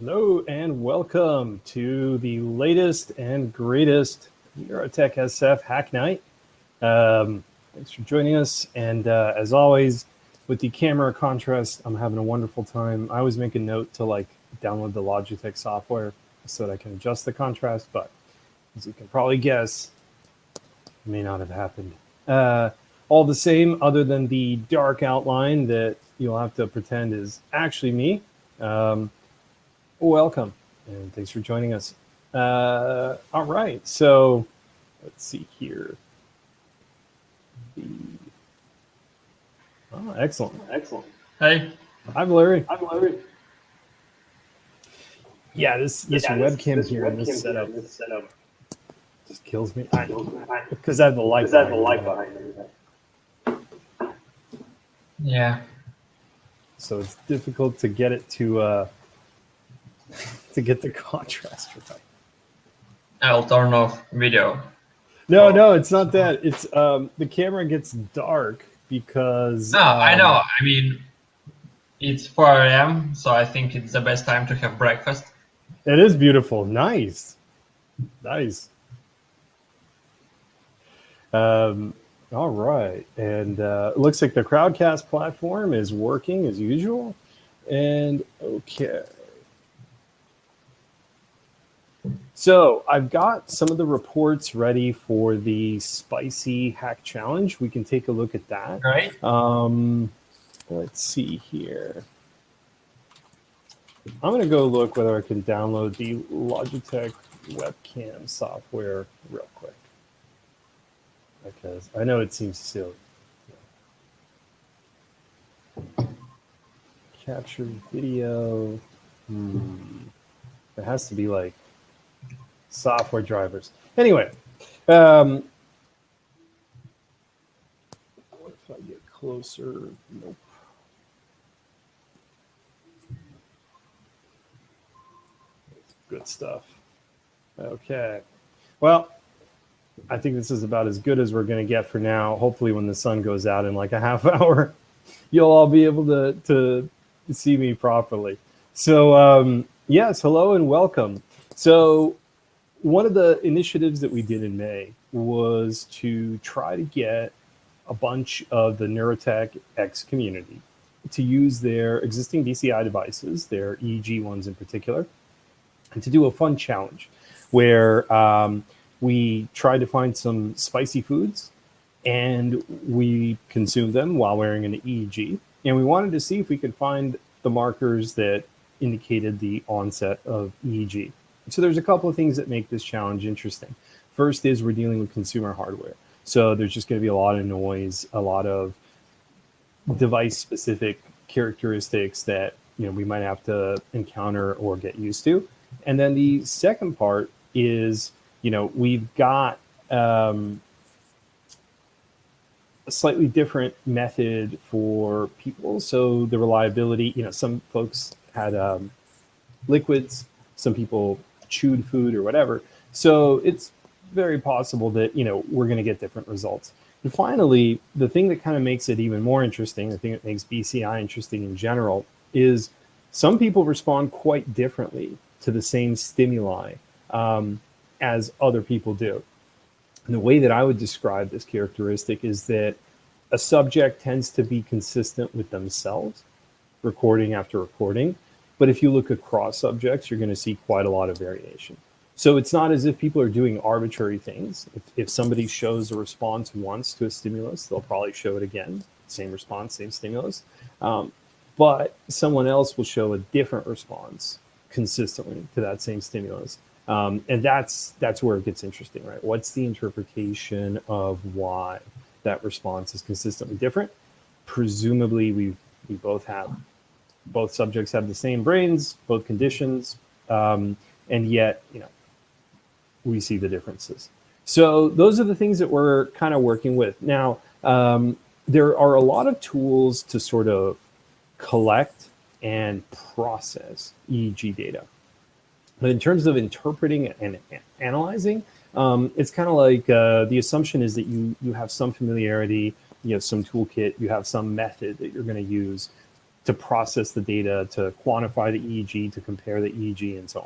Hello and welcome to the latest and greatest NeurotechSF Hack Night. Thanks for joining us. And as always, with the camera contrast, I'm having a wonderful time. I always make a note to download the Logitech software so that I can adjust the contrast. But as you can probably guess, it may not have happened. All the same, other than the dark outline that you'll have to pretend is actually me. Welcome, and thanks for joining us. All right, so let's see here. Oh, excellent. Hey. I'm Larry. Larry. Yeah, this webcam here and this setup just kills me. Because I have the light behind me. Yeah. So it's difficult to get it to get the contrast right. I'll turn off video. No, it's not that. It's the camera gets dark because... No, I know. I mean, it's 4 a.m., so I think it's the best time to have breakfast. It is beautiful. Nice. All right. And it looks like the Crowdcast platform is working as usual. And okay. So I've got some of the reports ready for the spicy hack challenge. We can take a look at that. All right. Let's see here. I'm going to go look whether I can download the Logitech webcam software real quick, because I know it seems silly. Capture video. It has to be like software drivers. Anyway, what if I get closer? Nope. Good stuff. Okay. Well, I think this is about as good as we're going to get for now. Hopefully when the sun goes out in like a half hour, you'll all be able to see me properly. So yes, hello and welcome. So one of the initiatives that we did in May was to try to get a bunch of the Neurotech X community to use their existing DCI devices, their EEG ones in particular, and to do a fun challenge where we tried to find some spicy foods and we consumed them while wearing an EEG. And we wanted to see if we could find the markers that indicated the onset of EEG. So there's a couple of things that make this challenge interesting. First is we're dealing with consumer hardware. So there's just going to be a lot of noise, a lot of device-specific characteristics that we might have to encounter or get used to. And then the second part is, we've got a slightly different method for people. So the reliability, some folks had liquids, some people chewed food or whatever. So it's very possible that, we're going to get different results. And finally, the thing that kind of makes it even more interesting, the thing that makes BCI interesting in general, is some people respond quite differently to the same stimuli as other people do. And the way that I would describe this characteristic is that a subject tends to be consistent with themselves, recording after recording. But if you look across subjects, you're going to see quite a lot of variation. So it's not as if people are doing arbitrary things. If somebody shows a response once to a stimulus, they'll probably show it again. Same response, same stimulus. But someone else will show a different response consistently to that same stimulus. And that's where it gets interesting, right? What's the interpretation of why that response is consistently different? Presumably, we both subjects have the same brains, both conditions, and yet, we see the differences. So those are the things that we're kind of working with. Now, there are a lot of tools to sort of collect and process EEG data. But in terms of interpreting and analyzing, it's kind of like the assumption is that you have some familiarity, you have some toolkit, you have some method that you're going to use. to process the data, to quantify the EEG, to compare the EEG, and so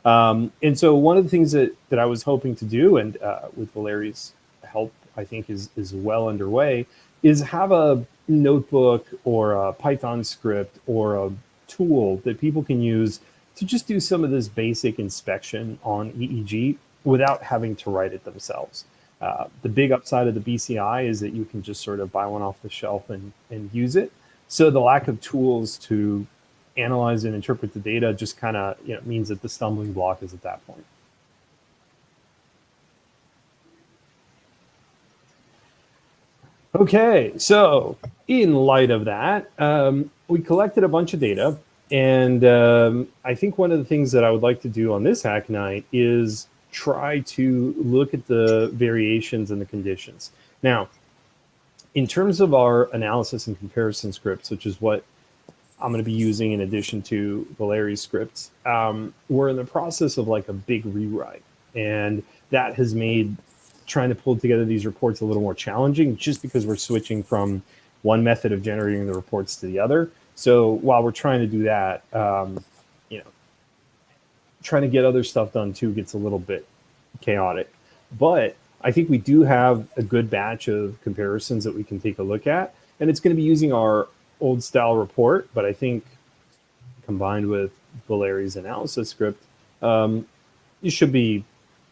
on. And so one of the things that I was hoping to do, and with Valeri's help, I think is well underway, is have a notebook or a Python script or a tool that people can use to just do some of this basic inspection on EEG without having to write it themselves. The big upside of the BCI is that you can just sort of buy one off the shelf and use it. So the lack of tools to analyze and interpret the data just kind of means that the stumbling block is at that point. Okay, so in light of that, we collected a bunch of data, and I think one of the things that I would like to do on this hack night is try to look at the variations in the conditions. Now, in terms of our analysis and comparison scripts, which is what I'm going to be using in addition to Valeri's scripts, we're in the process of like a big rewrite, and that has made trying to pull together these reports a little more challenging, just because we're switching from one method of generating the reports to the other. So while we're trying to do that, trying to get other stuff done too gets a little bit chaotic. But I think we do have a good batch of comparisons that we can take a look at, and it's going to be using our old style report, but I think combined with Valeri's analysis script, it should be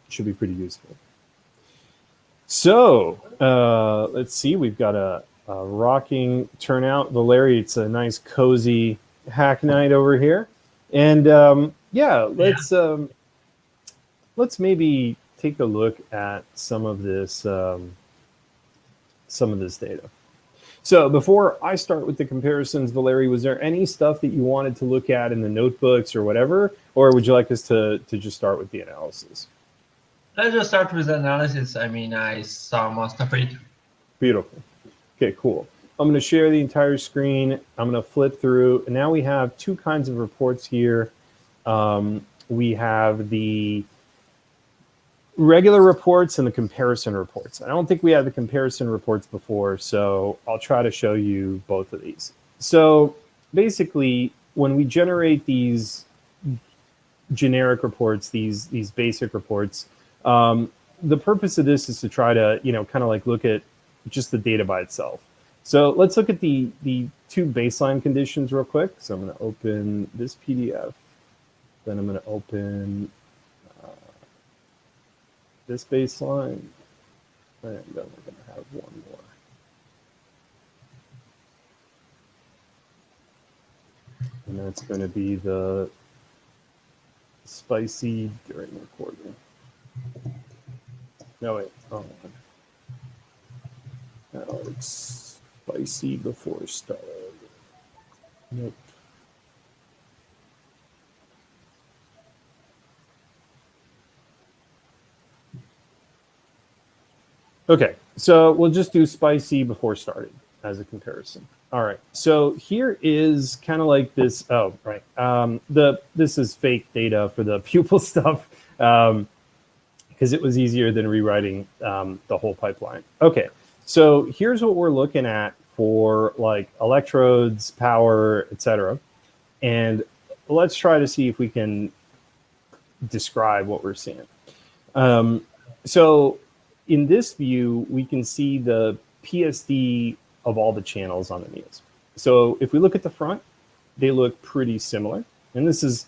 pretty useful. So let's see, we've got a rocking turnout. Valeri, it's a nice cozy hack night over here, and let's maybe take a look at some of this data. So before I start with the comparisons, Valeri, was there any stuff that you wanted to look at in the notebooks or whatever, or would you like us to just start with the analysis? Let's just start with the analysis. I mean, I saw most of it. Beautiful. Okay, cool. I'm going to share the entire screen. I'm going to flip through. And now we have two kinds of reports here. We have the regular reports and the comparison reports. I don't think we had the comparison reports before, so I'll try to show you both of these. So basically, when we generate these generic reports, these basic reports, the purpose of this is to try to, kind of like look at just the data by itself. So let's look at the two baseline conditions real quick. So I'm going to open this PDF. Then I'm going to open this baseline. And then we're going to have one more. And that's going to be the spicy during recording. No, wait. Oh, no, it's spicy before start. Nope. Okay, so we'll just do spicy before starting as a comparison. All right, so here is kind of like this. Oh, right. This is fake data for the pupil stuff because it was easier than rewriting the whole pipeline. Okay, so here's what we're looking at for like electrodes, power, etc. And let's try to see if we can describe what we're seeing. So in this view, we can see the PSD of all the channels on the Muse. So if we look at the front, they look pretty similar. And this is,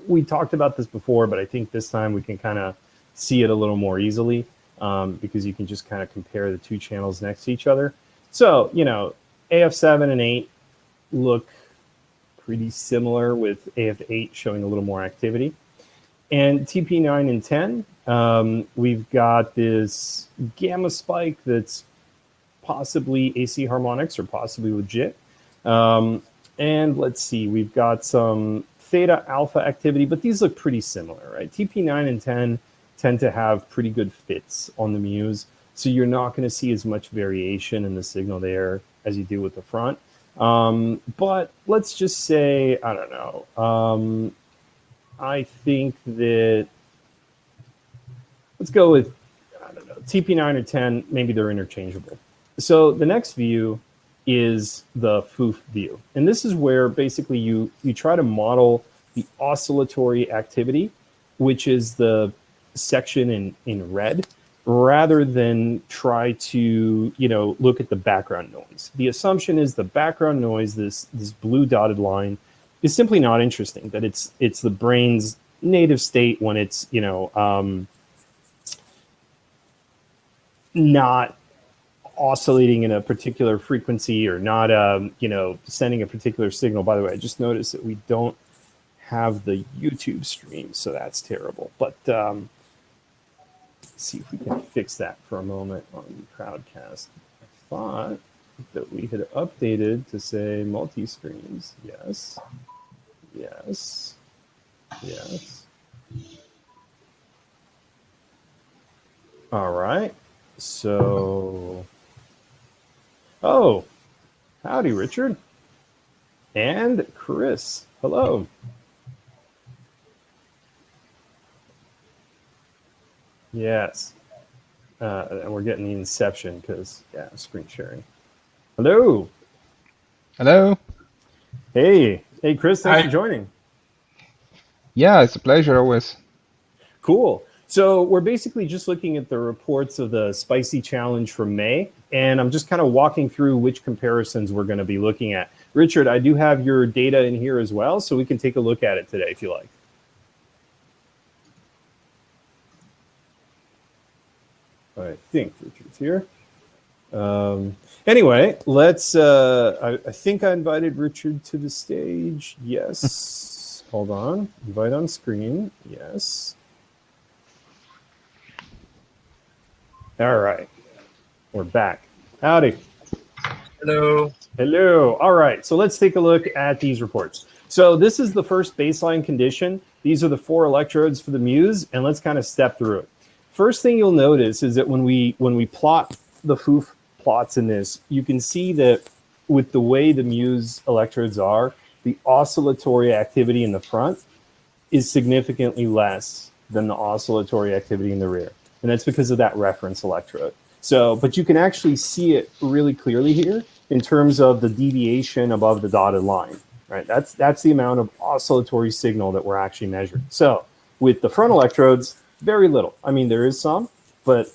we talked about this before, but I think this time we can kind of see it a little more easily because you can just kind of compare the two channels next to each other. So, AF7 and 8 look pretty similar with AF8 showing a little more activity. And TP9 and 10, we've got this gamma spike that's possibly AC harmonics or possibly legit. And let's see, we've got some theta alpha activity, but these look pretty similar, right? TP9 and 10 tend to have pretty good fits on the Muse, so you're not going to see as much variation in the signal there as you do with the front. But let's just say, I don't know, I think that, let's go with, I don't know, TP9 or 10, maybe they're interchangeable. So the next view is the FOOF view. And this is where basically you try to model the oscillatory activity, which is the section in red, rather than try to, look at the background noise. The assumption is the background noise, this blue dotted line, is simply not interesting, that it's the brain's native state when it's, not oscillating in a particular frequency or not, sending a particular signal. By the way, I just noticed that we don't have the YouTube stream, so that's terrible. But let's see if we can fix that for a moment on Crowdcast. I thought that we had updated to say multi-screens. Yes. Yes. Yes. All right. So, oh, howdy, Richard. And Chris. Hello. Yes. And we're getting the inception because, screen sharing. Hello. Hello. Hey, Chris, thanks Hi. for joining. Yeah, it's a pleasure always. Cool. So we're basically just looking at the reports of the Spicy Challenge from May, and I'm just kind of walking through which comparisons we're going to be looking at. Richard, I do have your data in here as well, so we can take a look at it today if you like. I think Richard's here. Anyway, let's, I think I invited Richard to the stage. Yes. Hold on. Invite on screen. Yes. All right. We're back. Howdy. Hello. Hello. All right. So let's take a look at these reports. So this is the first baseline condition. These are the 4 electrodes for the Muse, and let's kind of step through it. First thing you'll notice is that when we plot the FOOF plots in this, you can see that with the way the Muse electrodes are, the oscillatory activity in the front is significantly less than the oscillatory activity in the rear. And that's because of that reference electrode. So, but you can actually see it really clearly here in terms of the deviation above the dotted line, right? That's the amount of oscillatory signal that we're actually measuring. So with the front electrodes, very little. I mean, there is some, but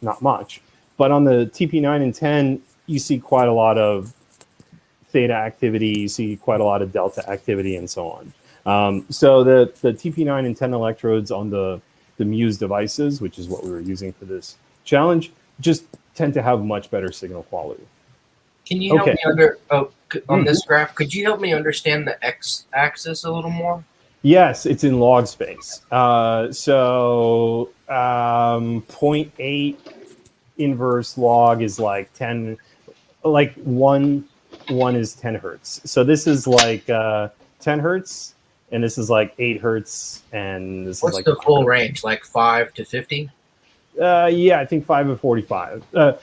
not much. But on the TP9 and 10, you see quite a lot of theta activity, you see quite a lot of delta activity, and so on. So the TP9 and 10 electrodes on the Muse devices, which is what we were using for this challenge, just tend to have much better signal quality. Can you help me on this graph? Could you help me understand the x-axis a little more? Yes, it's in log space. So 0.8 inverse log is like 10, like one is 10 hertz. So this is like 10 hertz, and this is like 8 hertz, and this What's is like the full range, like 5 to 50? Yeah, I think 5 to 45, 1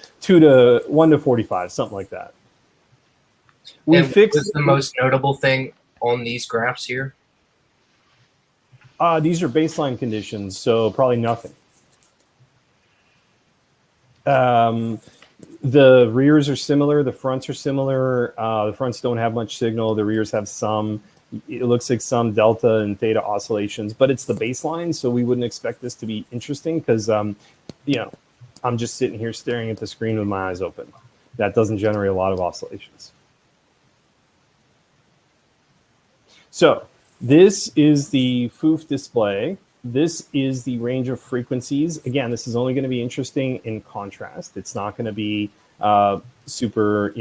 to 45, something like that. What's the most notable thing on these graphs here? These are baseline conditions, so probably nothing. The rears are similar, the fronts are similar. The fronts don't have much signal, the rears have some. It looks like some delta and theta oscillations, but it's the baseline, so we wouldn't expect this to be interesting because, I'm just sitting here staring at the screen with my eyes open. That doesn't generate a lot of oscillations. So this is the FOOF display. This is the range of frequencies. Again, this is only going to be interesting in contrast. It's not going to be super,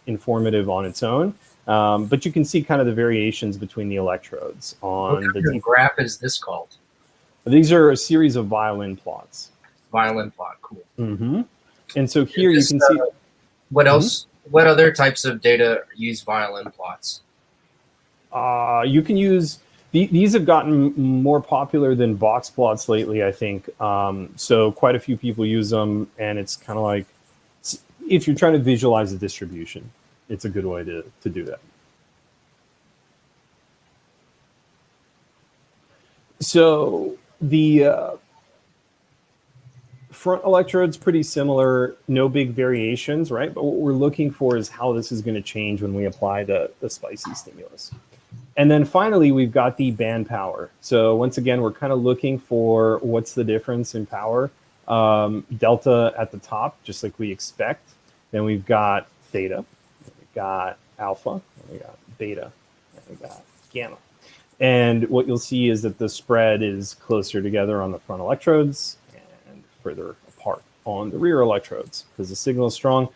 informative on its own. But you can see kind of the variations between the electrodes on what kind of graph is this called? These are a series of violin plots. Violin plot, cool. Mm-hmm. And so here you can see. What else? What other types of data use violin plots? You can use. These have gotten more popular than box plots lately, I think. So quite a few people use them, and it's kind of like, if you're trying to visualize the distribution, it's a good way to do that. For front electrode's pretty similar, no big variations, right? But what we're looking for is how this is going to change when we apply the spicy stimulus. And then finally, we've got the band power. So once again, we're kind of looking for what's the difference in power. Delta at the top, just like we expect. Then we've got theta, we've got alpha, we got beta, and we got gamma. And what you'll see is that the spread is closer together on the front electrodes and further apart on the rear electrodes because the signal is strong.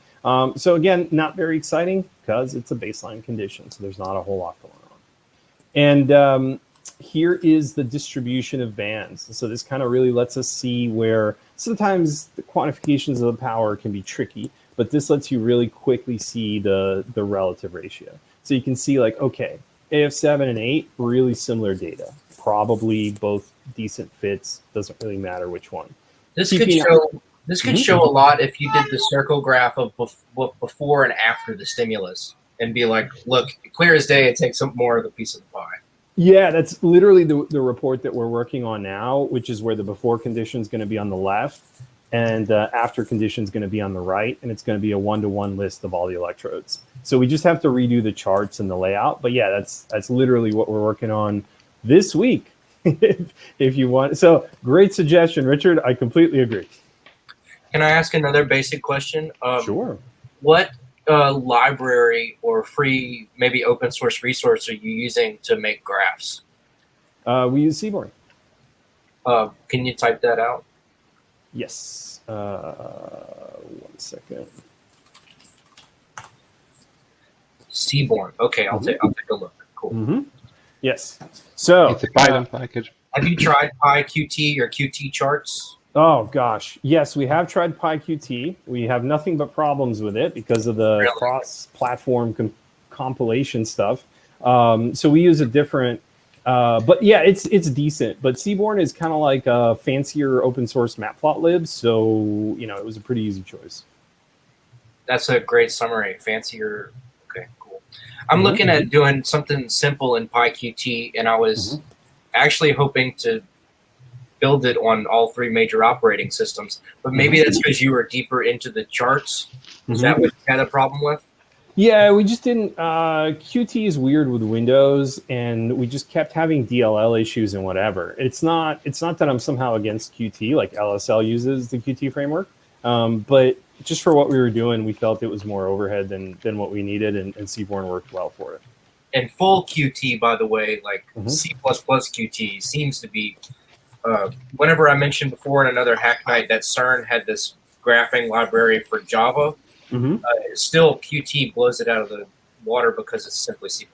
So again, not very exciting because it's a baseline condition, so there's not a whole lot going on. And here is the distribution of bands. So this kind of really lets us see where sometimes the quantifications of the power can be tricky, but this lets you really quickly see the relative ratio. So you can see like, okay, AF7 and 8, really similar data. Probably both decent fits, doesn't really matter which one. This could show a lot if you did the circle graph of before and after the stimulus and be like, look, clear as day, it takes up more of the piece of the pie. Yeah, that's literally the report that we're working on now, which is where the before condition is going to be on the left and after condition is going to be on the right, and it's going to be a one-to-one list of all the electrodes. So we just have to redo the charts and the layout. But yeah, that's literally what we're working on this week, if you want. So great suggestion, Richard. I completely agree. Can I ask another basic question? Sure. What library or free, maybe open source resource are you using to make graphs? We use Seaborn. Can you type that out? Yes. 1 second. Seaborn. Okay, I'll take a look. Cool. Yes. So it's a Python package. Have you tried PyQt or Qt charts? Oh gosh, yes, we have tried PyQt. We have nothing but problems with it because of the cross-platform compilation stuff. So we use a different, but yeah, it's decent. But Seaborn is kind of like a fancier open source matplotlib, so it was a pretty easy choice. That's a great summary. Fancier. Okay, cool. I'm looking at doing something simple in PyQt, and I was actually hoping to build it on all 3 major operating systems, but maybe that's because you were deeper into the charts. Is that what you had a problem with? Yeah, we just didn't. Qt is weird with Windows, and we just kept having DLL issues and whatever. It's not that I'm somehow against Qt, like LSL uses the Qt framework, but just for what we were doing, we felt it was more overhead than what we needed, and Seaborn worked well for it. And full Qt, by the way, like C++ Qt, seems to be. Whenever I mentioned before in another Hack Night that CERN had this graphing library for Java, still Qt blows it out of the water because it's simply C++.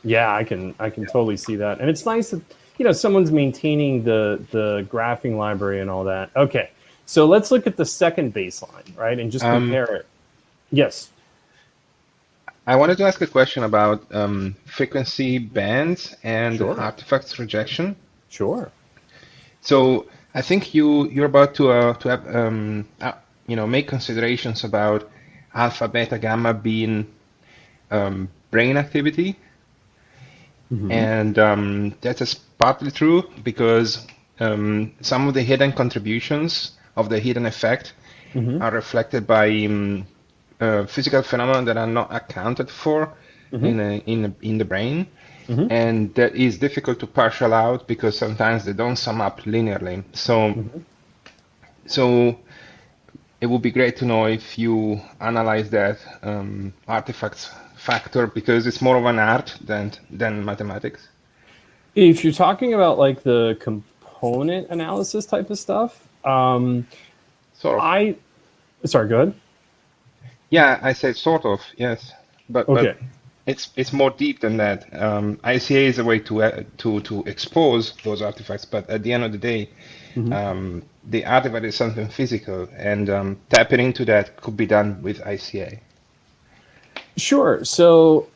Yeah, I can totally see that, and it's nice that someone's maintaining the graphing library and all that. Okay, so let's look at the second baseline, right, and just compare it. Yes. I wanted to ask a question about frequency bands and artifacts rejection. Sure. So I think you're about to have make considerations about alpha, beta, gamma being brain activity, and that is partly true because some of the hidden contributions of the hidden effect are reflected by physical phenomena that are not accounted for in the brain. And that is difficult to partial out because sometimes they don't sum up linearly. So it would be great to know if you analyze that artifacts factor because it's more of an art than mathematics. If you're talking about like the component analysis type of stuff, sort of. Sorry, go ahead. Yeah, I said sort of, yes, but okay. But it's more deep than that. ICA is a way to expose those artifacts, but at the end of the day, the artifact is something physical, and tapping into that could be done with ICA. Sure. So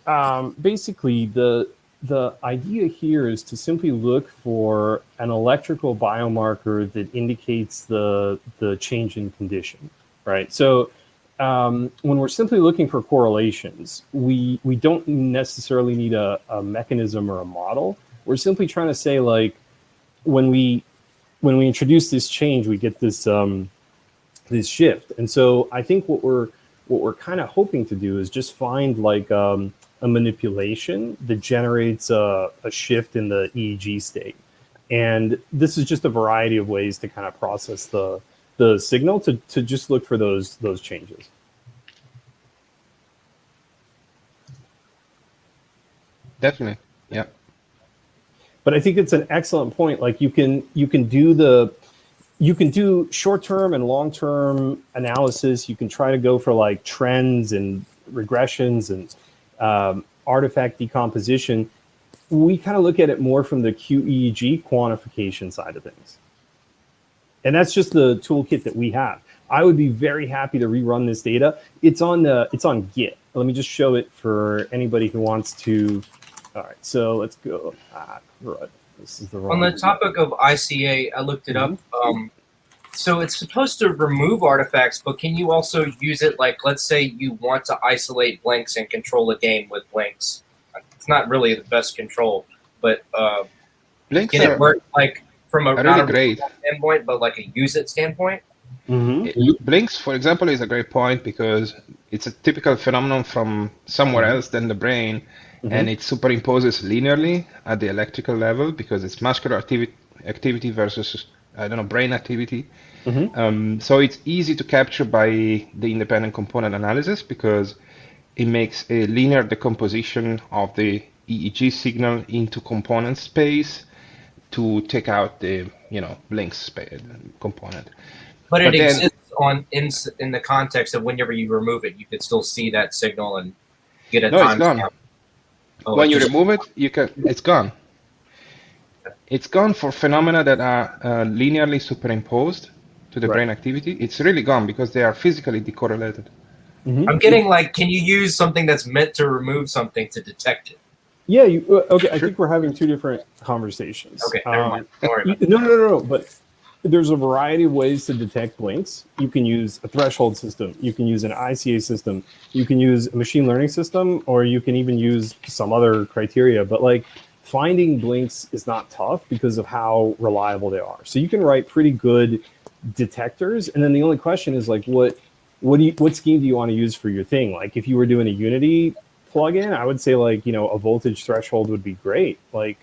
basically, the idea here is to simply look for an electrical biomarker that indicates the change in condition, right? So when we're simply looking for correlations, we don't necessarily need a mechanism or a model. We're simply trying to say, like, when we when we introduce this change, we get this this shift. And so I think what we're kind of hoping to do is just find like a manipulation that generates a shift in the EEG state. And this is just a variety of ways to kind of process the signal to just look for those changes. Definitely, yeah. But I think it's an excellent point. Like you can do short-term and long-term analysis. You can try to go for like trends and regressions and artifact decomposition. We kind of look at it more from the QEEG quantification side of things. And that's just the toolkit that we have. I would be very happy to rerun this data. It's on Git. Let me just show it for anybody who wants to. All right, so let's go. Right. This is the wrong. On the topic of ICA, I looked it up. So it's supposed to remove artifacts, but can you also use it? Like, let's say you want to isolate blinks and control a game with blinks. It's not really the best control, but Blinks can it work like from a really great standpoint, but like a use it standpoint? Blinks, for example, is a great point because it's a typical phenomenon from somewhere else than the brain, and it superimposes linearly at the electrical level because it's muscular activity versus, I don't know, brain activity. So it's easy to capture by the independent component analysis because it makes a linear decomposition of the EEG signal into component space to take out the blinks component. But it exists in the context of whenever you remove it, you could still see that signal and get a time stamp. When you remove it, it's gone. It's gone for phenomena that are linearly superimposed to the brain activity. It's really gone because they are physically decorrelated. I'm getting like, can you use something that's meant to remove something to detect it? Yeah. Okay. I think we're having two different conversations. Okay. Never mind. Don't worry about No. But there's a variety of ways to detect blinks. You can use a threshold system. You can use an ICA system. You can use a machine learning system, or you can even use some other criteria. But like finding blinks is not tough because of how reliable they are. So you can write pretty good detectors. And then the only question is like, what scheme do you want to use for your thing? Like if you were doing a Unity plugin, I would say like, a voltage threshold would be great. Like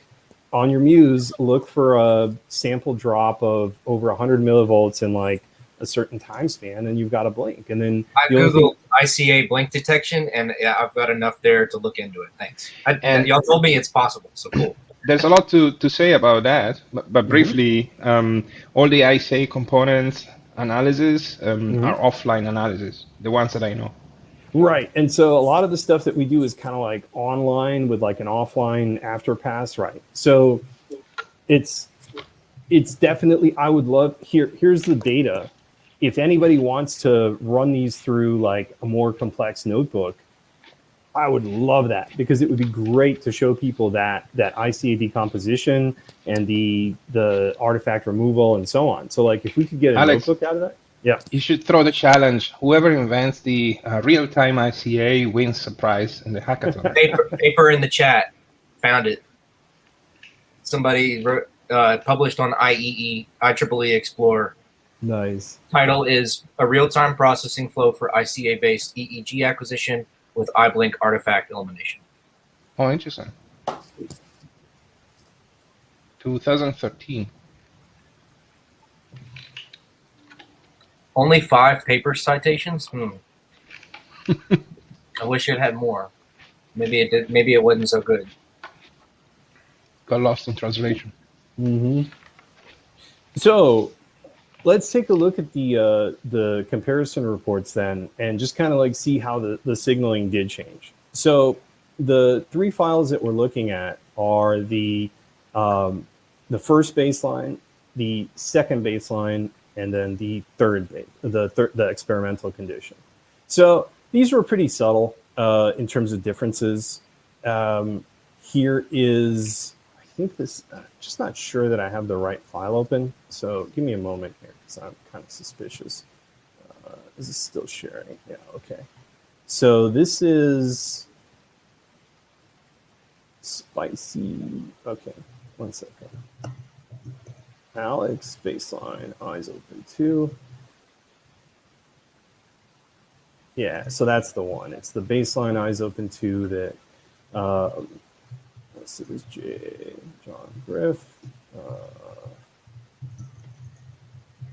on your Muse, look for a sample drop of over 100 millivolts in like a certain time span, and you've got a blink. And then I Googled ICA blink detection, and yeah, I've got enough there to look into it. Thanks. And y'all told me it's possible, so cool. There's a lot to say about that, but briefly, all the ICA components analysis are offline analysis, the ones that I know. Right. And so a lot of the stuff that we do is kind of like online with like an offline afterpass. Right. So it's definitely, I would love, here's the data. If anybody wants to run these through like a more complex notebook, I would love that because it would be great to show people that ICA decomposition and the artifact removal and so on. So like if we could get a notebook out of that. Yeah. You should throw the challenge. Whoever invents the real-time ICA wins a prize in the hackathon. Paper in the chat. Found it. Somebody wrote, published on IEEE Explorer. Nice. Title is A Real-Time Processing Flow for ICA-Based EEG Acquisition with iBlink Artifact Elimination. Oh, interesting. 2013. Only 5 paper citations? I wish it had more. Maybe it did. Maybe it wasn't so good. Got lost in translation. So let's take a look at the comparison reports then, and just kind of like see how the signaling did change. So the 3 files that we're looking at are the first baseline, the second baseline, and then the the experimental condition. So these were pretty subtle in terms of differences. Here is, I think this, just not sure that I have the right file open. So give me a moment here because I'm kind of suspicious. Is this still sharing? Yeah, okay. So this is spicy. Okay, one second. Alex, baseline, eyes open 2. Yeah, so that's the one. It's the baseline eyes open 2 that, this is John Griff.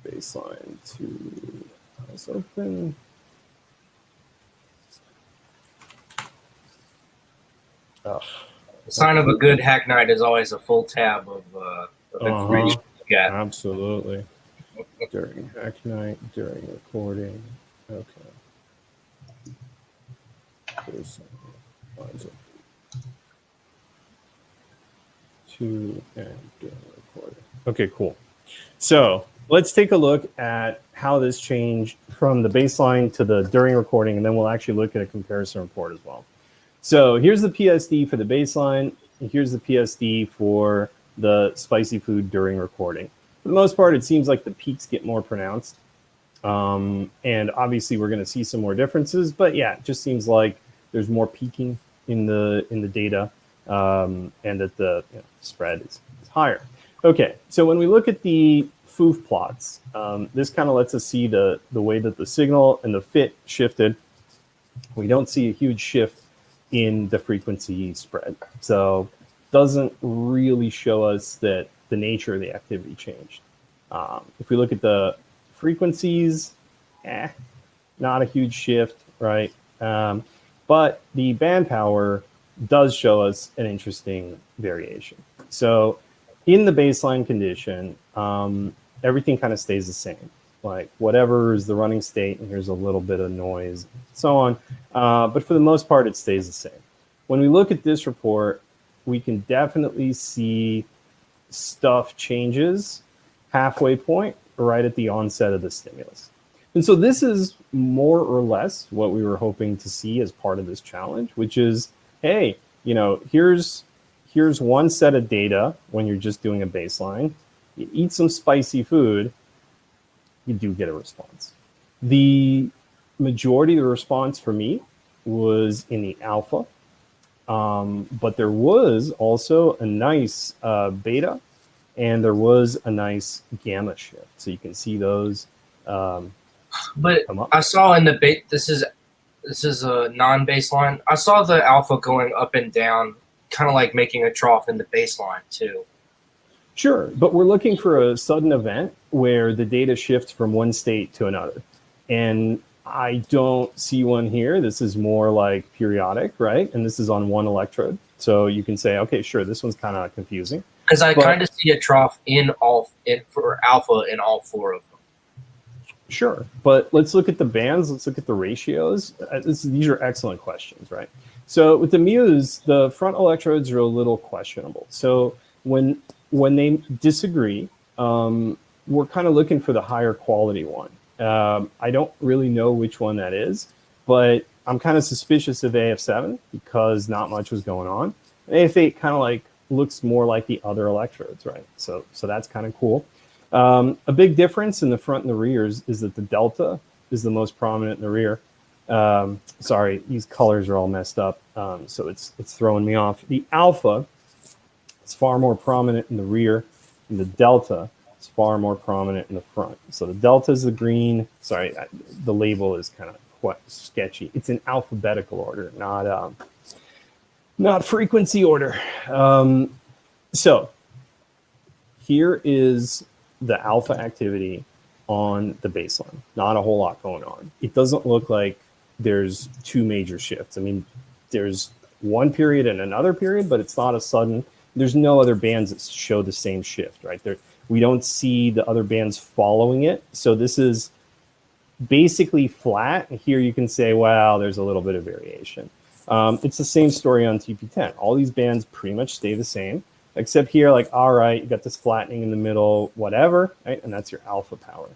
Baseline 2, eyes open. The sign of a good hack night is always a full tab of information you got. Absolutely. During hack night, during recording. Okay. There's eyes open 2 and during recording. Okay, cool. So let's take a look at how this changed from the baseline to the during recording, and then we'll actually look at a comparison report as well. So here's the PSD for the baseline, and here's the PSD for the spicy food during recording. For the most part, it seems like the peaks get more pronounced. And obviously we're going to see some more differences, but yeah, it just seems like there's more peaking in the data, and that the spread is higher. Okay, so when we look at the FOOF plots, this kind of lets us see the way that the signal and the fit shifted. We don't see a huge shift in the frequency spread. So doesn't really show us that the nature of the activity changed. If we look at the frequencies, not a huge shift, right? But the band power does show us an interesting variation. So in the baseline condition, everything kind of stays the same. Like whatever is the running state, and here's a little bit of noise, so on. But for the most part, it stays the same. When we look at this report, we can definitely see stuff changes halfway point right at the onset of the stimulus. And so this is more or less what we were hoping to see as part of this challenge, which is, hey, here's one set of data when you're just doing a baseline. You eat some spicy food, you do get a response. The majority of the response for me was in the alpha, but there was also a nice beta, and there was a nice gamma shift. So you can see those. But I saw in the this is a non-baseline. I saw the alpha going up and down, kind of like making a trough in the baseline too. Sure, but we're looking for a sudden event where the data shifts from one state to another. And I don't see one here. This is more like periodic, right? And this is on one electrode. So you can say, okay, sure, this one's kind of confusing. Because I kind of see a trough for alpha in all 4 of them. Sure, but let's look at the bands. Let's look at the ratios. These are excellent questions, right? So with the Muse, the front electrodes are a little questionable. So when they disagree, we're kind of looking for the higher quality one. I don't really know which one that is, but I'm kind of suspicious of AF7 because not much was going on. AF8 kind of like looks more like the other electrodes, right? So that's kind of cool. A big difference in the front and the rears is that the delta is the most prominent in the rear. Sorry, these colors are all messed up, so it's throwing me off. The alpha is far more prominent in the rear, and the delta is far more prominent in the front. So the delta is the green. Sorry, the label is kind of quite sketchy. It's in alphabetical order, not frequency order. So here is the alpha activity on the baseline. Not a whole lot going on. It doesn't look like there's 2 major shifts. I mean, there's one period and another period, but it's not a sudden. There's no other bands that show the same shift, right? We don't see the other bands following it. So this is basically flat. And here you can say, wow, there's a little bit of variation. It's the same story on TP10. All these bands pretty much stay the same, except here, like, all right, you got this flattening in the middle, whatever, right? And that's your alpha power.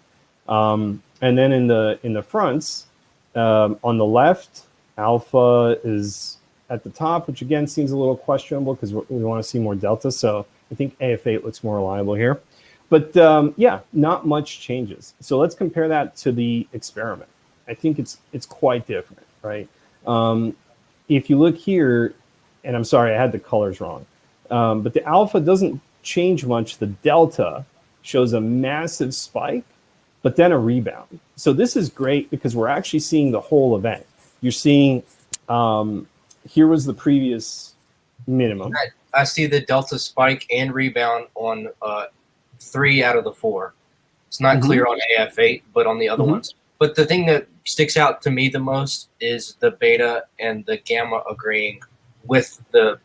And then in the fronts, on the left, alpha is at the top, which again seems a little questionable because we want to see more delta. So I think AF8 looks more reliable here. But yeah, not much changes. So let's compare that to the experiment. I think it's quite different, right? If you look here, and I'm sorry, I had the colors wrong, but the alpha doesn't change much. The delta shows a massive spike, but then a rebound. So this is great because we're actually seeing the whole event. You're seeing, here was the previous minimum. I see the delta spike and rebound on 3 out of the 4. It's not clear on AF8, but on the other ones. But the thing that sticks out to me the most is the beta and the gamma agreeing with the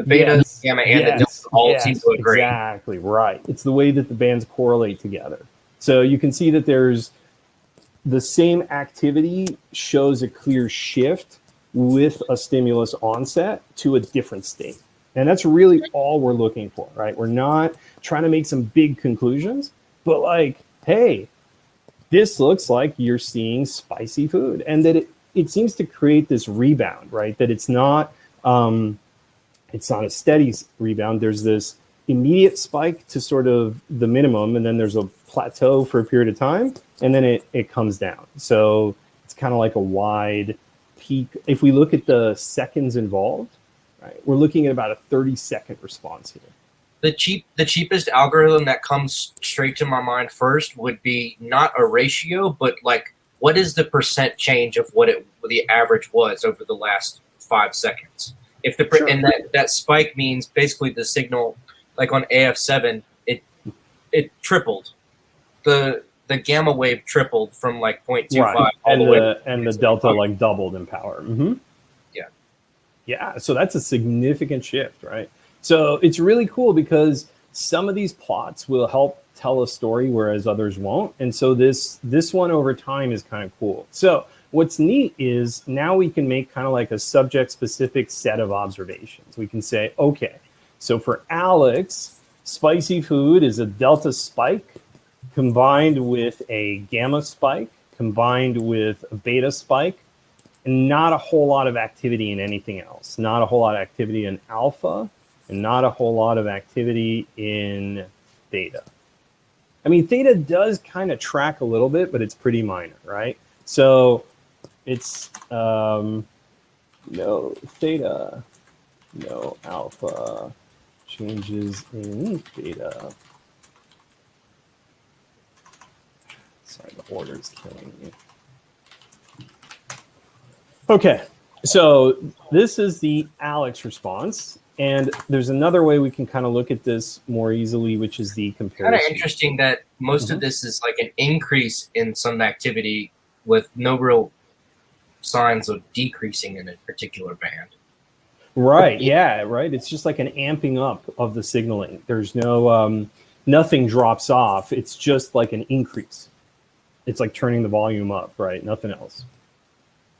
beta, gamma, and the delta all seem to agree. Exactly, right. It's the way that the bands correlate together. So you can see that there's the same activity shows a clear shift with a stimulus onset to a different state. And that's really all we're looking for, right? We're not trying to make some big conclusions, but like, hey, this looks like you're seeing spicy food, and that it seems to create this rebound, right? That it's not a steady rebound. There's this immediate spike to sort of the minimum, and then there's a plateau for a period of time, and then it comes down. So it's kind of like a wide peak. If we look at the seconds involved, right, we're looking at about a 30-second response here. The cheapest algorithm that comes straight to my mind first would be not a ratio, but like, what is the percent change of what the average was over the last 5 seconds? If the and that spike means basically the signal, like on AF7, it tripled. The gamma wave tripled from like 0.25 all the way, and the delta like doubled in power. Yeah, so that's a significant shift, right? So it's really cool because some of these plots will help tell a story, whereas others won't. And so this one over time is kind of cool. So what's neat is now we can make kind of like a subject-specific set of observations. We can say, okay, so for Alex, spicy food is a delta spike combined with a gamma spike, combined with a beta spike, and not a whole lot of activity in anything else. Not a whole lot of activity in alpha, and not a whole lot of activity in theta. I mean, theta does kind of track a little bit, but it's pretty minor, right? So it's no theta, no alpha, changes in theta. Sorry, the order is killing me. Okay, so this is the Alex response. And there's another way we can kind of look at this more easily, which is the comparison. Kind of interesting that most of this is like an increase in some activity with no real signs of decreasing in a particular band. Right. Yeah. Right. It's just like an amping up of the signaling. There's no nothing drops off. It's just like an increase. It's like turning the volume up. Right. Nothing else.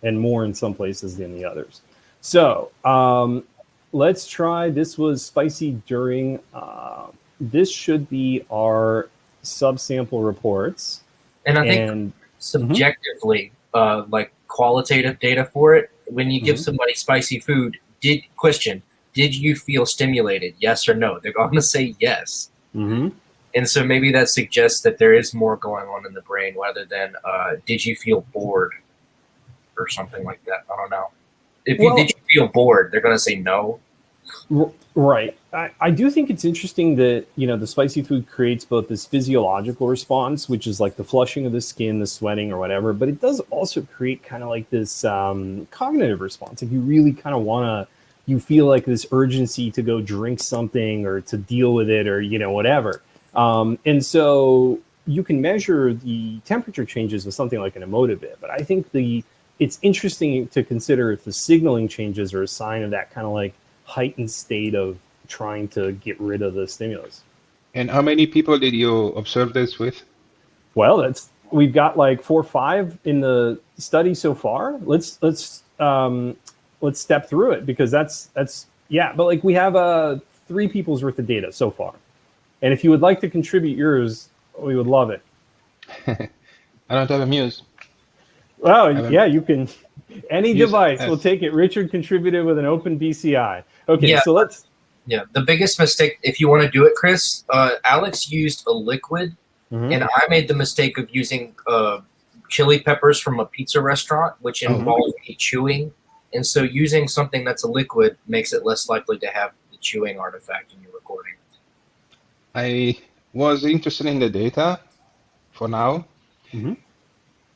And more in some places than the others. So let's try. This was spicy during. This should be our subsample reports. And I think subjectively, like qualitative data for it, when you give somebody spicy food, did you feel stimulated? Yes or no? They're going to say yes. And so maybe that suggests that there is more going on in the brain rather than did you feel bored or something like that. I don't know. Did you feel bored? They're going to say no. Right. I do think it's interesting that, the spicy food creates both this physiological response, which is like the flushing of the skin, the sweating or whatever, but it does also create kind of like this cognitive response. If you really kind of you feel like this urgency to go drink something or to deal with it or, whatever. And so you can measure the temperature changes with something like an emotive bit, but I think it's interesting to consider if the signaling changes are a sign of that kind of like heightened state of trying to get rid of the stimulus. And how many people did you observe this with? Well, we've got like 4 or 5 in the study so far. Let's step through it because that's but like we have 3 people's worth of data so far. And if you would like to contribute yours, we would love it. I don't have a Muse. Oh, yeah, you can. Any device will take it. Richard contributed with an open BCI. Okay, so let's. Yeah, the biggest mistake, if you want to do it, Chris, Alex used a liquid, and I made the mistake of using chili peppers from a pizza restaurant, which involve chewing. And so using something that's a liquid makes it less likely to have the chewing artifact in your recording. I was interested in the data for now, Mm-hmm.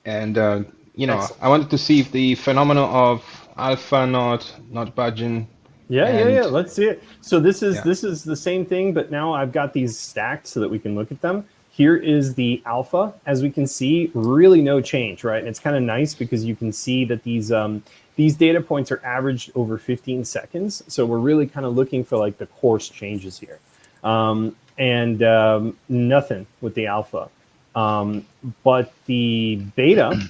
and Excellent. I wanted to see if the phenomenon of alpha not budging Yeah. and Let's see it. So this is yeah. the same thing, but now I've got these stacked so that we can look at them. Here is the alpha. As we can see, really no change, right? And it's kind of nice because you can see that these data points are averaged over 15 seconds. So we're really kind of looking for like the course changes here. Nothing with the alpha. But the beta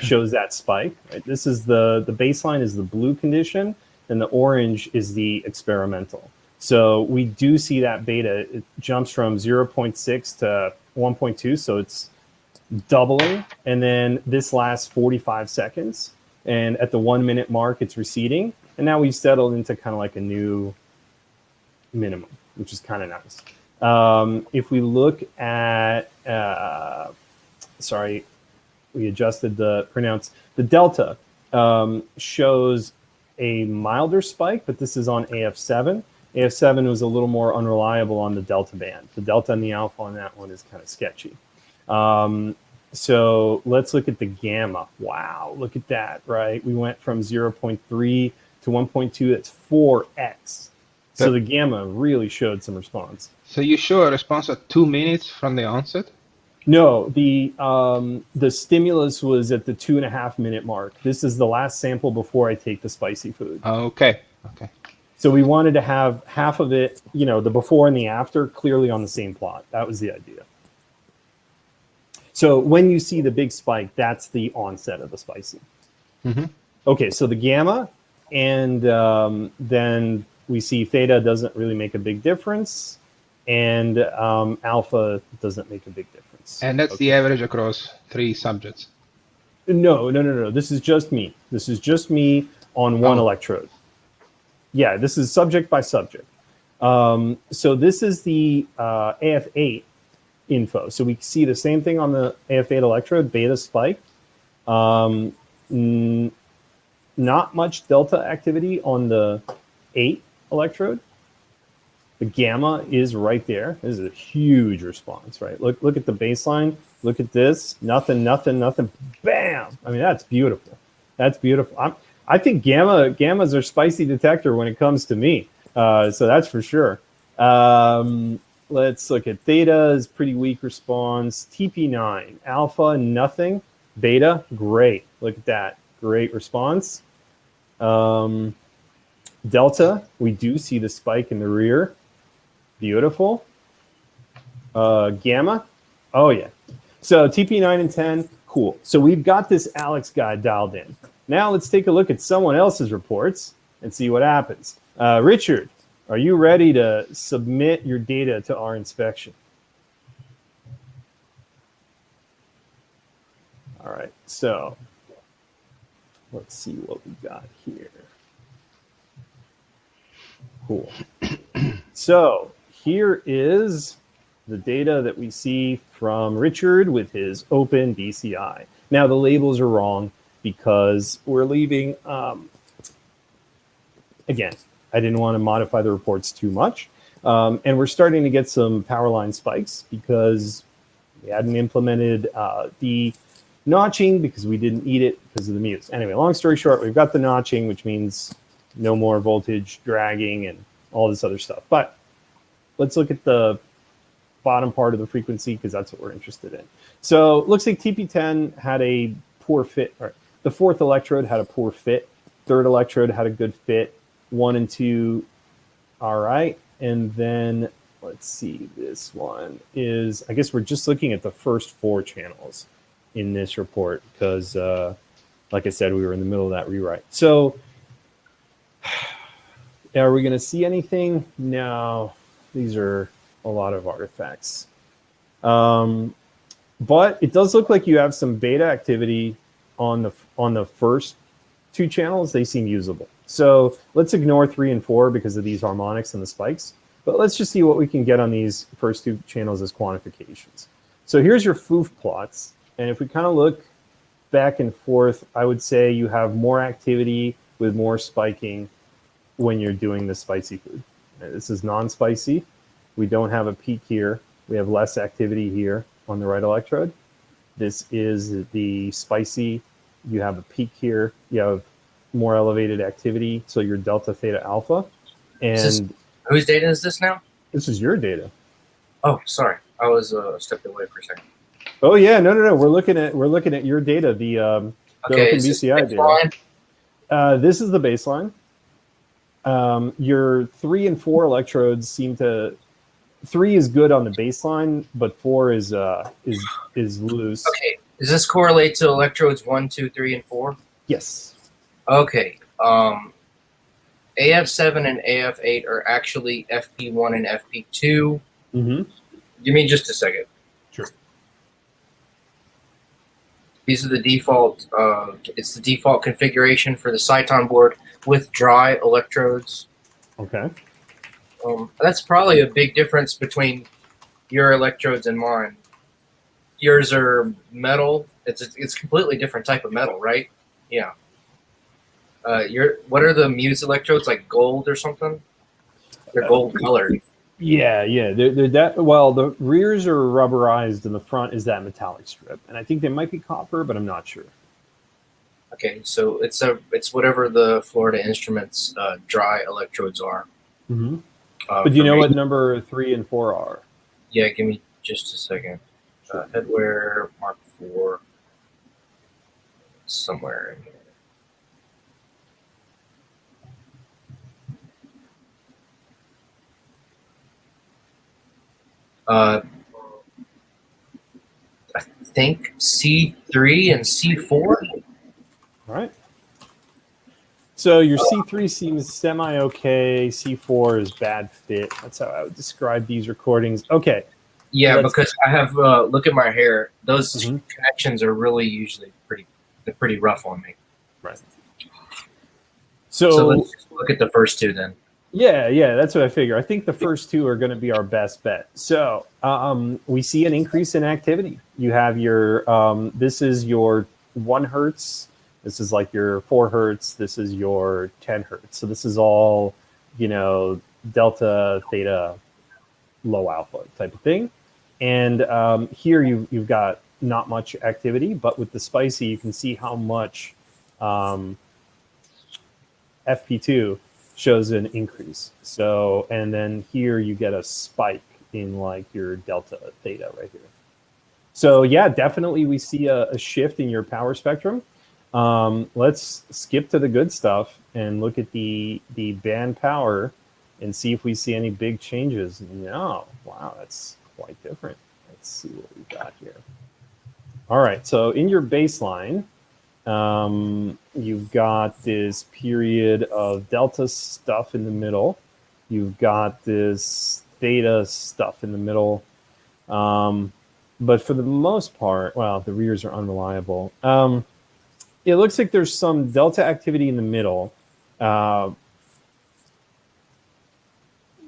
shows that spike. Right? This is the baseline is the blue condition, and the orange is the experimental. So we do see that beta. It jumps from 0.6 to 1.2, so it's doubling. And then this lasts 45 seconds. And at the 1 minute mark, it's receding. And now we've settled into kind of like a new minimum, which is kind of nice. If we look at, we adjusted the pronounce. The delta shows a milder spike, but this is on AF7. AF7 was a little more unreliable on the delta band. The delta and the alpha on that one is kind of sketchy. So let's look at the gamma. Wow, look at that, right? We went from 0.3 to 1.2. That's 4x. So the gamma really showed some response. So you show a response at 2 minutes from the onset? No, the stimulus was at the 2.5 minute mark. This is the last sample before I take the spicy food. Okay. So we wanted to have half of it, the before and the after, clearly on the same plot. That was the idea. So when you see the big spike, that's the onset of the spicy. Mm-hmm. Okay, so the gamma, and then we see theta doesn't really make a big difference, and alpha doesn't make a big difference. And that's the average across 3 subjects? No. This is just me. This is just me on one electrode. Yeah, this is subject by subject. So this is the AF8 info. So we see the same thing on the AF8 electrode, beta spike. Not much delta activity on the 8 electrode. The gamma is right there. This is a huge response, right? Look at the baseline. Look at this. Nothing. Bam! I mean, that's beautiful. That's beautiful. I think gammas are spicy detector when it comes to me. So that's for sure. Let's look at theta is pretty weak response. TP9, alpha, nothing. Beta, great. Look at that. Great response. Delta, we do see the spike in the rear. Beautiful. Gamma, oh yeah. So TP9 and 10, cool. So we've got this Alex guy dialed in. Now let's take a look at someone else's reports and see what happens. Richard, are you ready to submit your data to our inspection? All right, so let's see what we got here. Cool. So here is the data that we see from Richard with his open DCI. Now the labels are wrong because we're leaving, again, I didn't want to modify the reports too much. And we're starting to get some power line spikes because we hadn't implemented the notching because we didn't need it because of the mutes. Anyway, long story short, we've got the notching, which means no more voltage dragging and all this other stuff. But let's look at the bottom part of the frequency because that's what we're interested in. So it looks like TP10 had a poor fit. Or the 4th electrode had a poor fit. 3rd electrode had a good fit. 1 and 2, all right. And then let's see, this one is, I guess we're just looking at the first 4 channels in this report because, like I said, we were in the middle of that rewrite. So are we going to see anything? No, these are a lot of artifacts. But it does look like you have some beta activity on the first 2 channels. They seem usable. So let's ignore 3 and 4 because of these harmonics and the spikes. But let's just see what we can get on these first 2 channels as quantifications. So here's your FOOF plots. And if we kind of look back and forth, I would say you have more activity with more spiking when you're doing the spicy food. This is non-spicy. We don't have a peak here. We have less activity here on the right electrode. This is the spicy. You have a peak here. You have more elevated activity. So your delta theta alpha. And whose data is this now? this is your data. Oh, sorry. I was stepped away for a second. Oh yeah, no. We're looking at your data, the Okay, OpenBCI data. This is the baseline. Your 3 and 4 electrodes seem to. 3 is good on the baseline, but 4 is loose. Okay, does this correlate to electrodes 1, 2, 3, and 4? Yes. Okay. AF7 and AF8 are actually FP1 and FP2. Mm-hmm. Give me just a second. Sure. These are the default. It's the default configuration for the Cyton board with dry electrodes. Okay. That's probably a big difference between your electrodes and mine. Yours are metal. It's a completely different type of metal, right? Yeah. What are the Muse electrodes, like gold or something? They're gold colored. Yeah. They're that. Well, the rears are rubberized, and the front is that metallic strip. And I think they might be copper, but I'm not sure. Okay, so it's whatever the Florida Instruments dry electrodes are. Mm-hmm. But do you know what number 3 and 4 are? Yeah, give me just a second. Headwear Mark IV, somewhere in here. I think C3 and C4. All right. So your C3 seems semi-okay. C4 is bad fit. That's how I would describe these recordings. Okay. Yeah, because I have, look at my hair. Those Mm-hmm. connections are really usually pretty rough on me. Right. So So let's just look at the first two then. yeah, that's what I figure. I think the first two are going to be our best bet. So we see an increase in activity. You have your, this is your 1 hertz. This is like your 4 hertz. This is your 10 hertz. So this is all, delta, theta, low alpha type of thing. And here you've got not much activity, but with the spicy, you can see how much FP2 shows an increase. So, and then here you get a spike in like your delta theta right here. So yeah, definitely we see a shift in your power spectrum. Let's skip to the good stuff and look at the band power and see if we see any big changes. No, wow, that's quite different. Let's see what we got here. All right, so in your baseline, you've got this period of delta stuff in the middle. You've got this theta stuff in the middle. But for the most part, well, the rears are unreliable. It looks like there's some delta activity in the middle.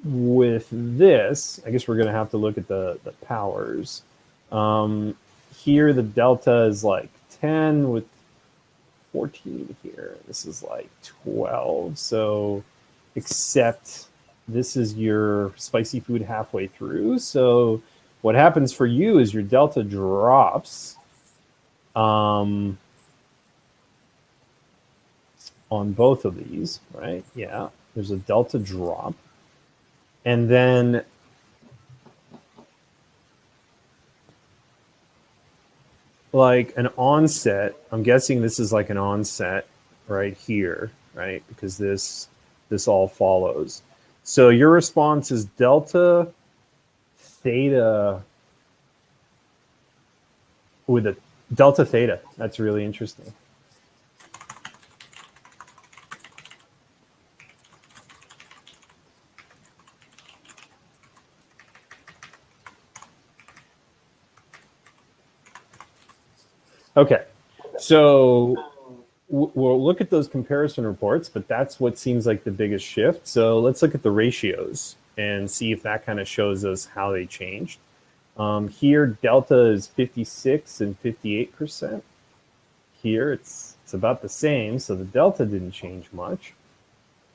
With this, I guess we're going to have to look at the powers. Here, the delta is like 10 with 14 here. This is like 12. So, except this is your spicy food halfway through. So, what happens for you is your delta drops on both of these, right? Yeah, there's a delta drop. And then like an onset, I'm guessing this is like an onset right here, right? Because this all follows. So your response is delta theta with a delta theta. That's really interesting. Okay, so we'll look at those comparison reports, but that's what seems like the biggest shift. So let's look at the ratios and see if that kind of shows us how they changed. Here, delta is 56 and 58%. Here, it's about the same, so the delta didn't change much.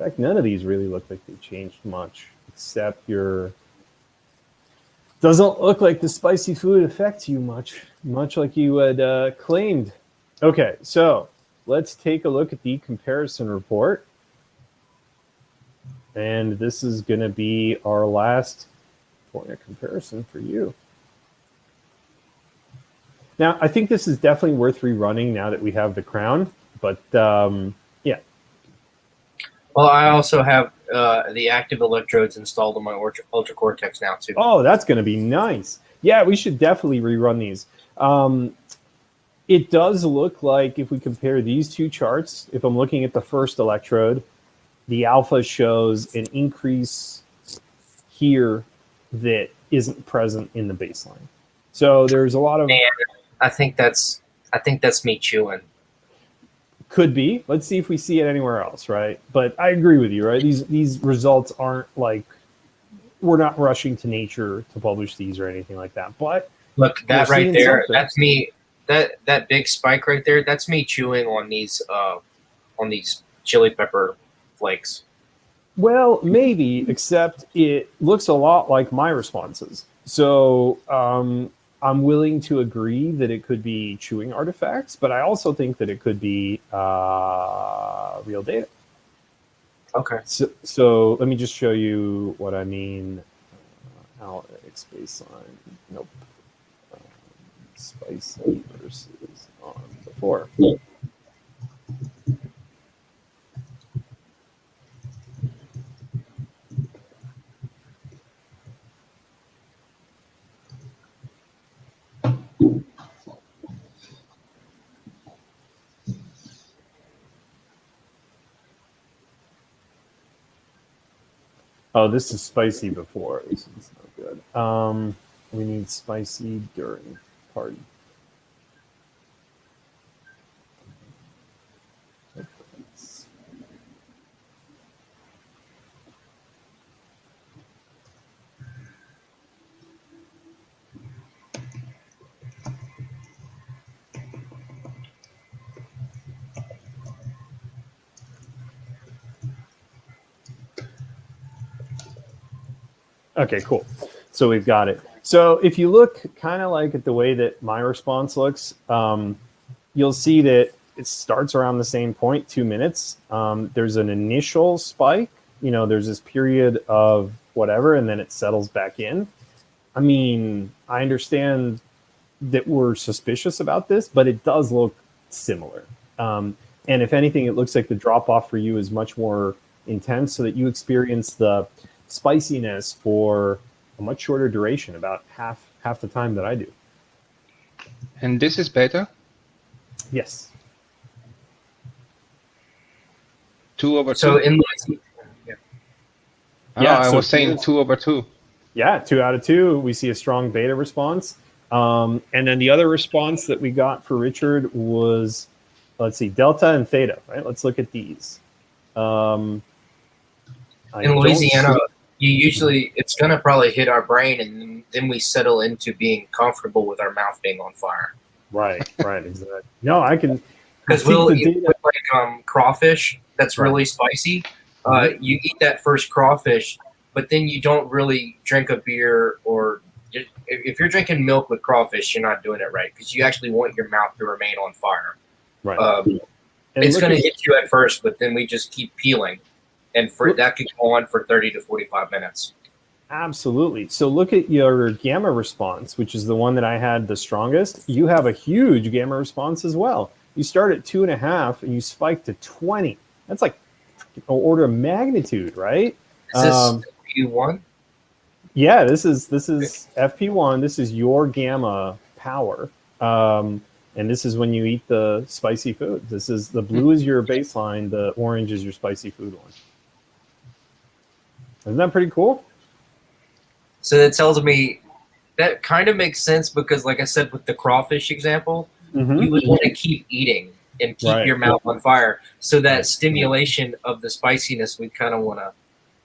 In fact, none of these really look like they changed much, except your Doesn't look like the spicy food affects you much like you had claimed. Okay, so let's take a look at the comparison report. And this is going to be our last point of comparison for you. Now, I think this is definitely worth rerunning now that we have the crown, but yeah. Well, I also have the active electrodes installed on my Ultra Cortex now, too. Oh, that's going to be nice. Yeah, we should definitely rerun these. It does look like if we compare these two charts, if I'm looking at the first electrode, the alpha shows an increase here that isn't present in the baseline. So there's a lot of... Man, I think that's me chewing. Could be. Let's see if we see it anywhere else, right? But I agree with you, right? These results aren't like... We're not rushing to Nature to publish these or anything like that. But look, that right there, something. that's me. That big spike right there, that's me chewing on these chili pepper flakes. Well, maybe, except it looks a lot like my responses. So I'm willing to agree that it could be chewing artifacts, but I also think that it could be real data. Okay. So let me just show you what I mean. Alex baseline. Nope. Spicy versus on before. Oh, this is spicy before. This is not good. We need spicy during party. Okay, cool. So we've got it. So if you look kind of like at the way that my response looks, you'll see that it starts around the same point, 2 minutes. There's an initial spike. There's this period of whatever, and then it settles back in. I mean, I understand that we're suspicious about this, but it does look similar. And if anything, it looks like the drop-off for you is much more intense so that you experience the spiciness for a much shorter duration, about half the time that I do. And this is beta? Yes. 2/2. So in I so was saying 2/2. Yeah, 2 out of 2. We see a strong beta response. And then the other response that we got for Richard was, let's see, delta and theta, right? Let's look at these. in Louisiana, it's going to probably hit our brain, and then we settle into being comfortable with our mouth being on fire. Right, exactly. No, I can. Because we'll eat with crawfish that's really spicy. You eat that first crawfish, but then you don't really drink a beer, or if you're drinking milk with crawfish, you're not doing it right, because you actually want your mouth to remain on fire. Right. It's going to hit you at first, but then we just keep peeling. And that could go on for 30 to 45 minutes. Absolutely. So look at your gamma response, which is the one that I had the strongest. You have a huge gamma response as well. You start at 2.5 and you spike to 20. That's like an order of magnitude, right? Is this FP1? Yeah, this is FP1. This is your gamma power. And this is when you eat the spicy food. This is the blue is your baseline, the orange is your spicy food one. Isn't that pretty cool? So that tells me that kind of makes sense, because like I said, with the crawfish example, you would want to keep eating and keep your mouth on fire. So that stimulation of the spiciness, we kind of want to.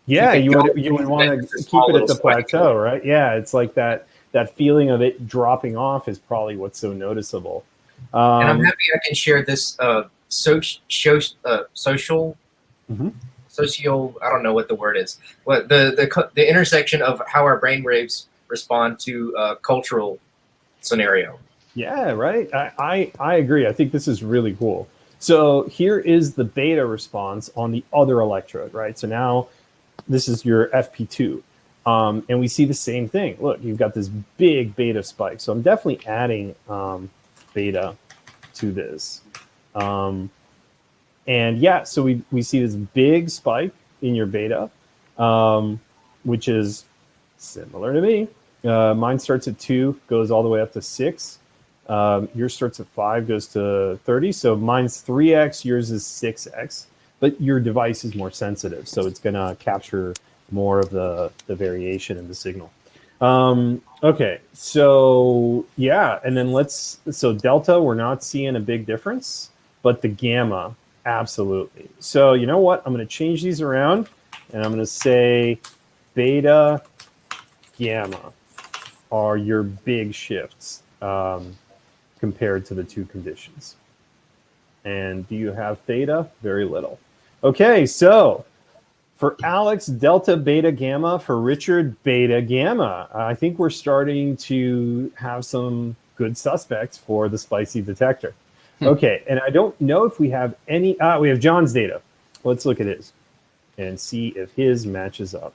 Yeah, you would want to keep it at the plateau, right? Yeah, it's like that feeling of it dropping off is probably what's so noticeable. And I'm happy I can share this social. Socio, I don't know what the word is. What the intersection of how our brain waves respond to a cultural scenario. Yeah, right. I agree. I think this is really cool. So here is the beta response on the other electrode, right? So now this is your FP2. And we see the same thing. Look, you've got this big beta spike. So I'm definitely adding beta to this. And yeah, so we see this big spike in your beta, which is similar to me. Mine starts at 2, goes all the way up to 6. Yours starts at 5, goes to 30. So mine's 3x, yours is 6x. But your device is more sensitive, so it's going to capture more of the variation in the signal. Okay, so yeah, and then so delta, we're not seeing a big difference, but the gamma, absolutely. So you know what? I'm going to change these around, and I'm going to say beta, gamma are your big shifts compared to the two conditions. And do you have theta? Very little. Okay, so for Alex, delta, beta, gamma. For Richard, beta, gamma. I think we're starting to have some good suspects for the spicy detector. Okay, and I don't know if we have any. We have John's data. Let's look at his and see if his matches up.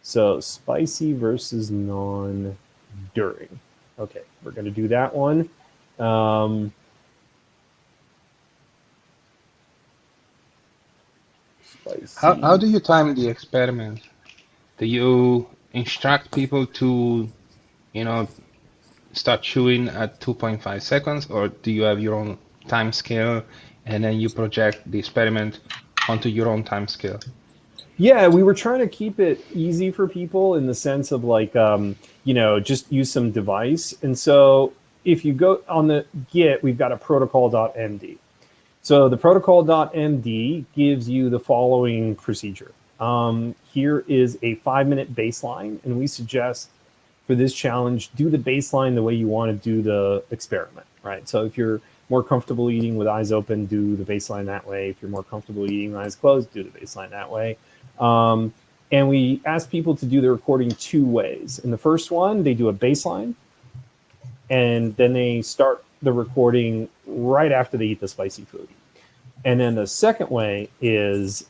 So spicy versus non-during. Okay, we're going to do that one. How do you time the experiment? Do you instruct people to, start chewing at 2.5 seconds, or do you have your own time scale and then you project the experiment onto your own time scale? Yeah, we were trying to keep it easy for people in the sense of like, just use some device. And so if you go on the Git, we've got a protocol.md. So the protocol.md gives you the following procedure. Here is a 5-minute baseline, and we suggest for this challenge, do the baseline the way you want to do the experiment, right? So if you're more comfortable eating with eyes open, do the baseline that way. If you're more comfortable eating with eyes closed, do the baseline that way. And we ask people to do the recording 2 ways. In the first one, they do a baseline, and then they start the recording right after they eat the spicy food. And then the second way is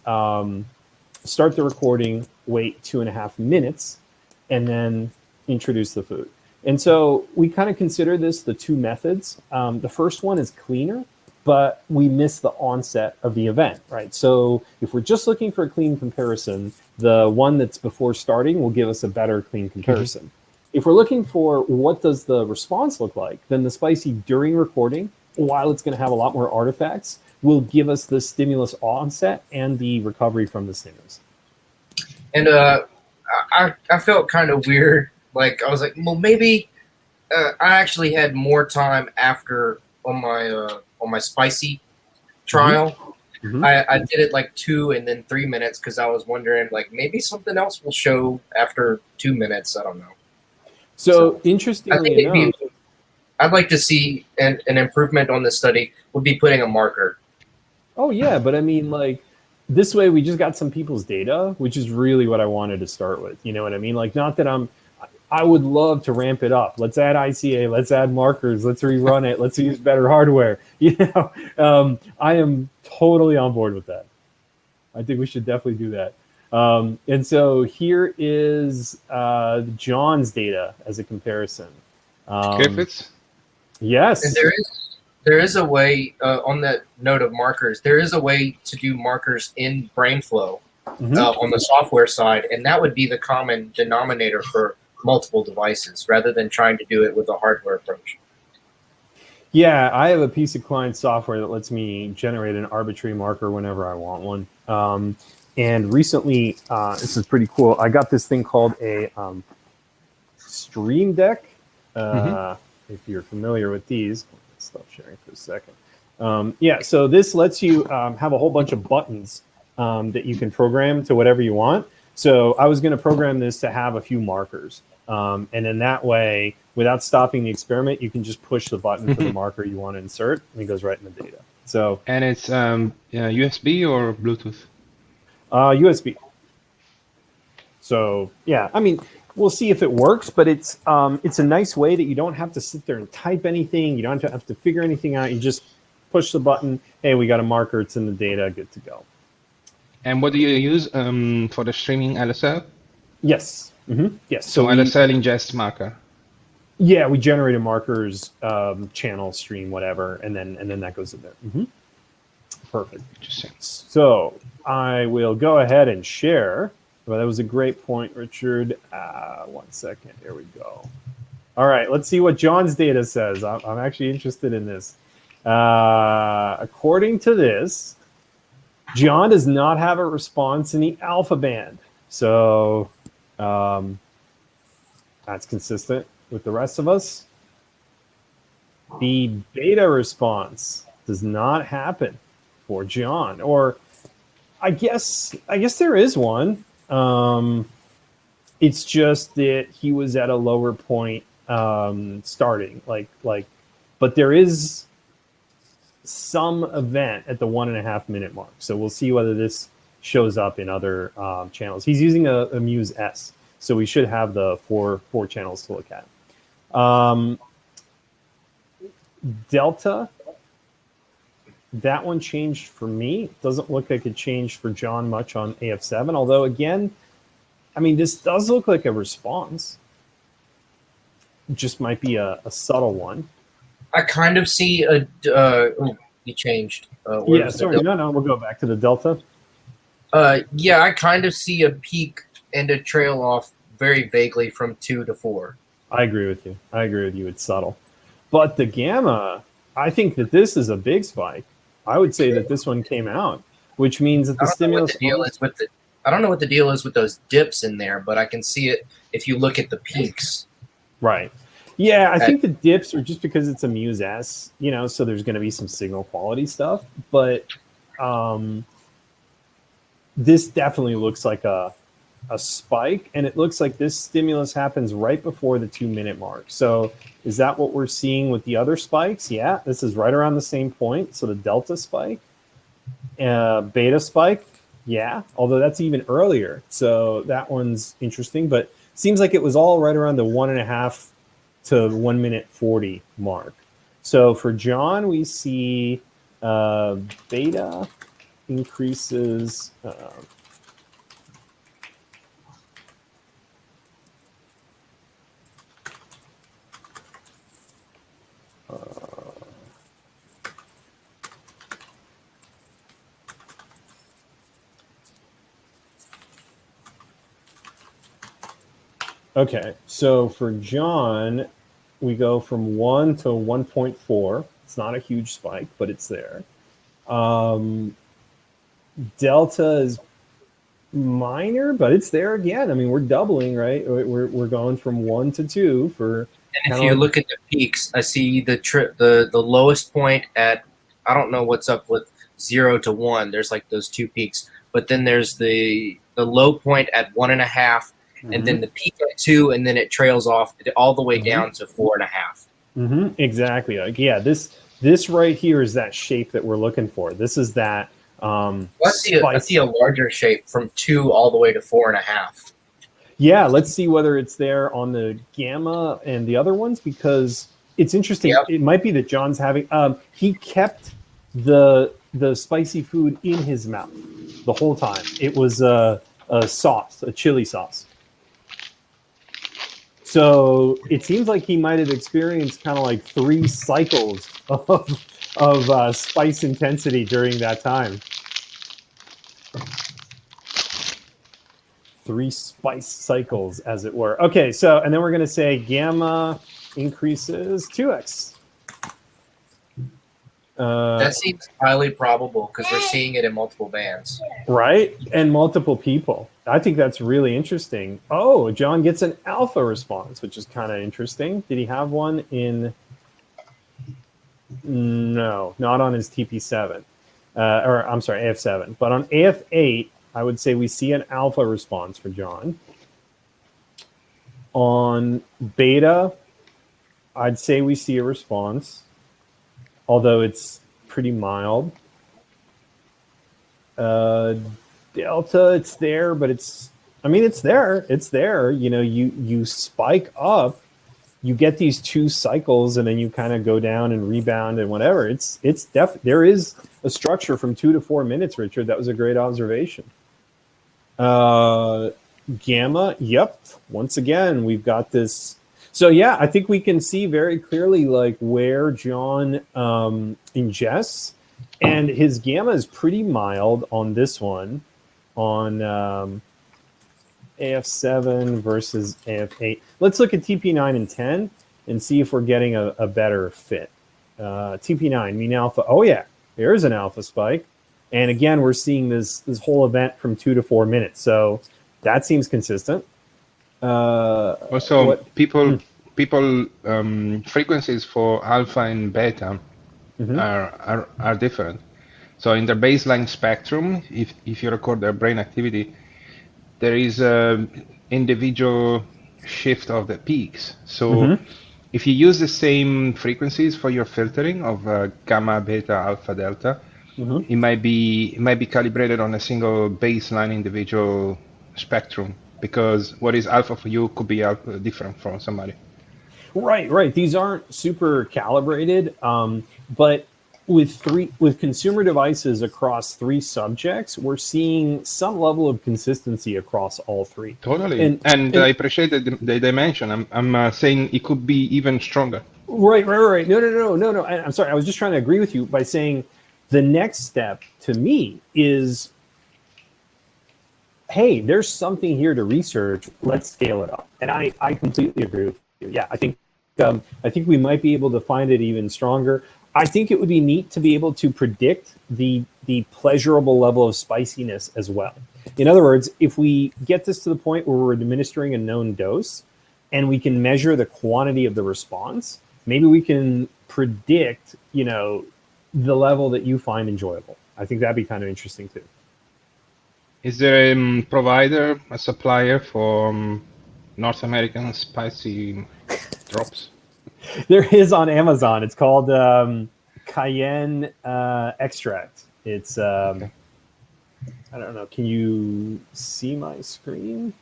start the recording, wait 2.5 minutes, and then introduce the food. And so we kind of consider this the 2 methods. The first one is cleaner, but we miss the onset of the event, right? So if we're just looking for a clean comparison, the one that's before starting will give us a better clean comparison. If we're looking for what does the response look like, then the spicy during recording, while it's going to have a lot more artifacts, will give us the stimulus onset and the recovery from the stimulus. And I felt kind of weird. Like, I was like, well, maybe I actually had more time after on my spicy trial. Mm-hmm. I did it like 2 and then 3 minutes because I was wondering, like, maybe something else will show after 2 minutes. I don't know. So interestingly enough, I'd like to see an improvement on this study would be putting a marker. Oh yeah, but I mean, like, this way we just got some people's data, which is really what I wanted to start with. You know what I mean? Like, not that I would love to ramp it up. Let's add ICA, let's add markers, let's rerun it, let's use better hardware. I am totally on board with that. I think we should definitely do that. And so here is John's data as a comparison. Griffiths? Yes. And there is a way, on that note of markers, there is a way to do markers in BrainFlow on the software side, and that would be the common denominator for multiple devices rather than trying to do it with a hardware approach. Yeah, I have a piece of client software that lets me generate an arbitrary marker whenever I want one. And recently, this is pretty cool, I got this thing called a Stream Deck. If you're familiar with these. Stop sharing for a second. Yeah, so this lets you have a whole bunch of buttons that you can program to whatever you want. So I was going to program this to have a few markers. And then that way, without stopping the experiment, you can just push the button for the marker you want to insert, and it goes right in the data. So, and it's USB or Bluetooth? USB. So yeah, I mean, we'll see if it works, but it's a nice way that you don't have to sit there and type anything. You don't have to figure anything out. You just push the button. Hey, we got a marker. It's in the data. Good to go. And what do you use for the streaming LSL? Yes. Yes. So LSL ingests marker. Yeah, we generated markers, channel, stream, whatever, and then that goes in there. Perfect. Interesting. So I will go ahead and share. Well, that was a great point, Richard. 1 second. Here we go. All right, let's see what John's data says. I'm actually interested in this. According to this, John does not have a response in the alpha band. So that's consistent with the rest of us. The beta response does not happen for John, or I guess there is one. It's just that he was at a lower point starting, but there is some event at the 1.5 minute mark. So we'll see whether this shows up in other channels. He's using a Muse S, so we should have the four channels to look at. Delta, that one changed for me. Doesn't look like it changed for John much on AF7, although again, I mean, this does look like a response. It just might be a subtle one. I kind of see a. You changed. Yeah, sorry. No, we'll go back to the Delta. Yeah, I kind of see a peak and a trail off very vaguely from 2 to 4. I agree with you. It's subtle. But the Gamma, I think that this is a big spike. I would say that this one came out, which means that the stimulus. I don't know what the deal is with those dips in there, but I can see it if you look at the peaks. Right. Yeah, I think the dips are just because it's a Muse S, so there's going to be some signal quality stuff. But this definitely looks like a spike, and it looks like this stimulus happens right before the 2 minute mark. So is that what we're seeing with the other spikes? Yeah, this is right around the same point. So the Delta spike, beta spike, yeah, although that's even earlier. So that one's interesting, but seems like it was all right around the 1.5 to 1 minute 40 mark. So for John, we see beta increases. Okay, so for John, we go from 1 to 1.4. It's not a huge spike, but it's there. Delta is minor, but it's there again. I mean, we're doubling, right? We're going from 1 to 2 for. And if you look at the peaks, I see the lowest point at, I don't know what's up with 0 to 1. There's like those two peaks, but then there's the low point at 1.5. And then the peak at 2, and then it trails off all the way down to 4.5. Exactly. Like, yeah, this right here is that shape that we're looking for. This is that. I see a larger shape from 2 all the way to 4.5. Yeah, let's see whether it's there on the Gamma and the other ones, because it's interesting. Yep. It might be that John's having. He kept the spicy food in his mouth the whole time. It was a sauce, a chili sauce. So it seems like he might have experienced kind of like 3 cycles of spice intensity during that time. 3 spice cycles, as it were. Okay, so, and then we're going to say Gamma increases 2x. That seems highly probable because we're seeing it in multiple bands. Right? And multiple people. I think that's really interesting. Oh, John gets an alpha response, which is kind of interesting. Did he have one in... No, not on his TP7. Or, I'm sorry, AF7. But on AF8, I would say we see an alpha response for John. On beta, I'd say we see a response, although it's pretty mild. Delta, it's there, but it's I mean, it's there. It's there. You know, you spike up, you get these 2 cycles, and then you kind of go down and rebound and whatever. There is a structure from 2 to 4 minutes, Richard. That was a great observation. Gamma, yep. Once again, we've got this. So yeah, I think we can see very clearly like where John ingests, and his gamma is pretty mild on this one, on AF7 versus AF8. Let's look at TP9 and 10 and see if we're getting a better fit. TP9, mean alpha. Oh yeah, there's an alpha spike. And again, we're seeing this whole event from 2 to 4 minutes. So that seems consistent. Also, people frequencies for alpha and beta are different. So in the baseline spectrum, if you record their brain activity, there is a individual shift of the peaks. So if you use the same frequencies for your filtering of gamma, beta, alpha, delta, it might be calibrated on a single baseline individual spectrum, because what is alpha for you could be different from somebody. Right. These aren't super calibrated, but with consumer devices across 3 subjects, we're seeing some level of consistency across all 3. Totally, and I appreciate the dimension. I'm saying it could be even stronger. Right. No. I'm sorry. I was just trying to agree with you by saying the next step to me is, hey, there's something here to research. Let's scale it up. And I completely agree with you. Yeah, I think we might be able to find it even stronger. I think it would be neat to be able to predict the pleasurable level of spiciness as well. In other words, if we get this to the point where we're administering a known dose and we can measure the quantity of the response, maybe we can predict, the level that you find enjoyable. I think that'd be kind of interesting too. Is there a provider, a supplier for North American spicy drops? There is on Amazon. It's called cayenne extract. It's I don't know. Can you see my screen?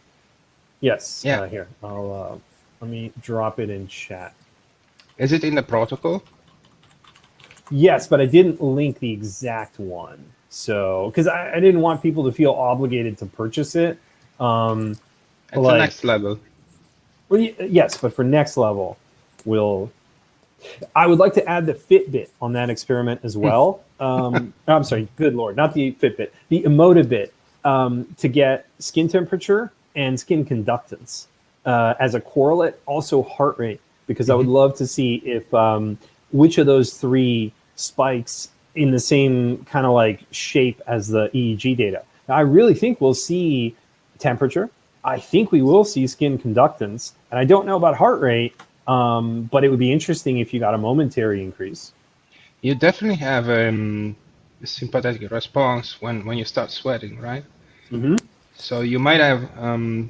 Yes. Yeah. Here. I'll let me drop it in chat. Is it in the protocol? Yes, but I didn't link the exact one. So, because I didn't want people to feel obligated to purchase it. It's the next level. Well, yes, but for next level, I would like to add the Fitbit on that experiment as well. I'm sorry, good Lord, not the Fitbit, the Emotibit, to get skin temperature and skin conductance as a correlate, also heart rate, because I would love to see if which of those 3 spikes in the same kind of like shape as the EEG data. Now, I really think we'll see temperature. I think we will see skin conductance, and I don't know about heart rate, but it would be interesting if you got a momentary increase. You definitely have a sympathetic response when you start sweating, right? So you might have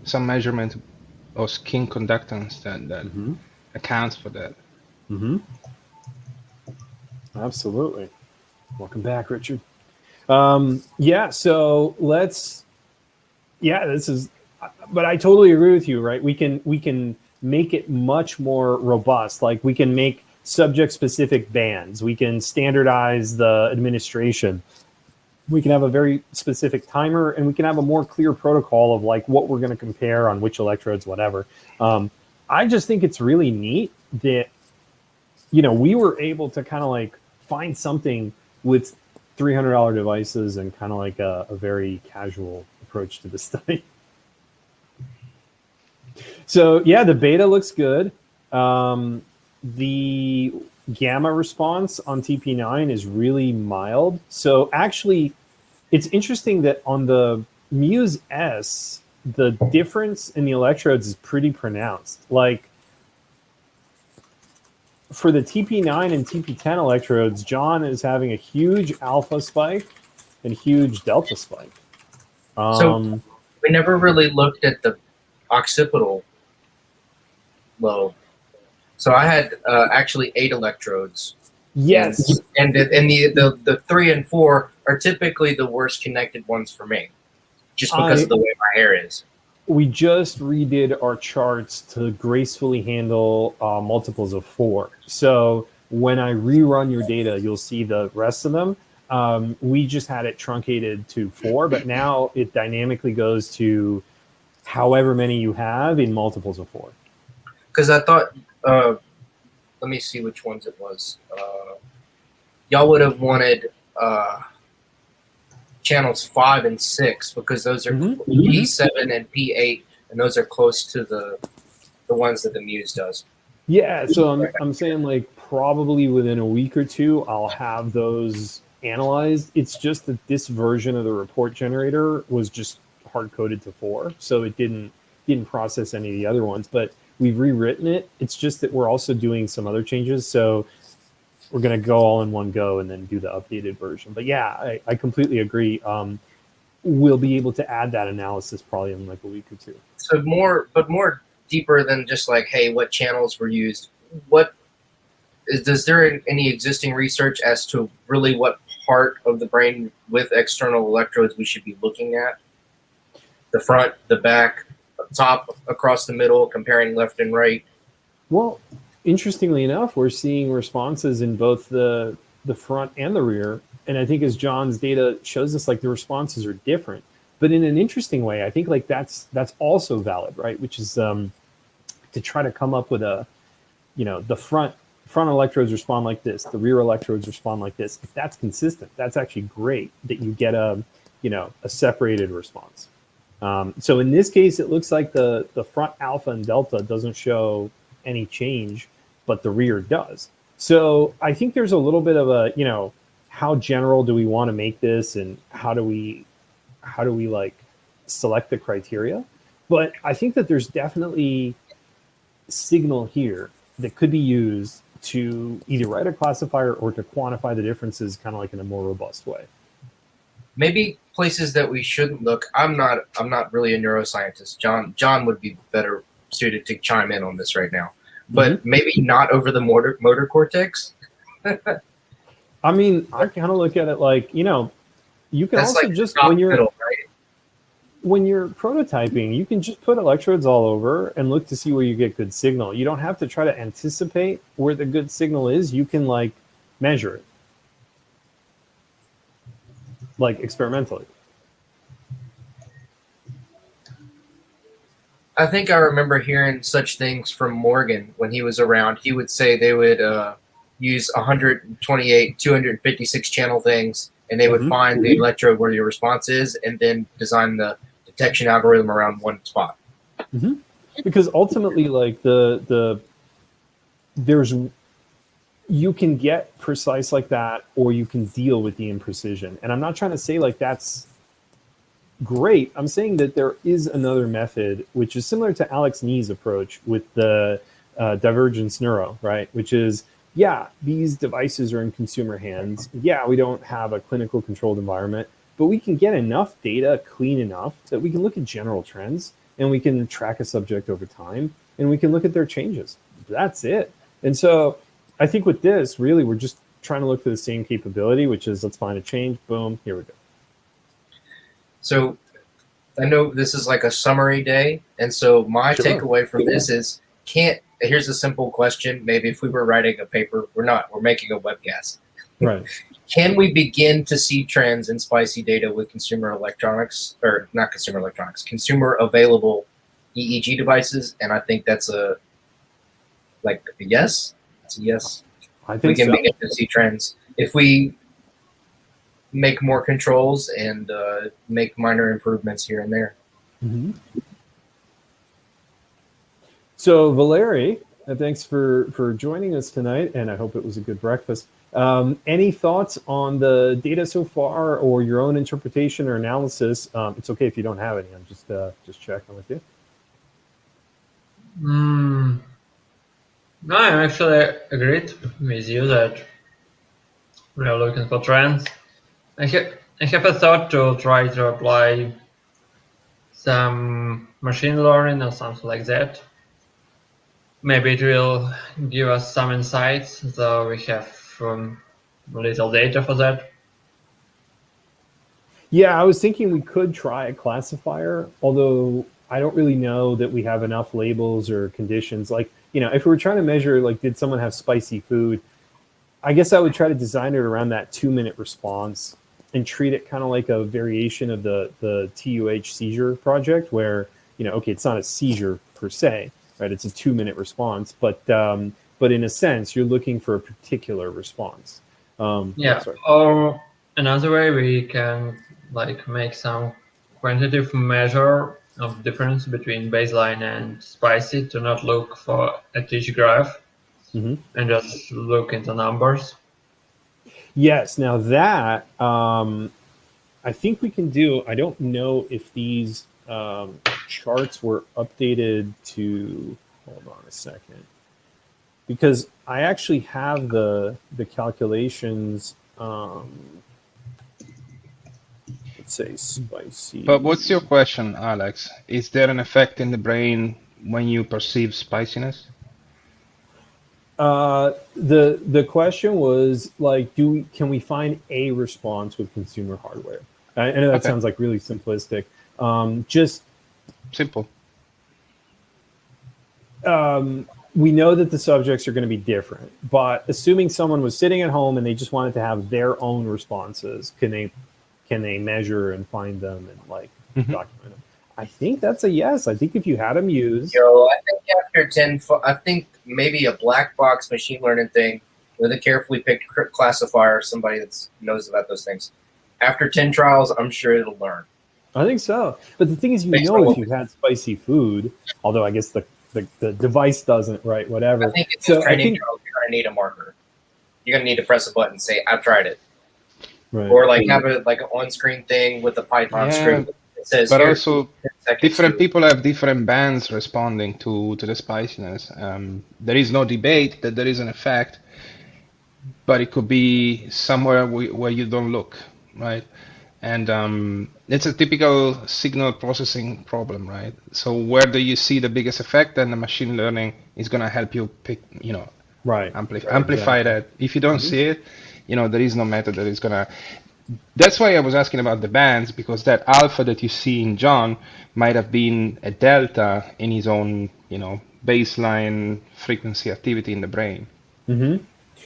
some measurement of skin conductance that accounts for that. Absolutely. Welcome back, Richard. So this is, but I totally agree with you, right? We can make it much more robust. Like we can make subject-specific bands. We can standardize the administration. We can have a very specific timer, and we can have a more clear protocol of like what we're going to compare on which electrodes, whatever. I just think it's really neat that, we were able to kind of like find something with $300 devices and kind of like a very casual approach to the study. So yeah, the beta looks good. The gamma response on TP9 is really mild. So actually, it's interesting that on the Muse S, the difference in the electrodes is pretty pronounced. Like for the TP9 and TP10 electrodes, John is having a huge alpha spike and huge delta spike. So we never really looked at the occipital lobe. So I had actually 8 electrodes. Yes. And the 3 and 4 are typically the worst connected ones for me, just because of the way my hair is. we just redid our charts to gracefully handle multiples of 4. So when I rerun your data, you'll see the rest of them. We just had it truncated to 4, but now it dynamically goes to however many you have in multiples of 4. Because I thought, let me see which ones it was. Y'all would have wanted channels 5 and 6 because those are P7 and P8, and those are close to the ones that the Muse does. Yeah, so I'm saying like probably within a week or two, I'll have those analyzed. It's just that this version of the report generator was just hard coded to 4, so it didn't process any of the other ones. But we've rewritten it. It's just that we're also doing some other changes, so we're going to go all in one go and then do the updated version. But yeah, I completely agree. We'll be able to add that analysis probably in like a week or two. So more deeper than just like, hey, what channels were used? Is there any existing research as to really what part of the brain with external electrodes we should be looking at? The front, the back, top, across the middle, comparing left and right? Well, interestingly enough, we're seeing responses in both the front and the rear. And I think as John's data shows us, like the responses are different, but in an interesting way. I think like that's also valid, right? Which is to try to come up with a, the front electrodes respond like this, the rear electrodes respond like this. If that's consistent, that's actually great that you get a separated response. So in this case, it looks like the front alpha and delta doesn't show any change, but the rear does. So I think there's a little bit of a, how general do we want to make this, and how do we like select the criteria? But I think that there's definitely signal here that could be used to either write a classifier or to quantify the differences kind of like in a more robust way. Maybe places that we shouldn't look. I'm not really a neuroscientist. John would be better suited to chime in on this right now. But maybe not over the motor cortex. I mean, I kind of look at it like, you can That's also like just when you're prototyping, you can just put electrodes all over and look to see where you get good signal. You don't have to try to anticipate where the good signal is. You can like measure it, like experimentally. I think I remember hearing such things from Morgan when he was around. He would say they would use 128, 256 channel things, and they would find the electrode where your response is, and then design the detection algorithm around one spot. Because ultimately, like you can get precise like that, or you can deal with the imprecision. And I'm not trying to say like that's great. I'm saying that there is another method, which is similar to Alex Nee's approach with the divergence neuro, right? Which is, yeah, these devices are in consumer hands. Yeah, we don't have a clinical controlled environment, but we can get enough data clean enough that we can look at general trends, and we can track a subject over time, and we can look at their changes. That's it. And so I think with this, really, we're just trying to look for the same capability, which is let's find a change. Boom, here we go. So I know this is like a summary day, and so my takeaway from this is here's a simple question. Maybe if we were writing a paper, we're making a webcast. Right. Can we begin to see trends in spicy data with consumer electronics, or not consumer electronics, consumer available EEG devices? And I think that's a yes. It's a yes. I think we can begin to see trends if we make more controls and make minor improvements here and there. So Valeri, thanks for joining us tonight, and I hope it was a good breakfast. Any thoughts on the data so far, or your own interpretation or analysis? It's okay if you don't have any. I'm just checking with you. No, I actually agreed with you that we are looking for trends. I have a thought to try to apply some machine learning or something like that. Maybe it will give us some insights, though we have little data for that. Yeah, I was thinking we could try a classifier, although I don't really know that we have enough labels or conditions. Like, if we were trying to measure, like, did someone have spicy food? I guess I would try to design it around that 2-minute response and treat it kind of like a variation of the TUH seizure project where, okay, it's not a seizure per se, right? It's a 2-minute response, but in a sense, you're looking for a particular response. Yeah, or another way we can like make some quantitative measure of difference between baseline and spicy to not look for at each graph and just look into numbers. Yes, now that I think we can do. I don't know if these charts were updated to. Hold on a second, because I actually have the calculations. Let's say spicy. But what's your question, Alex? Is there an effect in the brain when you perceive spiciness? The question was like, can we find a response with consumer hardware? I know that sounds like really simplistic. Just simple. We know that the subjects are going to be different, but assuming someone was sitting at home and they just wanted to have their own responses, can they measure and find them and like document them? I think that's a yes. I think if you had them used. I think after 10, I think maybe a black box machine learning thing with a carefully picked classifier, somebody that knows about those things. After 10 trials, I'm sure it'll learn. I think so. But the thing is, if you've had spicy food, although I guess the device doesn't, right? Whatever. I think it's just training trials. You're going to need a marker. You're going to need to press a button and say, I've tried it. Right. Or like have an on-screen thing with a Python script. Says, but also different people have different bands responding to the spiciness. There is no debate that there is an effect, but it could be somewhere where you don't look, right? And it's a typical signal processing problem, right? So where do you see the biggest effect? And the machine learning is going to help you pick, amplify that. If you don't see it, there is no method that is going to. That's why I was asking about the bands, because that alpha that you see in John might have been a delta in his own, baseline frequency activity in the brain.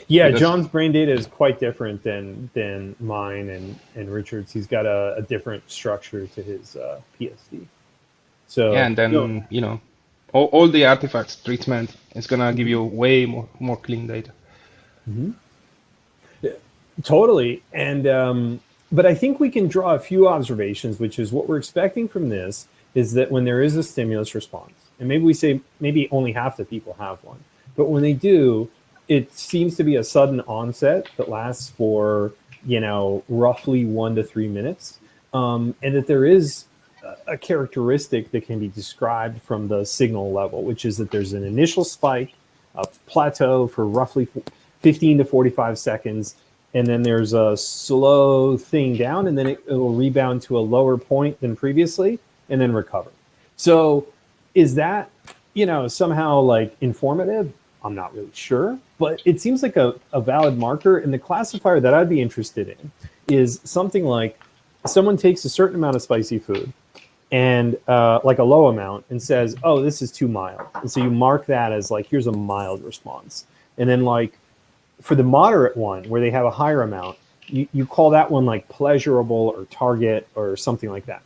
Yeah, John's brain data is quite different than mine and Richard's. He's got a different structure to his PSD. So yeah, and then all the artifacts treatment is gonna give you way more clean data. Totally. And but I think we can draw a few observations, which is what we're expecting from this is that when there is a stimulus response, and maybe we say maybe only half the people have one, but when they do, it seems to be a sudden onset that lasts for, roughly 1 to 3 minutes. And that there is a characteristic that can be described from the signal level, which is that there's an initial spike, a plateau for roughly 15 to 45 seconds, and then there's a slow thing down, and then it will rebound to a lower point than previously, and then recover. So is that, somehow like informative? I'm not really sure, but it seems like a valid marker. And the classifier that I'd be interested in is something like someone takes a certain amount of spicy food and like a low amount and says, oh, this is too mild. And so you mark that as like, here's a mild response. And then like, for the moderate one, where they have a higher amount, you call that one like pleasurable or target or something like that.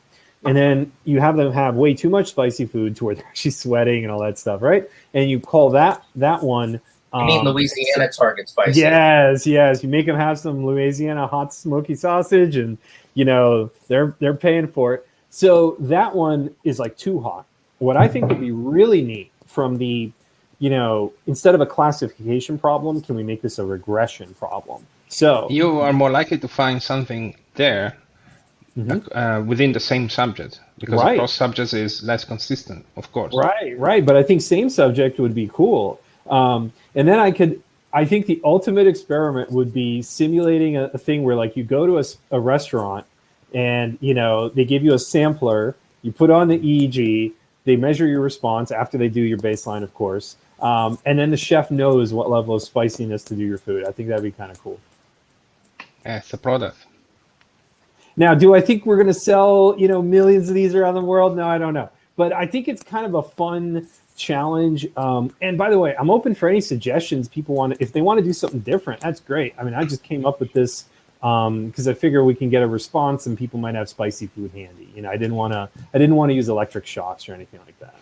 And then you have them have way too much spicy food to where they're actually sweating and all that stuff, right? And you call that one. You mean Louisiana target spicy? Yes. You make them have some Louisiana hot smoky sausage, and they're paying for it. So that one is like too hot. What I think would be really neat from the instead of a classification problem, can we make this a regression problem? So you are more likely to find something there within the same subject, because across subjects is less consistent, of course. Right. But I think same subject would be cool. And then I think the ultimate experiment would be simulating a thing where like you go to a restaurant and, they give you a sampler, you put on the EEG, they measure your response after they do your baseline, of course. And then the chef knows what level of spiciness to do your food. I think that'd be kind of cool. Yeah, it's a product. Now, do I think we're going to sell, millions of these around the world? No, I don't know. but I think it's kind of a fun challenge. And by the way, I'm open for any suggestions people want. If they want to do something different, that's great. I mean, I just came up with this because I figure we can get a response and people might have spicy food handy. You know, I didn't want to use electric shocks or anything like that.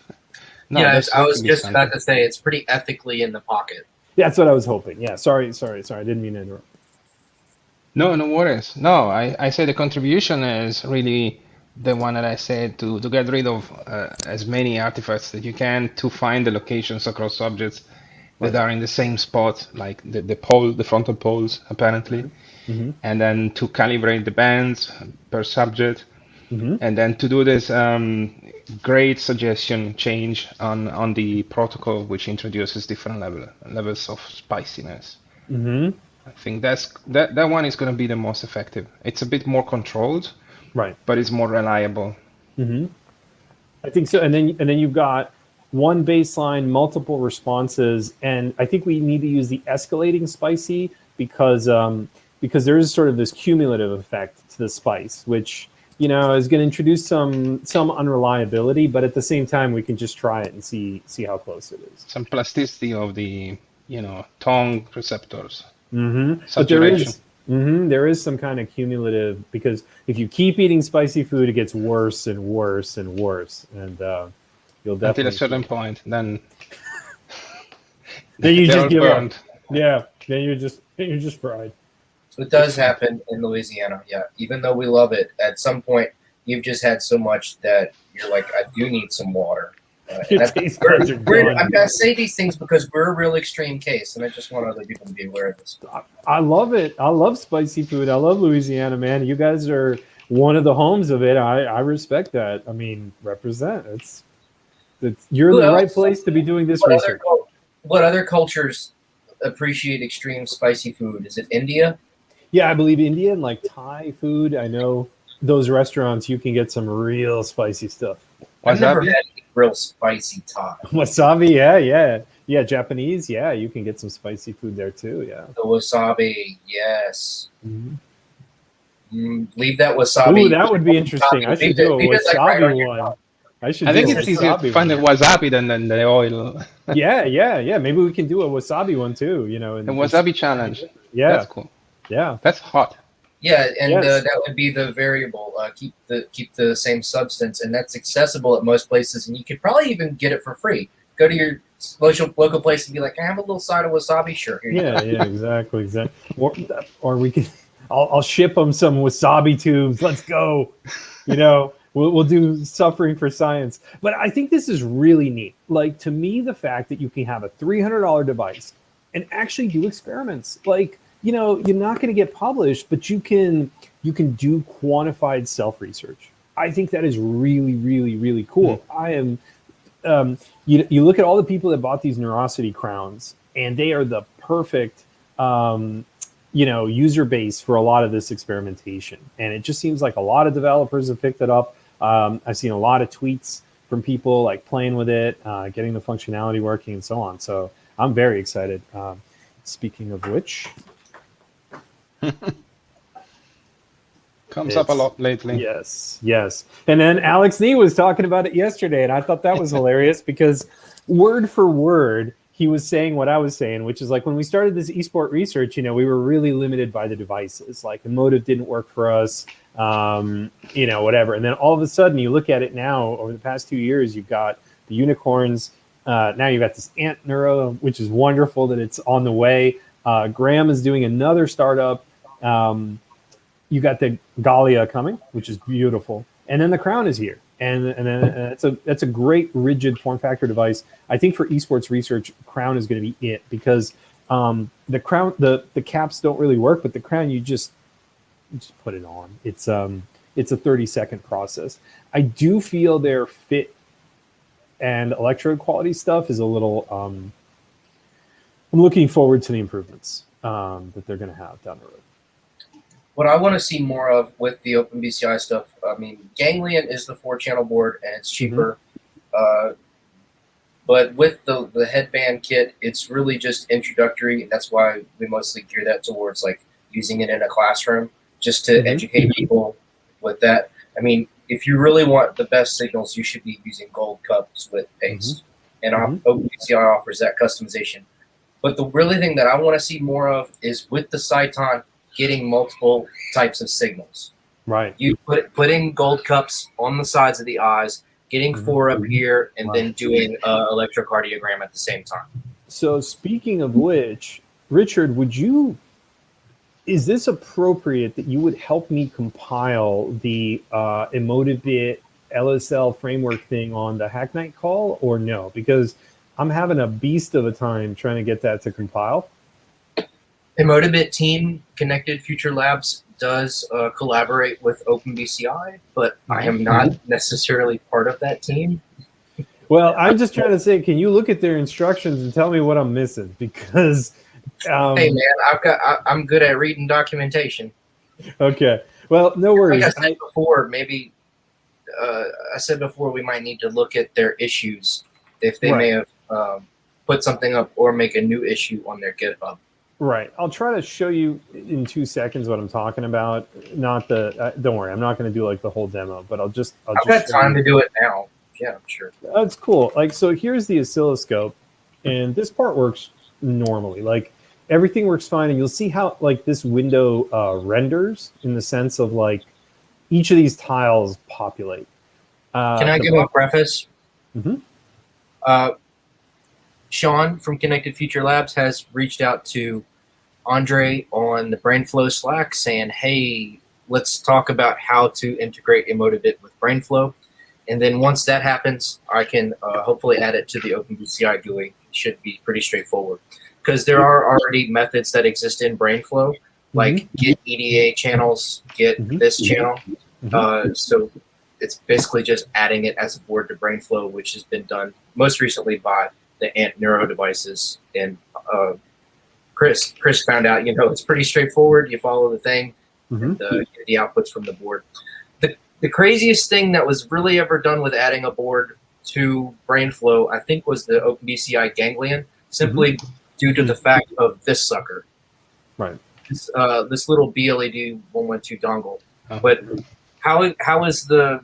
No, yeah, that's I was really just something. about to say it's pretty ethically in the pocket. That's what I was hoping. Yeah, sorry. I didn't mean to interrupt. No, no worries. No, I say the contribution is really the one that I said to get rid of as many artifacts that you can, to find the locations across objects that are in the same spot, like the frontal poles, apparently, and then to calibrate the bands per subject, and then to do this great suggestion change on the protocol, which introduces different levels of spiciness. I think that one is going to be the most effective. It's a bit more controlled, Right. but it's more reliable. I think so. And then you've got one baseline, multiple responses, and I think we need to use the escalating spicy because there is sort of this cumulative effect to the spice, which is going to introduce some unreliability, but at the same time we can just try it and see how close it is. Some plasticity of the tongue receptors. But there is some kind of cumulative, because if you keep eating spicy food, it gets worse and worse and worse, and you'll definitely until a certain point, then you just give burned. up. Yeah, then you're just fried. So it does happen in Louisiana. Yeah, even though we love it, at some point you've just had so much that you're like, I do need some water. I'm going to say these things because we're a real extreme case, and I just want other people to be aware of this. I love it. I love spicy food. I love Louisiana, man. You guys are one of the homes of it. I respect that. I mean, represent. You're in the right place to be doing this research. What other cultures appreciate extreme spicy food? Is it India? Yeah, I believe India and like Thai food. I know those restaurants, you can get some real spicy stuff. I've never had real spicy Thai. Wasabi, yeah. Japanese, yeah. You can get some spicy food there too, yeah. The wasabi, yes. Leave that wasabi. Ooh, that would be interesting. I should do a wasabi one. I think it's easier to find the wasabi than the oil. Yeah. Maybe we can do a wasabi one too. The wasabi challenge. Yeah, that's cool. Yeah, that's hot. Yeah, and that would be the variable. Keep the same substance, and that's accessible at most places. And you could probably even get it for free. Go to your local place and be like, "I have a little side of wasabi." Sure. Yeah, exactly. Or we can. I'll ship them some wasabi tubes. Let's go. We'll do suffering for science. But I think this is really neat. Like, to me, the fact that you can have a $300 device and actually do experiments, like, you're not going to get published, but you can do quantified self-research. I think that is really, really, really cool. I am, you look at all the people that bought these Neurosity crowns, and they are the perfect, user base for a lot of this experimentation. And it just seems like a lot of developers have picked it up. I've seen a lot of tweets from people like playing with it, getting the functionality working and so on. So I'm very excited. Speaking of which, comes up a lot lately. Yes. And then Alex Nee was talking about it yesterday, and I thought that was hilarious because word for word, he was saying what I was saying, which is like when we started this esport research, we were really limited by the devices. Like the Motive didn't work for us, whatever. And then all of a sudden you look at it now over the past 2 years, you've got the unicorns. Now you've got this Ant Neuro, which is wonderful that it's on the way. Graham is doing another startup. You got the Galia coming, which is beautiful. And then the Crown is here. And then that's a great rigid form factor device. I think for esports research, Crown is going to be it because the Crown, the caps don't really work, but the Crown you just put it on. It's a 30-second process. I do feel their fit and electrode quality stuff is a little. I'm looking forward to the improvements that they're going to have down the road. What I want to see more of with the OpenBCI stuff, I mean, Ganglion is the 4-channel board and it's cheaper. But with the headband kit, it's really just introductory. That's why we mostly gear that towards like using it in a classroom just to educate people with that. I mean, if you really want the best signals, you should be using gold cups with paste. And OpenBCI offers that customization. But the really thing that I want to see more of is with the Cyton getting multiple types of signals. Right. You putting gold cups on the sides of the eyes, getting 4 up here, and then doing electrocardiogram at the same time. So speaking of which, Richard, is this appropriate that you would help me compile the Emotibit LSL framework thing on the Hack Night call, or no? Because I'm having a beast of a time trying to get that to compile. Emotibit team, Connected Future Labs, does collaborate with OpenBCI, but I am not necessarily part of that team. Well, I'm just trying to say, can you look at their instructions and tell me what I'm missing? Because hey man, I'm good at reading documentation. Okay. Well, no worries. Like I said before, maybe I said before we might need to look at their issues if they may have put something up or make a new issue on their GitHub. Right. I'll try to show you in 2 seconds what I'm talking about. Not the don't worry, I'm not going to do like the whole demo, but I've got time to do it now. Yeah, I'm sure. That's cool. Like, so here's the oscilloscope, and this part works normally. Like, everything works fine, and you'll see how like this window renders in the sense of like each of these tiles populate. Can I give a preface? Sean from Connected Future Labs has reached out to Andre on the BrainFlow Slack saying, hey, let's talk about how to integrate Emotibit with BrainFlow. And then once that happens, I can hopefully add it to the OpenBCI GUI. It should be pretty straightforward. Because there are already methods that exist in BrainFlow, like get EDA channels, get this channel. So it's basically just adding it as a board to BrainFlow, which has been done most recently by the Ant Neuro devices. And Chris found out, it's pretty straightforward. You follow the thing, and get the outputs from the board. The craziest thing that was really ever done with adding a board to BrainFlow, I think, was the OpenBCI Ganglion, simply due to the fact of this sucker. Right. This little BLED 112 dongle. But how is the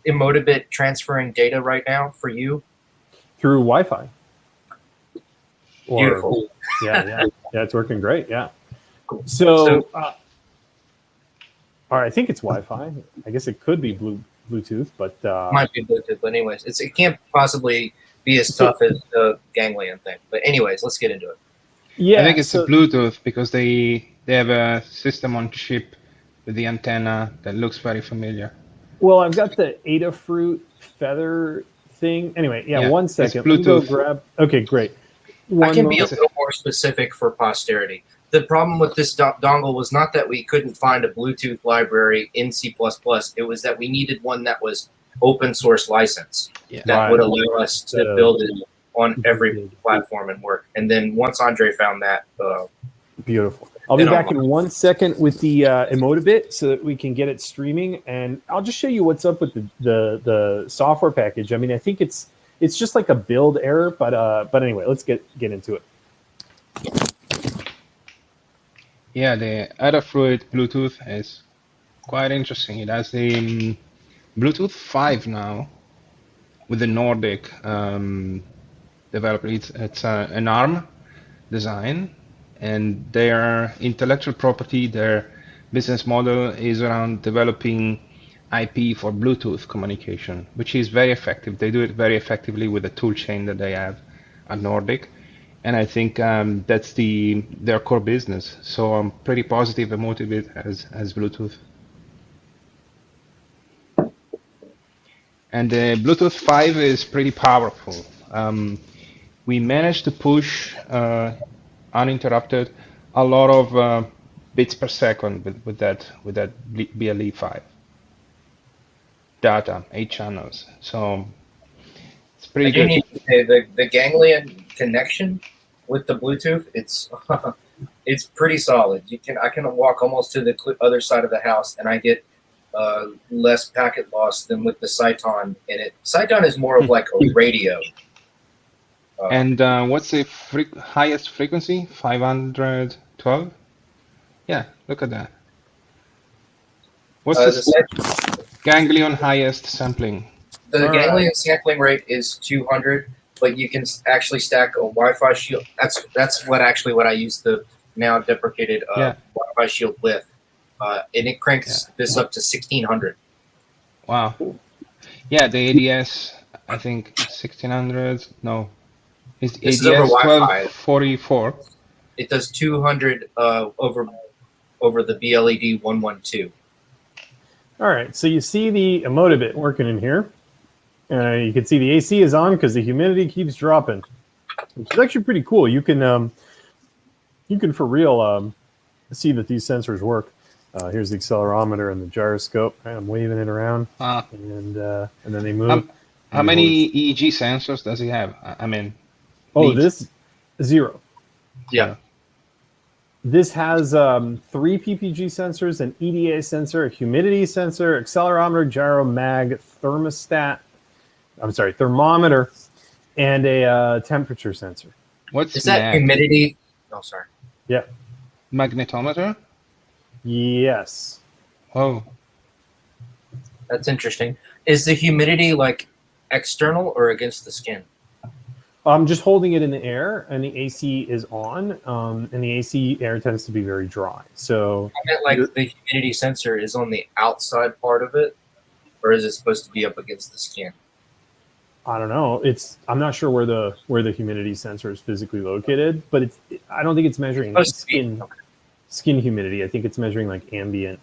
Emotibit transferring data right now for you? Through Wi-Fi. Beautiful. Yeah, it's working great. Yeah. So all right, I think it's Wi-Fi. I guess it could be Bluetooth, but might be Bluetooth. But anyways, it can't possibly be as tough as the Ganglion thing. But anyways, let's get into it. Yeah, I think it's a Bluetooth because they have a system on chip with the antenna that looks very familiar. Well, I've got the Adafruit feather thing. Anyway, yeah. 1 second. Let me go grab. Okay, great. I can be a little more specific for posterity. The problem with this dongle was not that we couldn't find a Bluetooth library in C++. It was that we needed one that was open source license that would allow us to build it on every platform and work. And then once Andre found that, beautiful. I'll be back in 1 second with the Emotibit so that we can get it streaming, and I'll just show you what's up with the software package. I mean, I think it's just like a build error, but anyway, let's get into it. Yeah, the Adafruit Bluetooth is quite interesting. It has the Bluetooth 5 now with the Nordic developer. It's an ARM design, and their intellectual property, their business model is around developing IP for Bluetooth communication, which is very effective. They do it very effectively with the toolchain that they have at Nordic. And I think that's their core business. So I'm pretty positive Emotibit as Bluetooth. And the Bluetooth 5 is pretty powerful. We managed to push uninterrupted a lot of bits per second with that BLE5 data, 8 channels. So it's pretty good. Need to say the Ganglion connection with the Bluetooth, it's pretty solid. I can walk almost to the other side of the house, and I get less packet loss than with the Cyton. And Cyton is more of like a radio. And what's the highest frequency? 512? Yeah, look at that. What's Ganglion highest sampling. The All ganglion right. sampling rate is 200, but you can actually stack a Wi-Fi shield. That's what I use the now deprecated Yeah. Wi-Fi shield with, and it cranks this up to 1600. Wow. Yeah, the ADS, I think 1600. No, it's This is over ADS Wi-Fi. 1244. It does 200 over the BLED 112. All right. So you see the Emotibit working in here. You can see the AC is on because the humidity keeps dropping, which is actually pretty cool. You can for real see that these sensors work. Here's the accelerometer and the gyroscope. Right, I'm waving it around, and then they move. How many EEG sensors does he have? I mean, this 0. Yeah. This has 3 PPG sensors, an EDA sensor, a humidity sensor, accelerometer, gyro, mag, thermometer, and a temperature sensor. What's Is that mag? humidity? Oh, sorry. Yeah. Magnetometer? Yes. Oh, That's interesting. Is the humidity like external or against the skin? I'm just holding it in the air, and the AC is on, and the AC air tends to be very dry. So I meant like the humidity sensor is on the outside part of it, or is it supposed to be up against the skin? I don't know. I'm not sure where the humidity sensor is physically located, but I don't think it's measuring skin humidity. I think it's measuring like ambient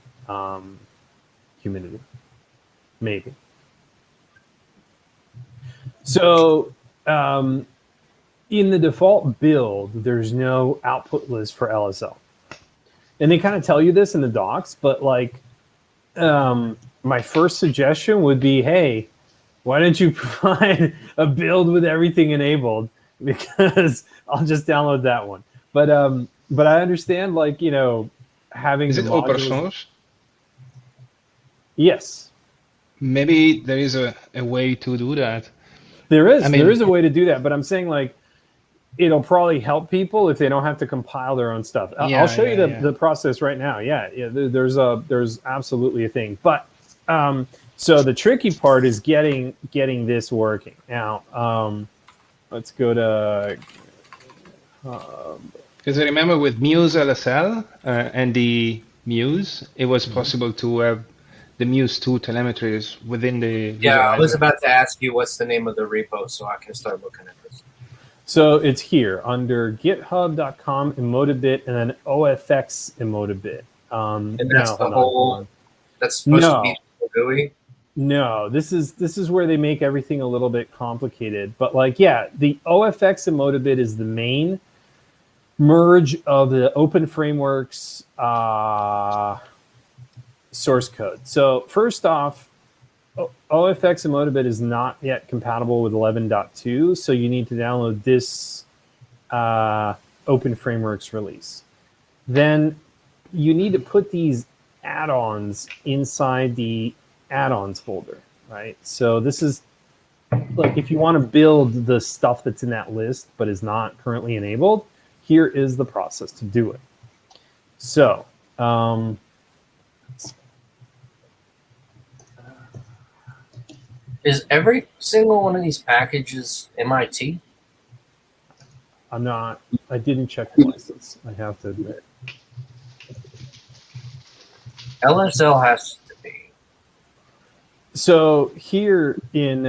humidity, maybe. So in the default build, there's no output list for LSL, and they kind of tell you this in the docs. But like, my first suggestion would be, hey, why don't you provide a build with everything enabled? Because I'll just download that one. But I understand, like, having is the it open modules. source? Yes, Maybe there is a way to do that. there is. I mean, There is a way to do that. But I'm saying, like, it'll probably help people if they don't have to compile their own stuff. I'll show you the process right now. Yeah, there's absolutely a thing. But so the tricky part is getting this working. Now, let's go to because I remember with Muse LSL and the Muse, it was possible to have the Muse 2 telemetries within the Yeah, I was visualizer. about to ask you what's the name of the repo so I can start looking at this. So it's here under github.com Emotibit and then OFX Emotibit. And that's the whole. That's supposed to be the GUI. No, this is where they make everything a little bit complicated. But like, yeah, the OFX Emotibit is the main merge of the Open Frameworks source code. So first off, OFX Emotibit is not yet compatible with 11.2, so you need to download this Open Frameworks release. Then you need to put these add-ons inside the add-ons folder, right? So this is like, if you want to build the stuff that's in that list but is not currently enabled, here is the process to do it. So Is every single one of these packages MIT? I didn't check the license, I have to admit. LSL has to be. So here in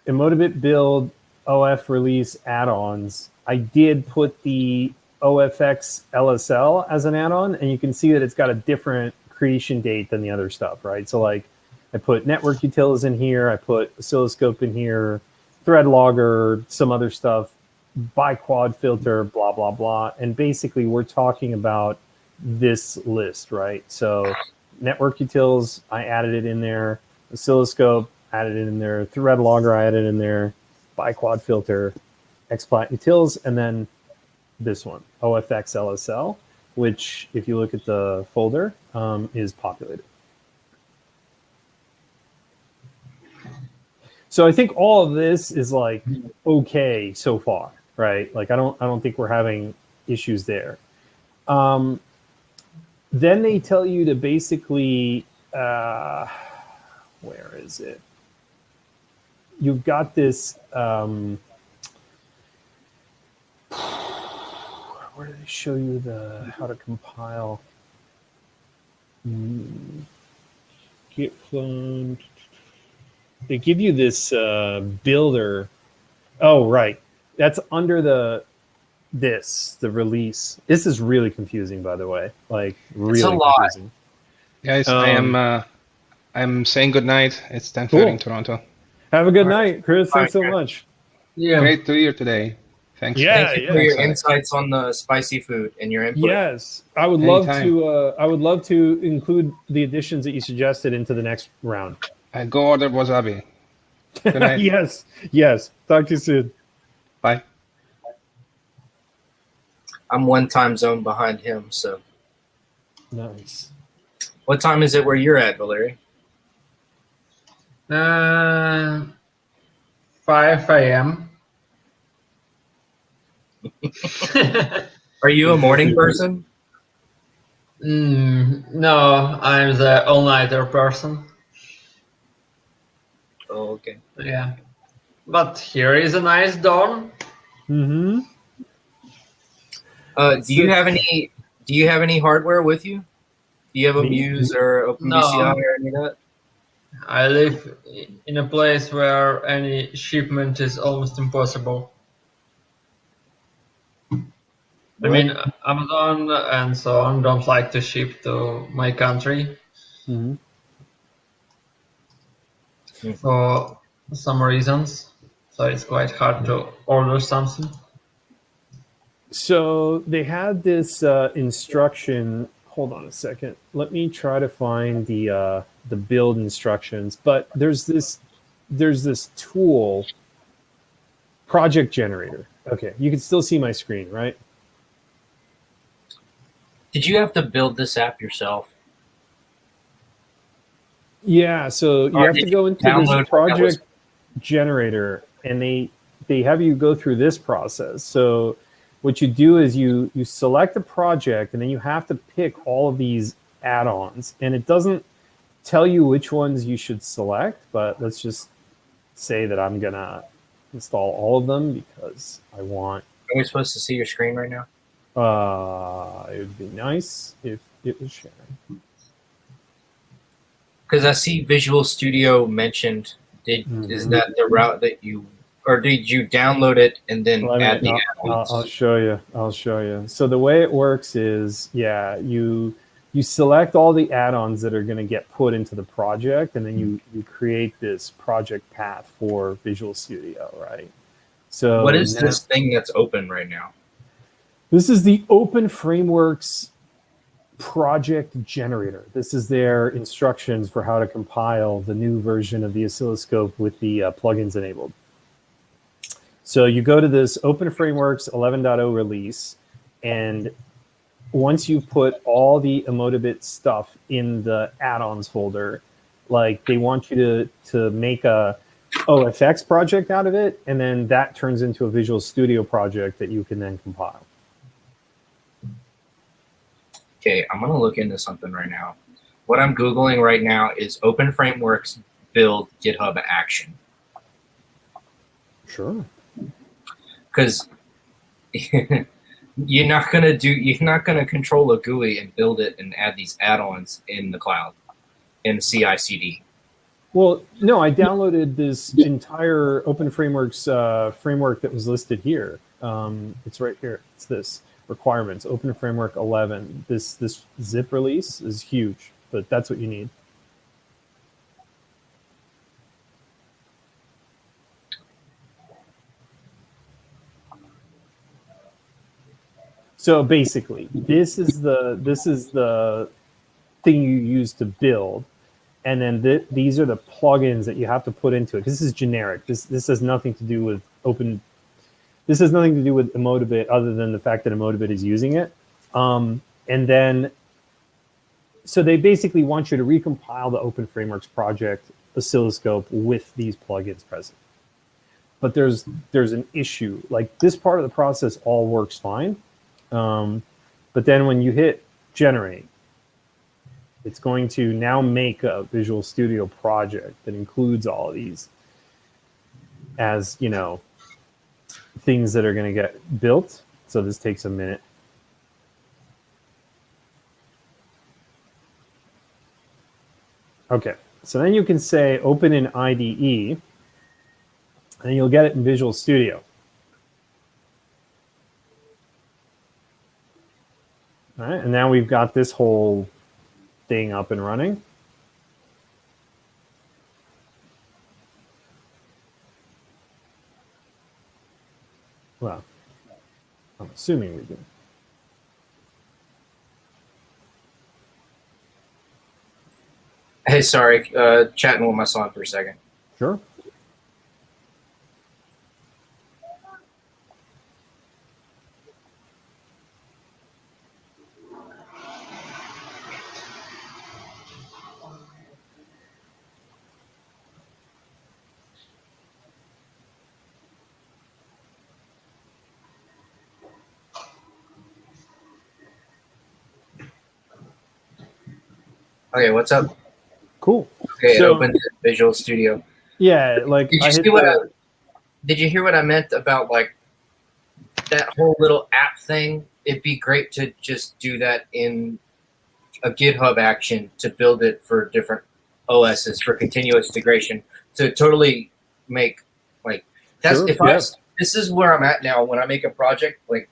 Emotibit build OF release add-ons, I did put the OFX LSL as an add-on, and you can see that it's got a different creation date than the other stuff, right? So like, I put network utils in here, I put oscilloscope in here, thread logger, some other stuff, bi-quad filter, blah, blah, blah. And basically we're talking about this list, right? So network utils, I added it in there, oscilloscope, added it in there, thread logger, I added in there, bi-quad filter, xplat utils, and then this one, OFX LSL, which if you look at the folder, is populated. So I think all of this is like okay so far, right? Like I don't think we're having issues there. Then they tell you to basically where is it? You've got this. Where did they show you how to compile? Git clone. They give you this builder. Oh, right. That's under the release. This is really confusing, by the way. Like really It's a lot. confusing. Guys, I'm saying good night. It's 10:30 Cool. in Toronto. Have a good All right. night, Chris. Thanks so Chris. much. Yeah. Great to hear today. Thanks. Yeah, Thank you for your Thanks, insights on the spicy food and your input. Yes, I would love Anytime. to. I would love to include the additions that you suggested into the next round. Go order wasabi. Good night. Yes, yes. Talk to you soon. Bye. I'm one time zone behind him, so. Nice. What time is it where you're at, Valerie? 5 a.m. Are you a morning person? No, I'm the all-nighter person. Oh, okay. Yeah. But here is a nice dawn. Mm-hmm. Do you have any hardware with you? Do you have a Muse or OpenBCI or any of that? I live in a place where any shipment is almost impossible. I mean, Amazon and so on don't like to ship to my country Mm-hmm. for some reasons. So it's quite hard to order something. So they had this instruction. Hold on a second. Let me try to find the build instructions. But there's this tool, project generator. Okay, you can still see my screen, right? Did you have to build this app yourself? Yeah. So you have to go into download this project generator, and they have you go through this process. So what you do is you select a project, and then you have to pick all of these add-ons, and it doesn't tell you which ones you should select, but let's just say that I'm gonna install all of them because I want. Are we supposed to see your screen right now? It would be nice if it was sharing. Because I see Visual Studio mentioned. Is that the route that you, or did you download it and then add the add-ons? I'll show you. I'll show you. So the way it works is, yeah, you select all the add-ons that are going to get put into the project, and then you create this project path for Visual Studio, right? So what is this thing that's open right now? This is the Open Frameworks project generator. This is their instructions for how to compile the new version of the oscilloscope with the plugins enabled. So you go to this Open Frameworks 11.0 release, and once you put all the Emotibit stuff in the add-ons folder, like they want you to make a OFX project out of it, and then that turns into a Visual Studio project that you can then compile. Okay, I'm going to look into something right now. What I'm Googling right now is Open Frameworks build GitHub action. Sure. Because you're not going to control a GUI and build it and add these add-ons in the cloud, in CI/CD. Well, no, I downloaded this entire Open Frameworks framework that was listed here. It's right here. It's this. Requirements, Open Framework 11. This zip release is huge, but that's what you need. So basically, this is the thing you use to build, and then these are the plugins that you have to put into it. This is generic. This has nothing to do with open. This has nothing to do with Emotibit other than the fact that Emotibit is using it. And then, so they basically want you to recompile the Open Frameworks project oscilloscope with these plugins present. But there's an issue. Like this part of the process all works fine. But then when you hit generate, It's going to now make a Visual Studio project that includes all of these as, you know, things that are going to get built. So this takes a minute. Okay, so then you can say open in IDE, and you'll get it in Visual Studio. All right, and now we've got this whole thing up and running. Well, I'm assuming we do. Hey, sorry, chatting with my son for a second. Sure. Okay, what's up? Cool. Okay, it So- opened Visual Studio. Yeah, like Did you I hit see what the- Did you hear what I meant about like that whole little app thing? It'd be great to just do that in a GitHub action to build it for different OSs for continuous integration to totally make like that's Sure, if yeah. this is where I'm at now when I make a project like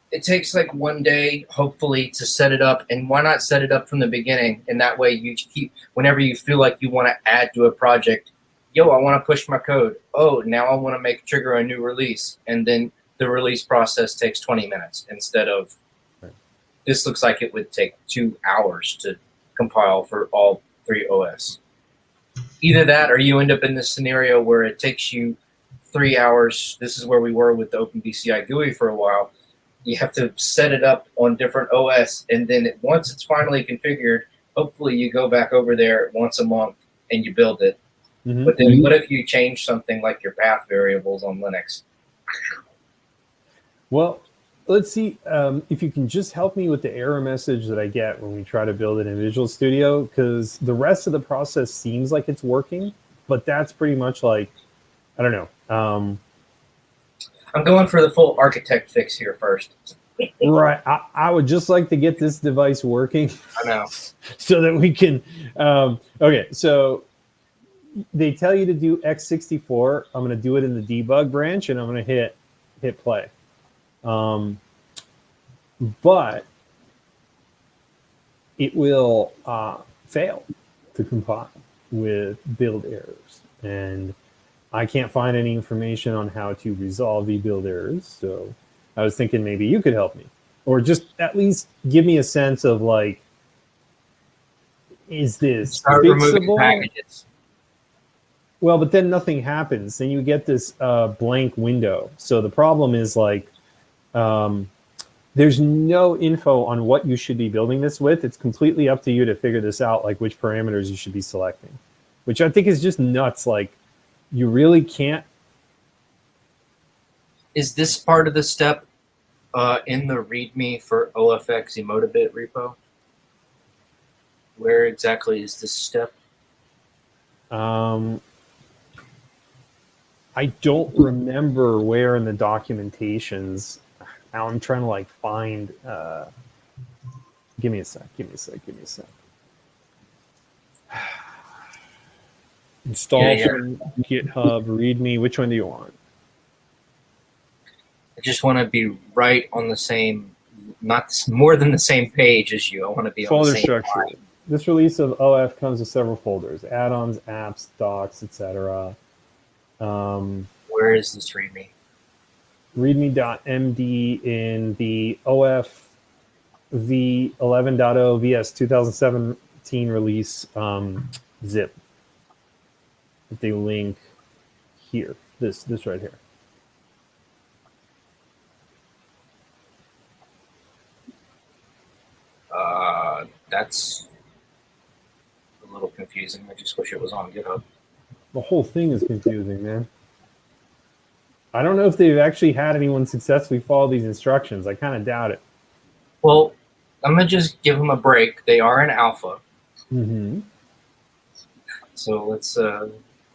it takes like one day hopefully to set it up, and why not set it up from the beginning, and that way you keep whenever you feel like you want to add to a project, yo, I want to push my code, oh now I want to trigger a new release, and then the release process takes 20 minutes instead of this looks like it would take 2 hours to compile for all 3 OS. Either that or you end up in this scenario where it takes you 3 hours. This is where we were with the OpenBCI GUI for a while. You have to set it up on different OS, and then once it's finally configured, hopefully you go back over there once a month and you build it. Mhm. But then what if you change something like your path variables on Linux? Well, let's see if you can just help me with the error message that I get when we try to build it in Visual Studio, because the rest of the process seems like it's working, but that's pretty much like, I don't know. I'm going for the full architect fix here first. Right. I would just like to get this device working I know. so that we can. Okay, so they tell you to do x64. I'm going to do it in the debug branch, and I'm going to hit play. But it will fail to compile with build errors, and I can't find any information on how to resolve the build errors. So I was thinking maybe you could help me, or just at least give me a sense of like, is this Start removing fixable? packages. Well, but then nothing happens. Then you get this blank window. So the problem is like, there's no info on what you should be building this with. It's completely up to you to figure this out, like which parameters you should be selecting, which I think is just nuts. Like, you really can't. Is this part of the step in the README for OFX Emotabit repo? Where exactly is this step? I don't remember where in the documentations. Now I'm trying to like find. Give me a sec. Install from GitHub, README. Which one do you want? I just want to be right on the same, not more than the same page as you. I want to be on the Folder same structure. line. This release of OF comes with several folders: add-ons, apps, docs, etc. Where is this README? README.md in the OF v11.0 vs 2017 release zip. They link here. This right here. That's a little confusing. I just wish it was on GitHub. The whole thing is confusing, man. I don't know if they've actually had anyone successfully follow these instructions. I kind of doubt it. Well, I'm gonna just give them a break. They are in alpha, Mm-hmm. so let's. I'm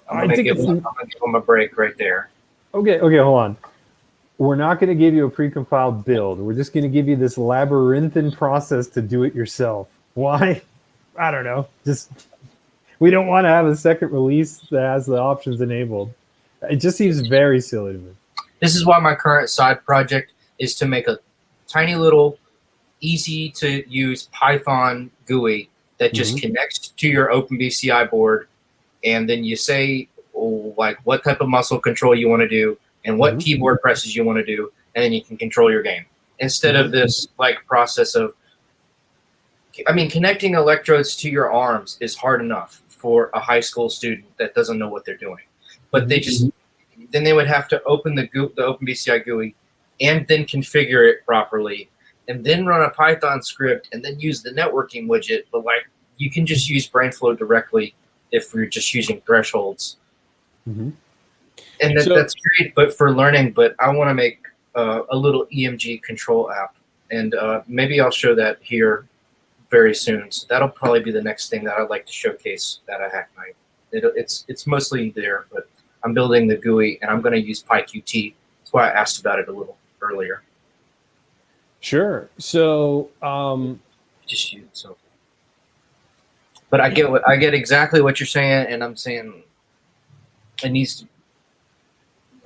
I gonna think give them a break right there. Okay, hold on. We're not going to give you a precompiled build. We're just going to give you this labyrinthine process to do it yourself. Why? I don't know. Just we don't want to have a second release that has the options enabled. It just seems very silly to me. This is why my current side project is to make a tiny little, easy to use Python GUI that just connects to your OpenBCI board, and then you say like what type of muscle control you want to do and what keyboard presses you want to do, and then you can control your game instead of this like process of. I mean, connecting electrodes to your arms is hard enough for a high school student that doesn't know what they're doing, but they just then they would have to open the OpenBCI GUI and then configure it properly and then run a Python script and then use the networking widget. But like you can just use BrainFlow directly if you're just using thresholds. And that's great, but for learning. But I want to make a little EMG control app, and maybe I'll show that here very soon. So that'll probably be the next thing that I'd like to showcase at a Hack Night. It's mostly there, but I'm building the GUI, and I'm going to use PyQt. That's why I asked about it a little earlier. Sure. So, just use so. But I get exactly what you're saying, and I'm saying it needs to.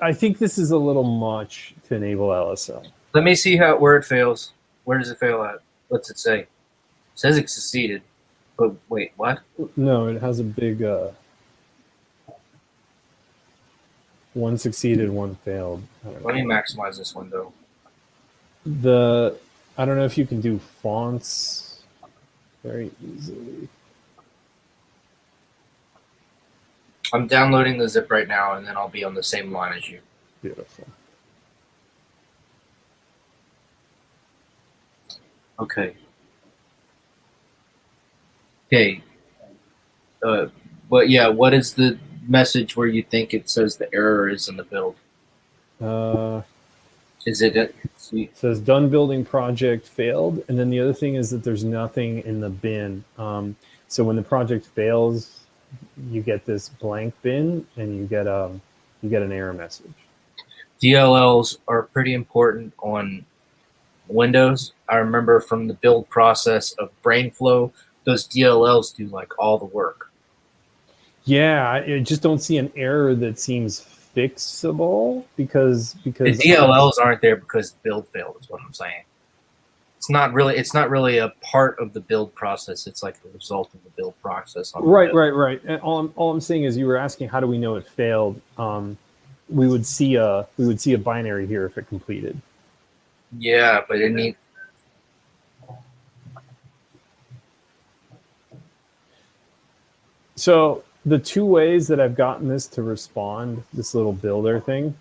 I think this is a little much to enable LSL. Let me see where it fails. Where does it fail at? What's it say? It says it succeeded, but wait, what? No, it has a big. One succeeded, one failed. Let me maximize this window. I don't know if you can do fonts very easily. I'm downloading the zip right now, and then I'll be on the same line as you. Beautiful. Okay. Okay. But yeah, what is the message where you think it says the error is in the build? Is it? It says done building project failed, and then the other thing is that there's nothing in the bin. So when the project fails, you get this blank bin, and you get an error message. DLLs are pretty important on Windows. I remember from the build process of BrainFlow, those DLLs do like all the work. Yeah, I just don't see an error that seems fixable because the DLLs aren't there because the build failed. Is what I'm saying. It's not really a part of the build process. It's like the result of the build process. Right. And all I'm saying is you were asking how do we know it failed? We would see a binary here if it completed. Yeah, but it needs. So the two ways that I've gotten this to respond, this little builder thing,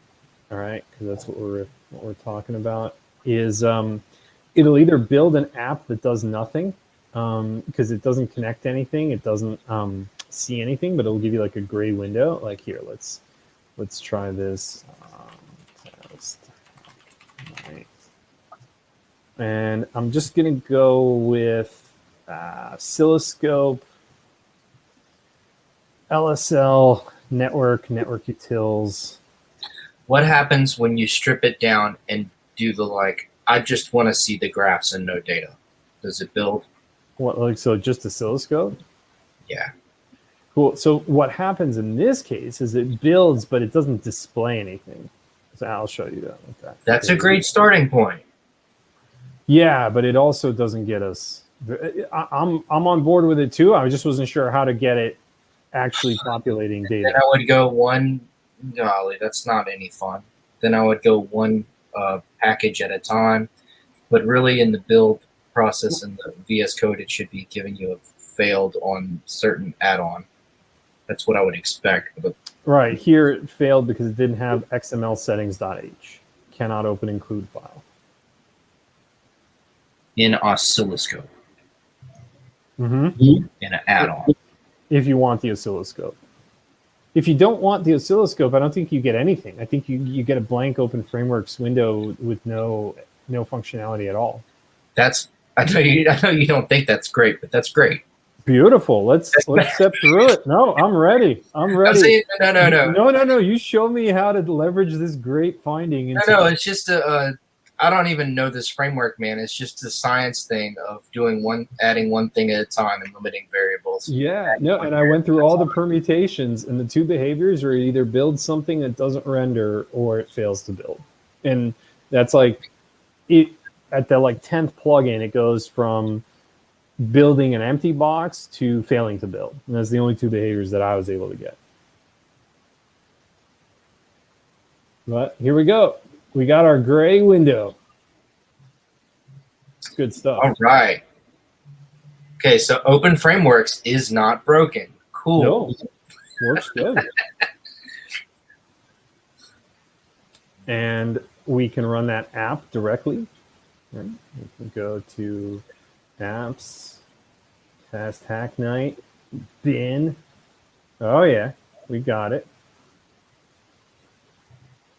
all right, because that's what we're talking about, is it'll either build an app that does nothing because it doesn't connect to anything, it doesn't see anything, but it'll give you like a gray window. Like here, let's try this. Right. And I'm just gonna go with oscilloscope, LSL, network utils. What happens when you strip it down and do the like? I just want to see the graphs and no data. Does it build? What, like, so just oscilloscope? Yeah. Cool. So what happens in this case is it builds, but it doesn't display anything. So I'll show you that with that. That's a great starting point. Yeah, but it also doesn't get us. I'm on board with it too. I just wasn't sure how to get it actually populating data. Then I would go one. Golly, that's not any fun. Then I would go one package at a time. But really, in the build process and the VS Code, it should be giving you a failed on certain add-on. That's what I would expect. But right here, it failed because it didn't have XML settings.h. Cannot open include file. In oscilloscope. Mm-hmm. In an add-on. If you want the oscilloscope. If you don't want the oscilloscope, I don't think you get anything. I think you get a blank open frameworks window with no functionality at all. That's I know you don't think that's great, but that's great. Beautiful. Let's step through it. No, I'm ready. I'm ready. Saying, no. You show me how to leverage this great finding. No. It's just I don't even know this framework, man. It's just the science thing of adding one thing at a time and limiting variables. Yeah, no, and I went through all the permutations, and the two behaviors are either build something that doesn't render or it fails to build. And that's like it at the 10th plugin, it goes from building an empty box to failing to build. And that's the only two behaviors that I was able to get. But here we go. We got our gray window. It's good stuff. All right. Okay, so Open Frameworks is not broken. Cool. No, works good. And we can run that app directly. Right? We can go to apps, test hack night, bin. Oh yeah, we got it.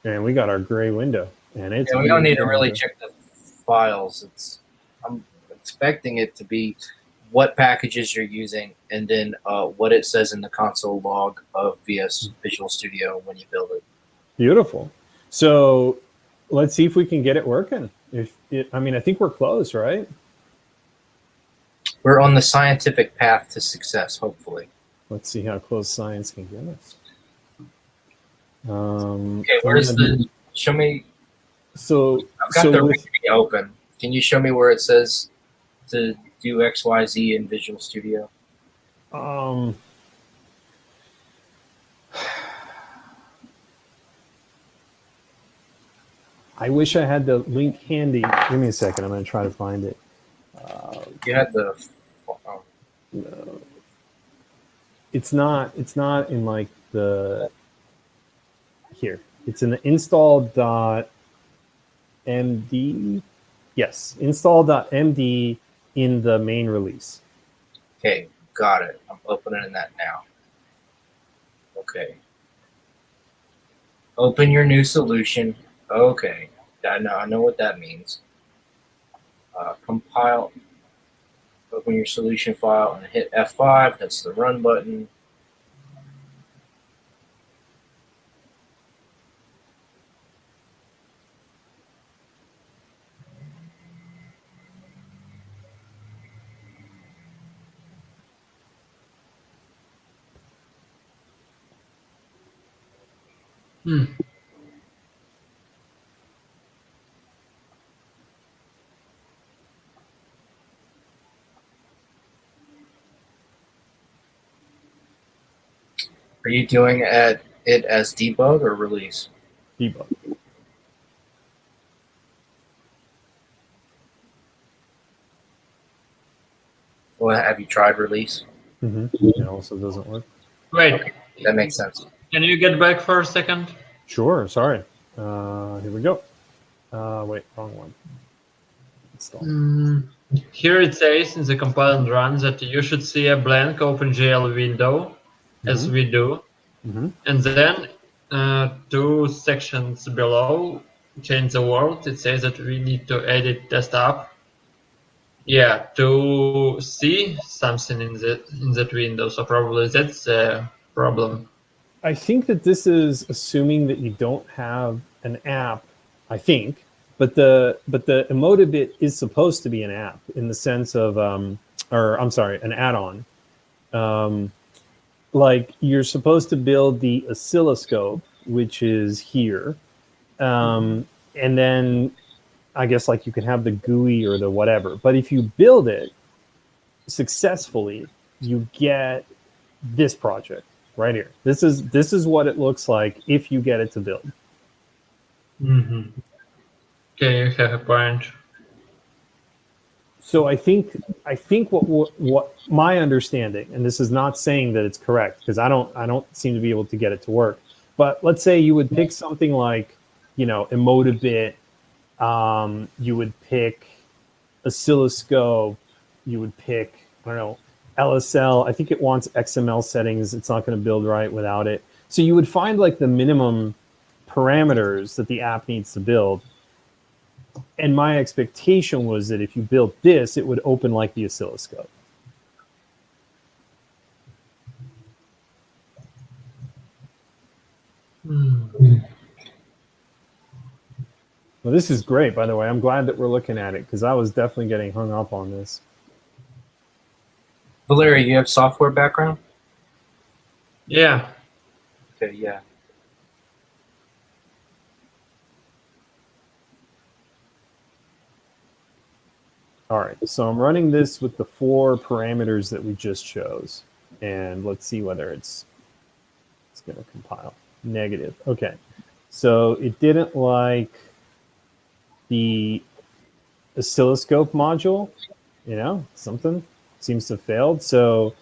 And we got our gray window. And it's we don't need to really check the files. I'm expecting it to be what packages you're using and then what it says in the console log of VS Visual Studio when you build it. Beautiful. So let's see if we can get it working. I think we're close, right? We're on the scientific path to success, hopefully. Let's see how close science can get us. Okay, where's show me. So I've got the read open. Can you show me where it says to do XYZ in Visual Studio? I wish I had the link handy. Give me a second. I'm going to try to find it. You had the. No. It's not in the here. It's in the install.md. Yes, install.md in the main release. Okay, got it. I'm opening that now. Okay. Open your new solution. Okay, I know what that means. Compile. Open your solution file and hit F5. That's the run button. Are you doing it as debug or release? Debug. Well, have you tried release? It also doesn't work. Wait, Okay, that makes sense. can you get back for a second? Sure. Sorry. Here we go. Wait, wrong one. Install. Here it says in the compile and run that you should see a blank OpenGL window, as we do. And then 2 sections below, change the world. It says that we need to edit test app. Yeah, to see something in that window. So probably that's a problem. I think that this is assuming that you don't have an app, I think, but the Emotibit is supposed to be an app in the sense of, an add-on. Like you're supposed to build the oscilloscope, which is here, and then I guess like you can have the GUI or the whatever. But if you build it successfully, you get this project right here. This is what it looks like if you get it to build. Okay, you have a point. So I think what my understanding, and this is not saying that it's correct because I don't seem to be able to get it to work. But let's say you would pick something like, Emotibit, you would pick oscilloscope, you would pick, I don't know, LSL. I think it wants XML settings. It's not going to build right without it. So you would find like the minimum parameters that the app needs to build. And my expectation was that if you built this, it would open like the oscilloscope. Well, this is great, by the way. I'm glad that we're looking at it because I was definitely getting hung up on this. Valeria, you have software background? Yeah. Okay, yeah. All right, so I'm running this with the 4 parameters that we just chose. And let's see whether it's going to compile. Negative. Okay, so it didn't like the oscilloscope module. You know, something seems to have failed. So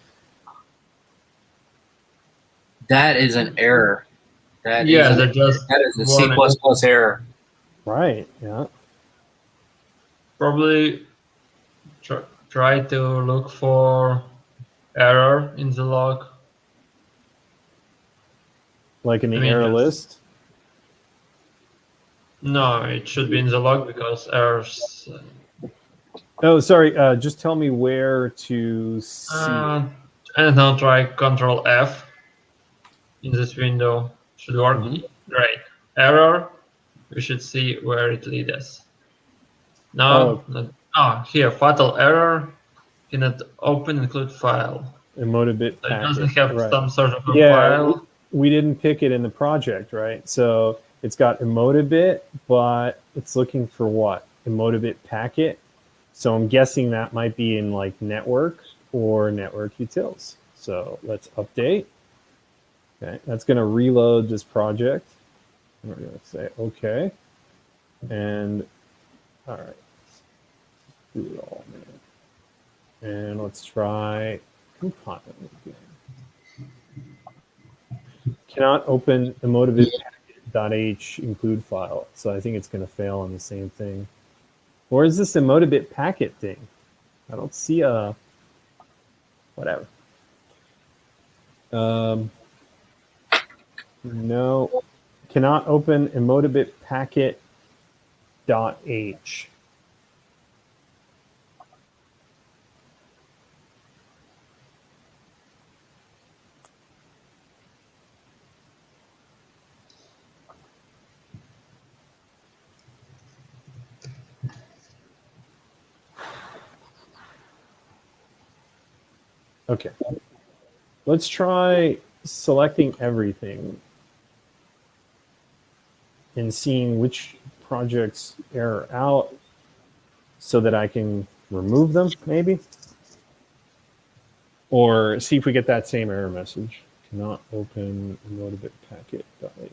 that is an error. That that is a C++ error. Right, yeah. Probably try to look for error in the log. Like in the error list? No, it should be in the log because errors... Oh, sorry. Just tell me where to see. And now try Control F in this window. Should work. Great. Error. We should see where it leads us. No. Here, fatal error. Cannot open include file. Emotibit So it packet. doesn't have some sort of a yeah, file. We didn't pick it in the project, right? So it's got emotibit, but it's looking for what? Emotibit packet. So I'm guessing that might be in like network or network utils. So let's update. Okay, that's going to reload this project. We're going to say okay. And all right, do it all, man. And let's try compiling again. Cannot open emotibit packet.h include file. So I think it's going to fail on the same thing. Or is this emotibit packet thing? I don't see a whatever. No, cannot open emotibit packet.h. Okay, let's try selecting everything and seeing which projects error out so that I can remove them, maybe. Or see if we get that same error message. Cannot open emotibit packet.h.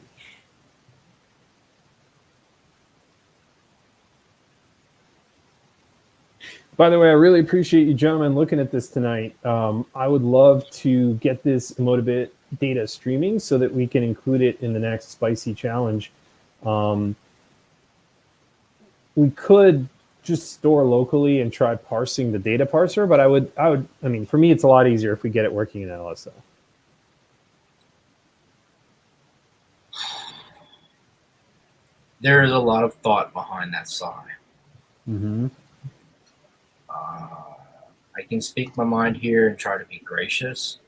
By the way, I really appreciate you gentlemen looking at this tonight. I would love to get this emotibit data streaming so that we can include it in the next spicy challenge. We could just store locally and try parsing the data parser, but I mean, for me, it's a lot easier if we get it working in LSO. There is a lot of thought behind that sign. Mm-hmm. I can speak my mind here and try to be gracious.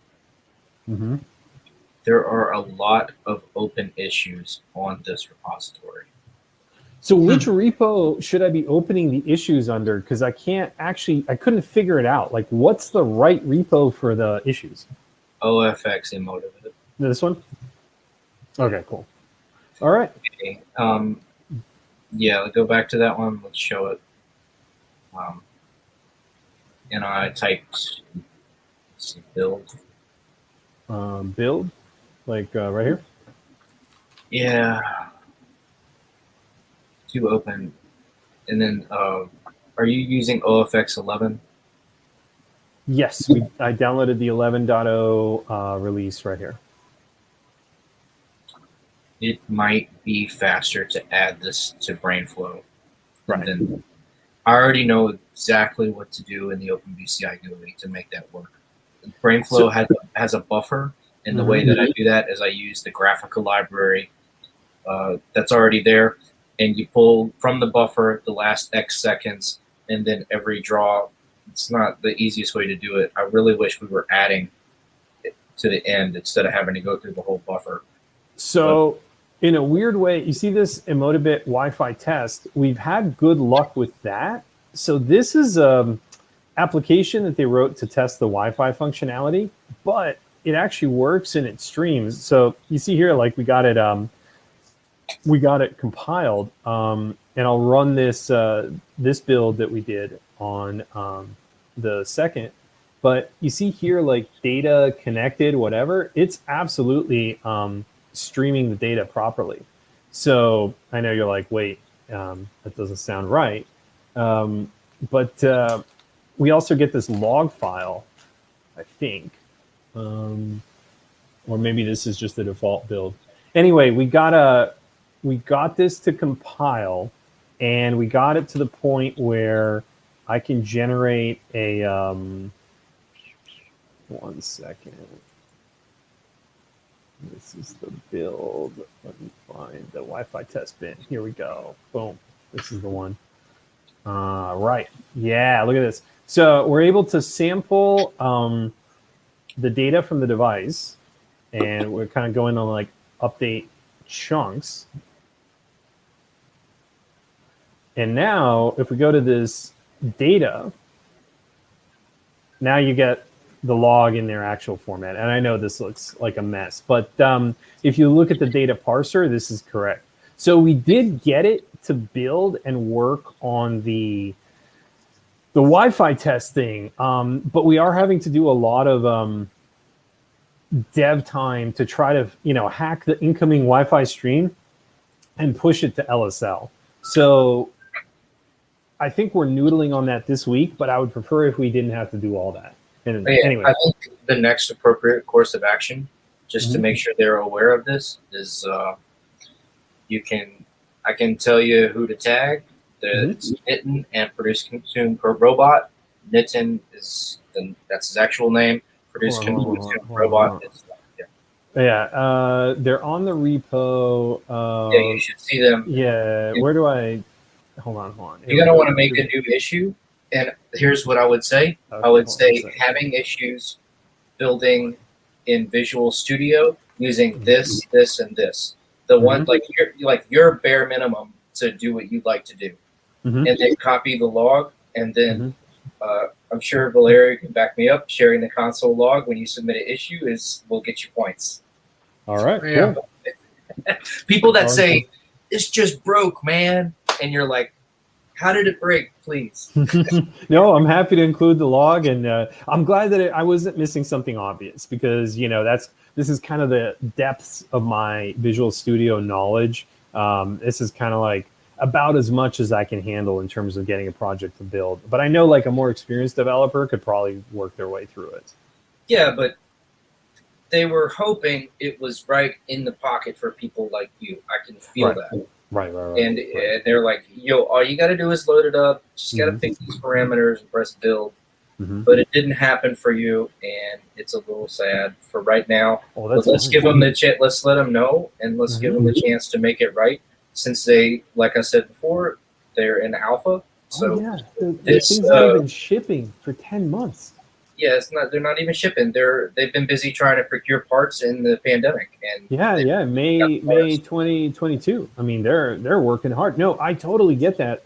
Mm-hmm. There are a lot of open issues on this repository. So which repo should I be opening the issues under? Because I couldn't figure it out. Like, what's the right repo for the issues? OFX emotibit. This one? Okay, cool. All right. Okay. Yeah, go back to that one. Let's show it. And I typed, let's see, build. Build, like right here? Yeah. To open. And then, are you using OFX 11? Yes, I downloaded the 11.0 release right here. It might be faster to add this to BrainFlow. Right. Then I already know exactly what to do in the OpenBCI GUI to make that work. BrainFlow has a buffer, and the way that I do that is I use the graphical library that's already there. and you pull from the buffer the last X seconds, and then every draw. It's not the easiest way to do it. I really wish we were adding it to the end instead of having to go through the whole buffer. So in a weird way, you see this Emotibit Wi-Fi test, we've had good luck with that. So this is an application that they wrote to test the Wi-Fi functionality, but it actually works and it streams. So you see here, like we got it compiled, and I'll run this this build that we did on the second. But you see here, like data connected, whatever, it's absolutely streaming the data properly. So I know you're like, wait, that doesn't sound right. But we also get this log file, I think. Or maybe this is just the default build. Anyway, we got this to compile, and we got it to the point where I can generate a 1 second. This is the build. Let me find the Wi-Fi test bin. Here we go. Boom. This is the one. Right. Yeah, look at this. So we're able to sample the data from the device, and we're kind of going on like update chunks. And now if we go to this data, now you get the log in their actual format. And I know this looks like a mess, but if you look at the data parser, this is correct. So we did get it to build and work on the Wi-Fi test thing, but we are having to do a lot of dev time to try to hack the incoming Wi-Fi stream and push it to LSL. So I think we're noodling on that this week, but I would prefer if we didn't have to do all that. And anyway, I think the next appropriate course of action, just to make sure they're aware of this, is I can tell you who to tag. It's Nitin and Produce Consume per Robot. Nitin that's his actual name. Produce Consume Robot. Yeah, they're on the repo. Yeah, you should see them. Yeah, where do I? Hold on. You're gonna want to make a new issue, and here's what I would say. Okay, I would say having issues building in Visual Studio using this, and this. The one like your bare minimum to do what you'd like to do, and then copy the log, and then I'm sure Valeria can back me up. Sharing the console log when you submit an issue will get you points. All right. Yeah. Cool. People that say this just broke, man, and you're like, how did it break? Please. No, I'm happy to include the log, and I'm glad that I wasn't missing something obvious, because this is kind of the depths of my Visual Studio knowledge. This is kind of like about as much as I can handle in terms of getting a project to build. But I know like a more experienced developer could probably work their way through it. Yeah, but they were hoping it was right in the pocket for people like you. I can feel that. Right. And they're like, yo, all you got to do is load it up. Just got to pick these parameters and press build. But it didn't happen for you, and it's a little sad for right now. Oh, but let's give them the chance. Let's let them know, and let's give them the chance to make it right. Since they, like I said before, they're in alpha. So the things have been shipping for 10 months. Yeah, they're not even shipping. They've been busy trying to procure parts in the pandemic. And May 2022. I mean, they're working hard. No, I totally get that.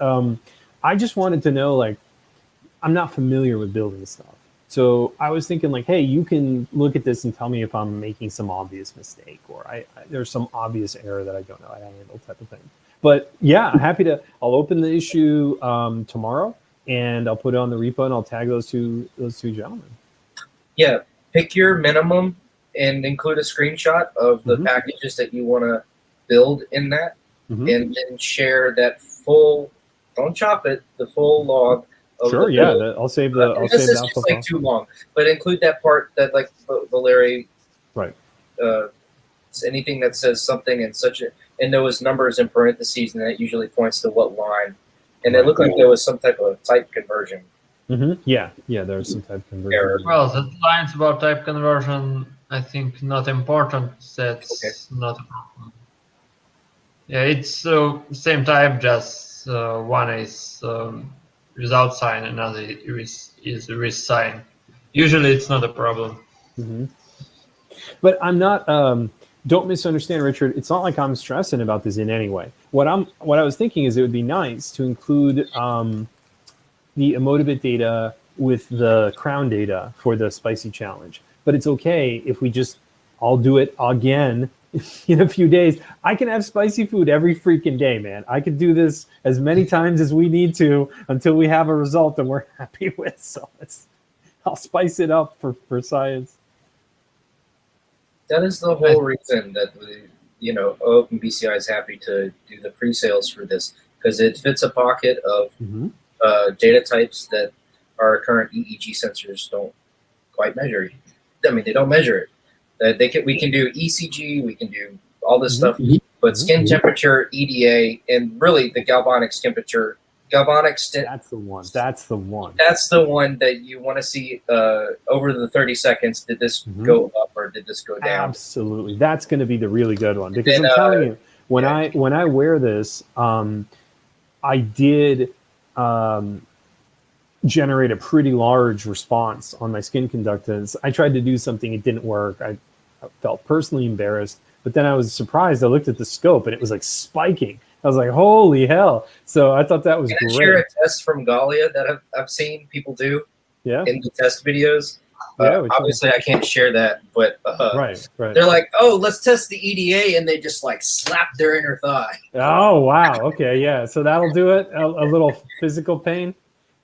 I just wanted to know, like, I'm not familiar with building stuff. So I was thinking like, hey, you can look at this and tell me if I'm making some obvious mistake, or there's some obvious error that I don't know how to handle, type of thing. But yeah, I'm happy to. I'll open the issue tomorrow, and I'll put it on the repo, and I'll tag those two gentlemen. Yeah, pick your minimum and include a screenshot of the packages that you want to build in that, and then share that full. Don't chop it. The full log. Sure. Yeah, I'll save the. I'll save the alpha file. Too long, but include that part that, like Valerie. Right. Anything that says something in and there was numbers in parentheses, and that usually points to what line. And it looked like there was some type of type conversion. Yeah, there was some type conversion error. Well, the lines about type conversion, I think, not important. That's not a problem. Yeah, it's same type, just one is without sign, another is with sign. Usually, it's not a problem. Mm-hmm. But I'm not. Don't misunderstand, Richard. It's not like I'm stressing about this in any way. What I was thinking is it would be nice to include the Emotibit data with the crown data for the spicy challenge. But it's okay if we just I'll do it again in a few days. I can have spicy food every freaking day, man. I could do this as many times as we need to until we have a result that we're happy with. So I'll spice it up for science. That is the whole reason that OpenBCI is happy to do the pre-sales for this, because it fits a pocket of data types that our current EEG sensors don't quite measure. I mean, they don't measure it. We can do ECG, we can do all this stuff, but skin temperature, EDA, and really the galvanic temperature. That's the one. That's the one that you want to see over the 30 seconds. Did this go up or did this go down? Absolutely. That's going to be the really good one, because I'm telling you, when I wear this, I did generate a pretty large response on my skin conductance. I tried to do something, it didn't work. I felt personally embarrassed, but then I was surprised. I looked at the scope and it was like spiking. I was like, holy hell. So I thought that was great. Share a test from Galia that I've seen people do in the test videos. Obviously, I can't share that, but right. They're like, oh, let's test the EDA, and they just like slap their inner thigh. Oh, wow. Okay, yeah. So that'll do it? A little physical pain?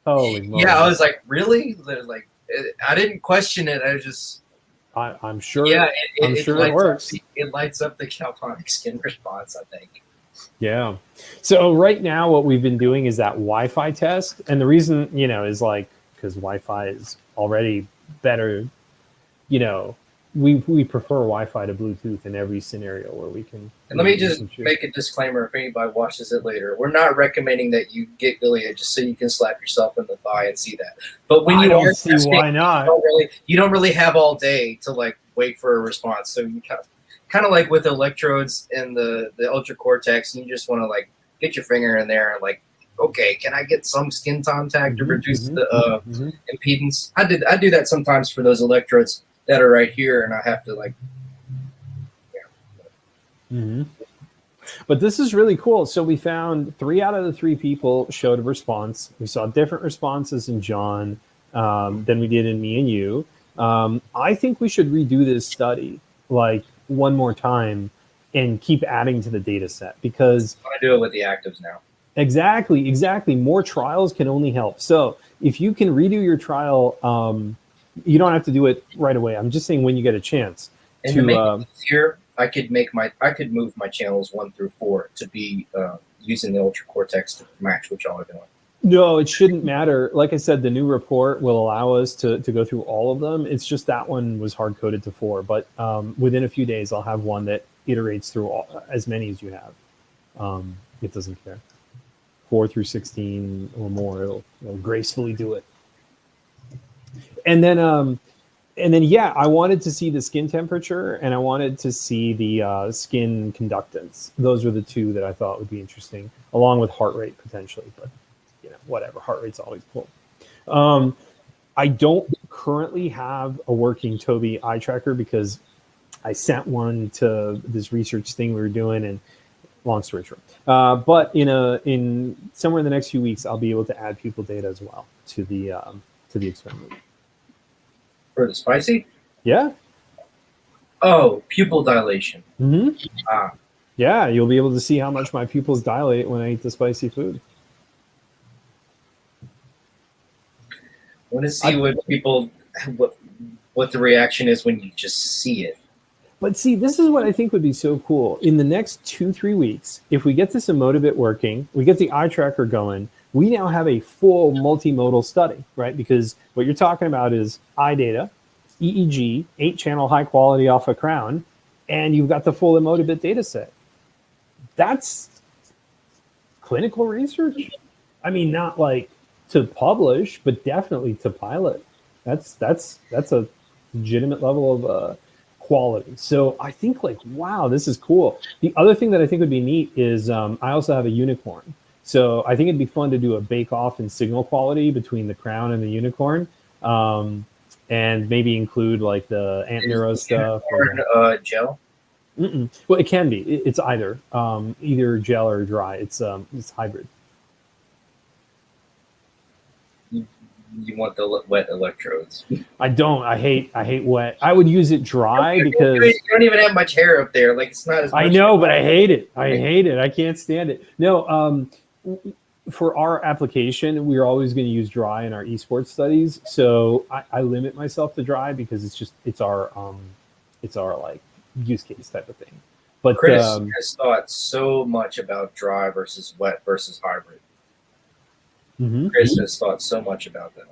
Holy moly. Yeah, I was like, really? Like, I didn't question it. I was just... I'm sure. Yeah, I'm sure it works. It lights up the galvanic skin response, I think. Yeah. So right now what we've been doing is that Wi-Fi test. And the reason, is like, because Wi-Fi is already better, we prefer Wi-Fi to Bluetooth in every scenario where we can. And let me just make a disclaimer if anybody watches it later. We're not recommending that you get Gilead just so you can slap yourself in the thigh and see that. But when you are testing, why not? You don't really have all day to like wait for a response. So you kind of like with electrodes in the ultra cortex, and you just want to like get your finger in there and like, okay, can I get some skin contact to reduce the impedance? I do that sometimes for those electrodes that are right here, and I have to like, But this is really cool. So we found 3 out of the 3 people showed a response. We saw different responses in John than we did in me and you. I think we should redo this study like one more time and keep adding to the data set, because I want to do it with the actives now. Exactly. More trials can only help. So if you can redo your trial, you don't have to do it right away. I'm just saying when you get a chance. And to make it easier, I could move my channels 1 through 4 to be using the ultra cortex to match what y'all are doing. No, it shouldn't matter. Like I said, the new report will allow us to go through all of them. It's just that one was hard coded to 4, but within a few days, I'll have one that iterates through as many as you have. It doesn't care. 4 through 16 or more, it'll gracefully do it. And then, I wanted to see the skin temperature, and I wanted to see the skin conductance. Those were the 2 that I thought would be interesting, along with heart rate potentially, but whatever, heart rate's always cool. I don't currently have a working Tobii eye tracker because I sent one to this research thing we were doing, and long story short. But in somewhere in the next few weeks, I'll be able to add pupil data as well to the experiment. For the spicy? Yeah. Oh, pupil dilation. Yeah, you'll be able to see how much my pupils dilate when I eat the spicy food. I want to see what the reaction is when you just see it. But see, this is what I think would be so cool. In the next 2-3 weeks, if we get this Emotibit working, we get the eye tracker going, we now have a full multimodal study, right? Because what you're talking about is eye data, EEG, 8-channel high quality off a crown, and you've got the full Emotibit data set. That's clinical research. I mean, not like to publish, but definitely to pilot. That's a legitimate level of quality. So I think like, wow, this is cool. The other thing that I think would be neat is I also have a unicorn. So I think it'd be fun to do a bake off in signal quality between the crown and the unicorn. And maybe include like the Ant Neuro stuff. Or gel? Well, it can be. It's either gel or dry. It's hybrid. You want the wet electrodes? I don't. I hate wet. I would use it dry because you don't even have much hair up there. Like it's not as. I know, but I hate it. I hate it. I can't stand it. No. For our application, we're always going to use dry in our esports studies. So I limit myself to dry because it's our like use case type of thing. But Chris has thought so much about dry versus wet versus hybrid. Chris has thought so much about that.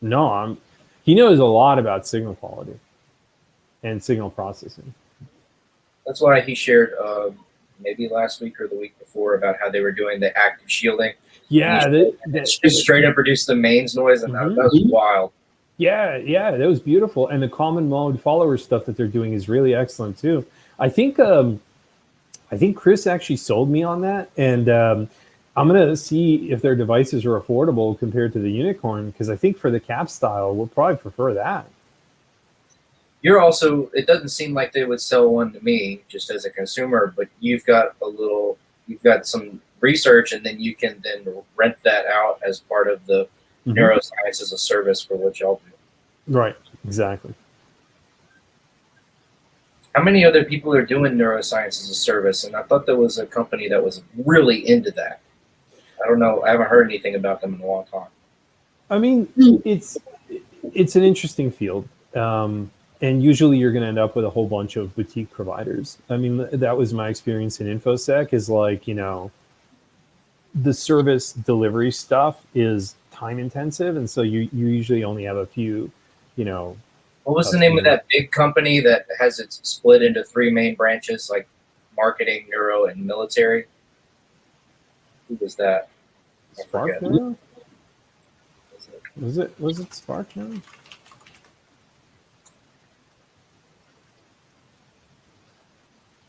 No, he knows a lot about signal quality and signal processing. That's why he shared maybe last week or the week before about how they were doing the active shielding. Yeah, that just straight up reduced the mains noise, and that was wild. Yeah, that was beautiful. And the common mode follower stuff that they're doing is really excellent too. I think Chris actually sold me on that, and I'm gonna see if their devices are affordable compared to the unicorn, because I think for the cap style, we'll probably prefer that. You're also, it doesn't seem like they would sell one to me just as a consumer, but you've got some research, and then you can then rent that out as part of the neuroscience as a service for what y'all do. Right, exactly. How many other people are doing neuroscience as a service? And I thought there was a company that was really into that. I don't know. I haven't heard anything about them in a long time. I mean, it's an interesting field. And usually you're going to end up with a whole bunch of boutique providers. I mean, that was my experience in InfoSec, is like, the service delivery stuff is time intensive. And so you usually only have a few, What was the name of that big company that has it split into 3 main branches, like marketing, neuro, and military? Who was that? Spark Neuro? Was it Spark Neuro?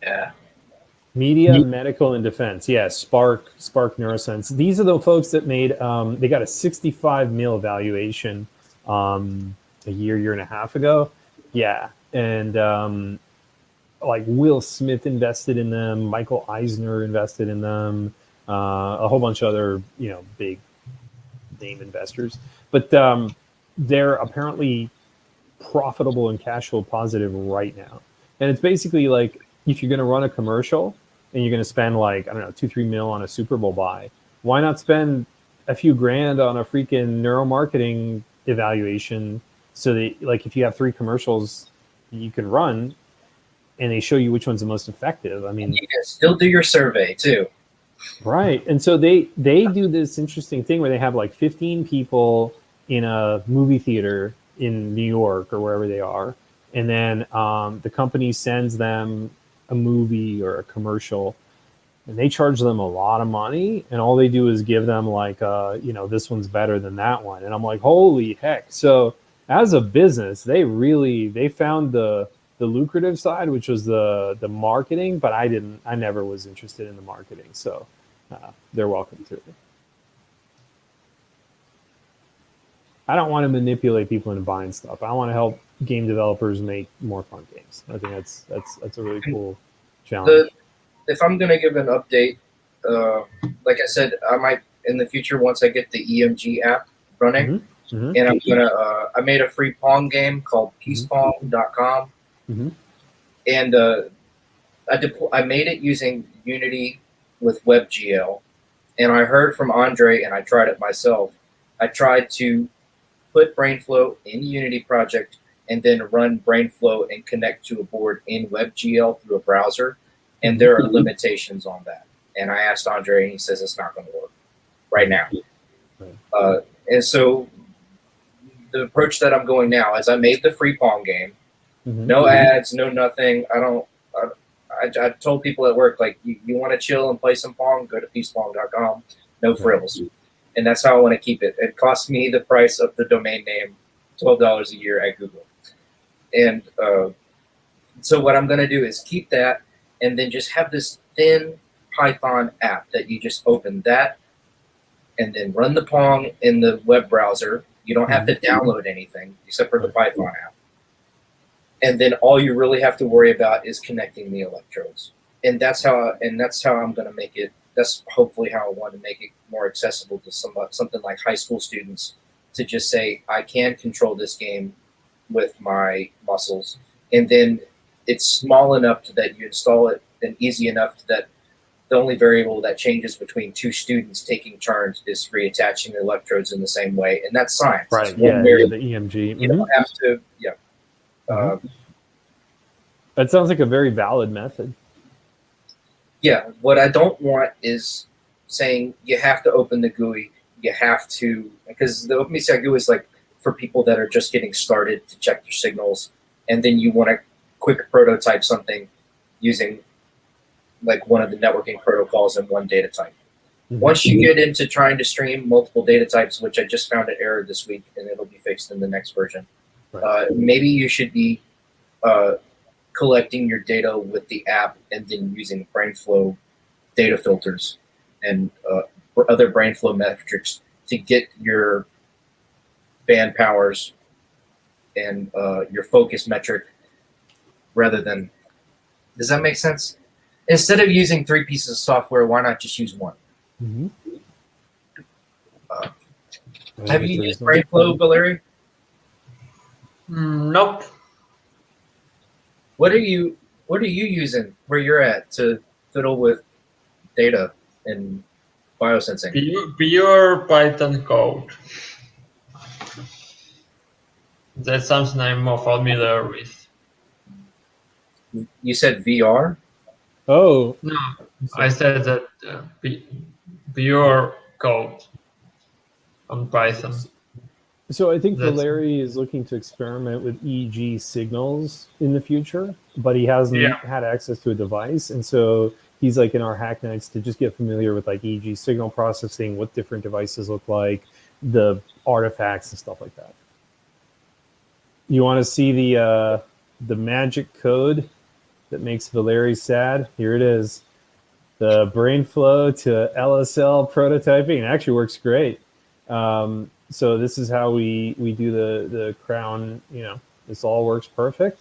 Yeah. Media, medical, and defense. Yeah, Spark Neurosense. These are the folks that made. They got a 65 mil valuation a year and a half ago. Yeah, and like Will Smith invested in them. Michael Eisner invested in them. A whole bunch of other big name investors. But they're apparently profitable and cash flow positive right now. And it's basically like, if you're going to run a commercial and you're going to spend like, I don't know, 2-3 mil on a Super Bowl buy, why not spend a few grand on a freaking neuromarketing evaluation, so that like if you have 3 commercials you can run and they show you which one's the most effective. I mean, you can still do your survey too. Right. And so they do this interesting thing where they have like 15 people in a movie theater in New York or wherever they are. And then the company sends them a movie or a commercial, and they charge them a lot of money, and all they do is give them like this one's better than that one. And I'm like, holy heck. So as a business, they found the lucrative side, which was the marketing, but I never was interested in the marketing. So they're welcome to it. I don't want to manipulate people into buying stuff. I want to help game developers make more fun games. I think that's a really cool challenge. If I'm going to give an update, like I said, I might in the future, once I get the EMG app running, and I'm gonna I made a free Pong game called peacepong.com, and I made it using Unity with WebGL, and I heard from Andre, and I tried it myself. I tried to put BrainFlow in Unity project and then run BrainFlow and connect to a board in WebGL through a browser, and there are limitations on that. And I asked Andre, and he says it's not going to work right now. And so the approach that I'm going now is I made the free Pong game, no ads, no nothing. I told people at work, like, you want to chill and play some Pong, go to peacepong.com, no frills. And that's how I want to keep it. It cost me the price of the domain name, $12 a year at Google. And So what I'm going to do is keep that and then just have this thin Python app that you just open that and then run the Pong in the web browser. You don't have to download anything except for the Python app. And then all you really have to worry about is connecting the electrodes. And that's how I'm going to make it. That's hopefully how I want to make it more accessible to something like high school students, to just say, I can control this game with my muscles. And then it's small enough that you install it, and easy enough that the only variable that changes between two students taking turns is reattaching the electrodes in the same way. And that's science. Right. It's Yeah, variable. the EMG. You don't have to, That sounds like a very valid method. Yeah, what I don't want is saying you have to open the GUI, you have to, because the OpenBCI GUI is like for people that are just getting started to check their signals, and then you want to quick prototype something using like one of the networking protocols in one data type. Once you get into trying to stream multiple data types, which I just found an error this week, and it'll be fixed in the next version, maybe you should be collecting your data with the app and then using BrainFlow data filters and other BrainFlow metrics to get your band powers and your focus metric rather than, does that make sense? Instead of using 3 pieces of software, why not just use one? Have you used BrainFlow, Valerie? Nope. What are you using where you're at to fiddle with data and biosensing? Pure Python code. That's something I'm more familiar with. You said VR? Oh. No, I said that pure code on Python. So I think Valeri is looking to experiment with EEG signals in the future, but he hasn't had access to a device. And so he's like in our hack nights to just get familiar with like EEG signal processing, what different devices look like, the artifacts and stuff like that. You want to see the magic code that makes Valeri sad? Here it is. The BrainFlow to LSL prototyping. It actually works great. So this is how we do the crown, this all works perfect.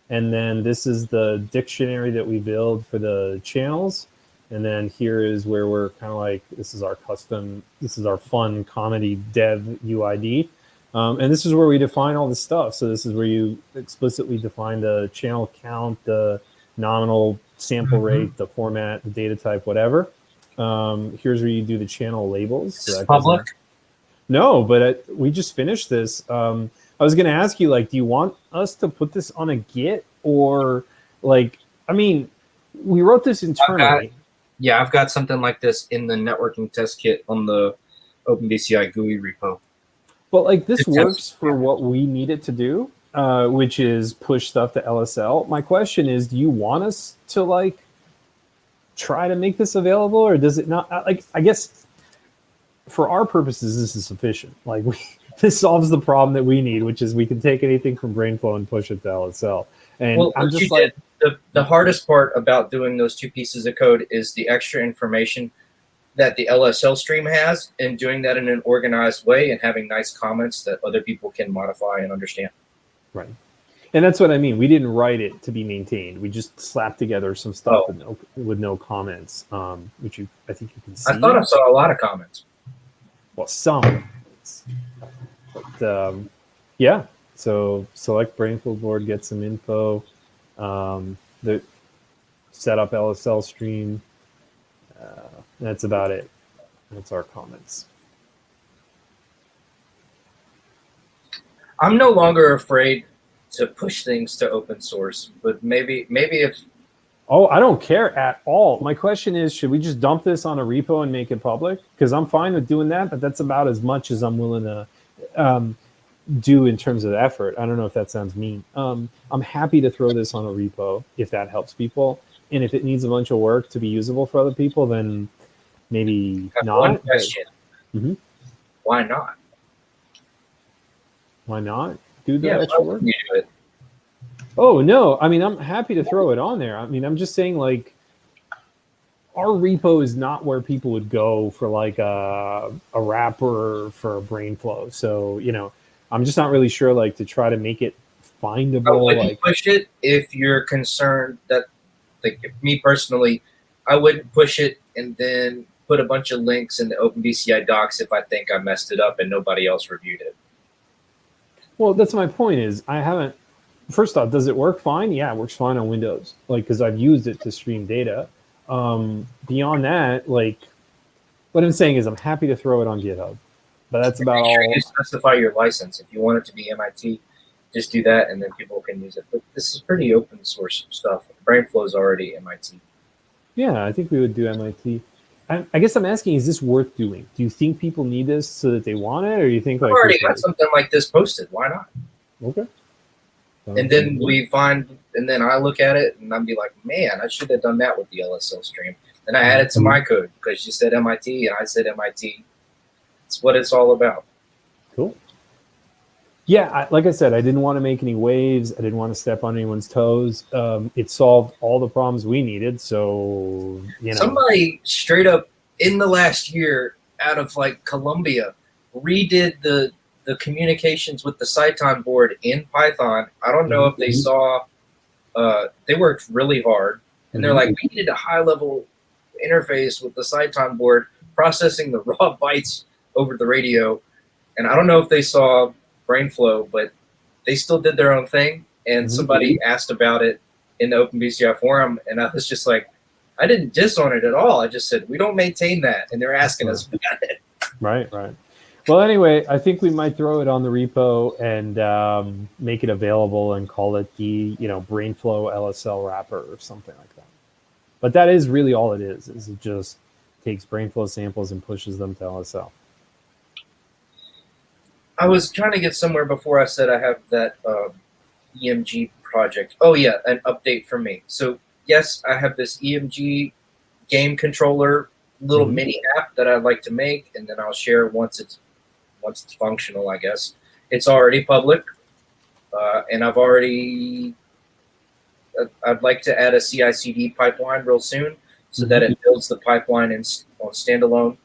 And then this is the dictionary that we build for the channels. And then here is where we're kind of like, this is our fun comedy dev UID. And this is where we define all the stuff. So this is where you explicitly define the channel count, the nominal sample rate, the format, the data type, whatever. Here's where you do the channel labels. So that public? No, but we just finished this. I was going to ask you, like, do you want us to put this on a Git or like, I mean, we wrote this internally. I've got something like this in the networking test kit on the OpenBCI GUI repo. But like this works for what we need it to do, which is push stuff to LSL. My question is, do you want us to like try to make this available, or does it not? Like, I guess for our purposes, this is sufficient. Like this solves the problem that we need, which is we can take anything from BrainFlow and push it to LSL. And I'm just like, the hardest part about doing those 2 pieces of code is the extra information that the LSL stream has, and doing that in an organized way and having nice comments that other people can modify and understand. Right. And that's what I mean. We didn't write it to be maintained. We just slapped together some stuff with no comments, which I think you can see. I thought I saw a lot of comments. Well, some. But yeah. So select BrainFlow board, get some info. The set up LSL stream. That's about it. That's our comments. I'm no longer afraid to push things to open source, but maybe if. Oh, I don't care at all. My question is, should we just dump this on a repo and make it public? Because I'm fine with doing that, but that's about as much as I'm willing to do in terms of effort. I don't know if that sounds mean. I'm happy to throw this on a repo if that helps people. And if it needs a bunch of work to be usable for other people, then maybe not. One question. Why not? Why not do the extra work? You do it. Oh no, I mean I'm happy to throw it on there. I mean I'm just saying like our repo is not where people would go for like a wrapper for a BrainFlow. So I'm just not really sure like to try to make it I findable. wouldn't Like push it if you're concerned that, like, me personally, I wouldn't push it and then put a bunch of links in the OpenBCI docs if I think I messed it up and nobody else reviewed it. well, that's my point. Is I haven't. First off, does it work fine? Yeah, it works fine on Windows. Like because I've used it to stream data. Beyond that, like what I'm saying is I'm happy to throw it on GitHub, but that's about Make sure all. you specify your license. If you want it to be MIT, just do that, and then people can use it. But this is pretty open source stuff. BrainFlow is already MIT. Yeah, I think we would do MIT. I guess I'm asking, is this worth doing? Do you think people need this so that they want it, or do you think I've like already got something like this posted. Why not? Okay. And then and then I look at it and I'd be like, man, I should have done that with the LSL stream. Then I add it to my code because you said MIT and I said MIT. It's what it's all about. Cool. Yeah, like I said, I didn't want to make any waves. I didn't want to step on anyone's toes. It solved all the problems we needed. So, Somebody straight up in the last year out of like Colombia redid the communications with the Cyton board in Python. I don't know if they saw, they worked really hard. And they're like, we needed a high-level interface with the Cyton board processing the raw bytes over the radio. And I don't know if they saw BrainFlow, but they still did their own thing. And somebody asked about it in the OpenBCI forum, and I was just like, I didn't diss on it at all. I just said, we don't maintain that. And they're asking us about it. Right. Well, anyway, I think we might throw it on the repo and make it available and call it the, BrainFlow LSL wrapper or something like that. But that is really all it is it just takes BrainFlow samples and pushes them to LSL. I was trying to get somewhere before I said I have that EMG project. Oh, yeah, an update for me. So, yes, I have this EMG game controller little mini app that I'd like to make, and then I'll share once it's functional, I guess. It's already public, and I'd like to add a CI/CD pipeline real soon so that it builds the pipeline on standalone.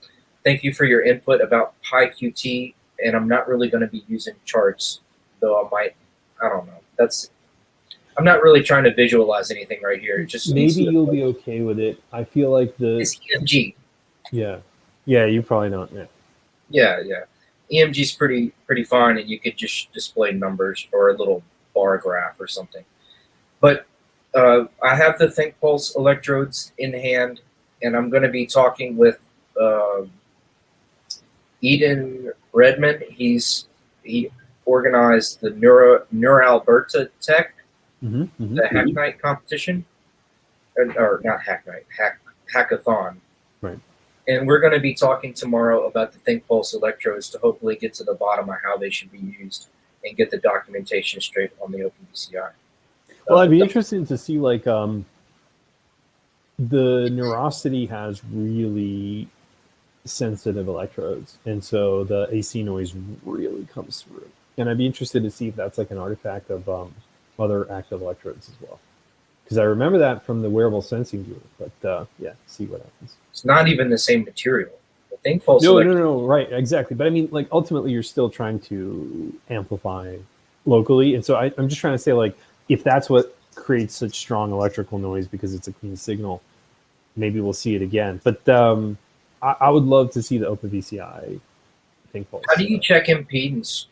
Thank you for your input about PyQt, and I'm not really going to be using charts, though I don't know. I'm not really trying to visualize anything right here. Just maybe you'll be okay with it. I feel like it's EMG. Yeah, you probably don't. Yeah. EMG's pretty fine, and you could just display numbers or a little bar graph or something. But I have the ThinkPulse electrodes in hand, and I'm going to be talking with Eden Redmond. He organized the Neuralberta Tech, the Hack Night competition, or not Hack Night, Hackathon. Right. And we're going to be talking tomorrow about the ThinkPulse electrodes to hopefully get to the bottom of how they should be used and get the documentation straight on the OpenBCI. Well, I'd be interested to see like the Neurosity has really sensitive electrodes, and so the AC noise really comes through. And I'd be interested to see if that's like an artifact of other active electrodes as well. Because I remember that from the wearable sensing gear, but see what happens. It's not even the same material. The ThinkPulse. No, right, exactly. But I mean, like ultimately, you're still trying to amplify locally, and so I'm just trying to say, like, if that's what creates such strong electrical noise because it's a clean signal, maybe we'll see it again. But I would love to see the OpenBCI ThinkPulse. How do you check impedance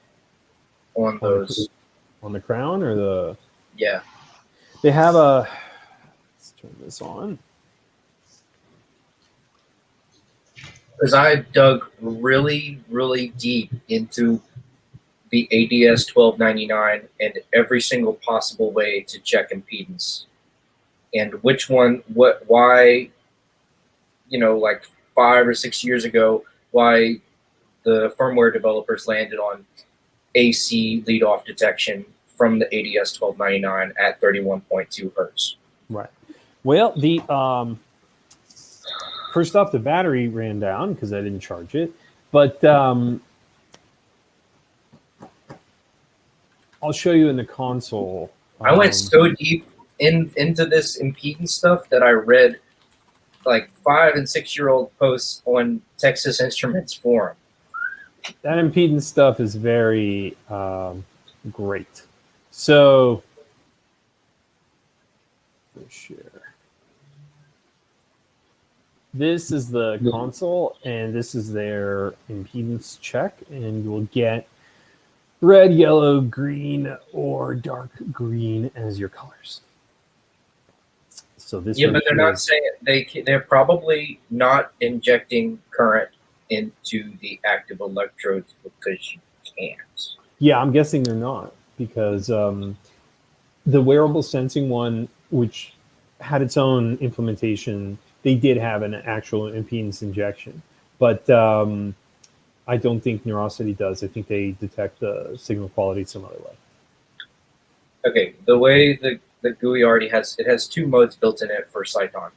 on those? On the crown or the? Yeah. They have a. Let's turn this on. Because I dug really, really deep into the ADS 1299 and every single possible way to check impedance, and which one, why, like 5 or 6 years ago, why the firmware developers landed on AC lead-off detection from the ADS 1299 at 31.2 hertz. Right. Well, the first off, the battery ran down because I didn't charge it, but I'll show you in the console. I went so deep into this impedance stuff that I read like 5 and 6 year old posts on Texas Instruments forum. That impedance stuff is very great. So, share. This is the console, and this is their impedance check, and you'll get red, yellow, green, or dark green as your colors. So this but they're not saying they're probably not injecting current into the active electrodes because you can't. Yeah, I'm guessing they're not, because the wearable sensing one, which had its own implementation, they did have an actual impedance injection, but I don't think Neurosity does. I think they detect the signal quality some other way. Okay, the way the GUI already has, it has 2 modes built in it for Cyton.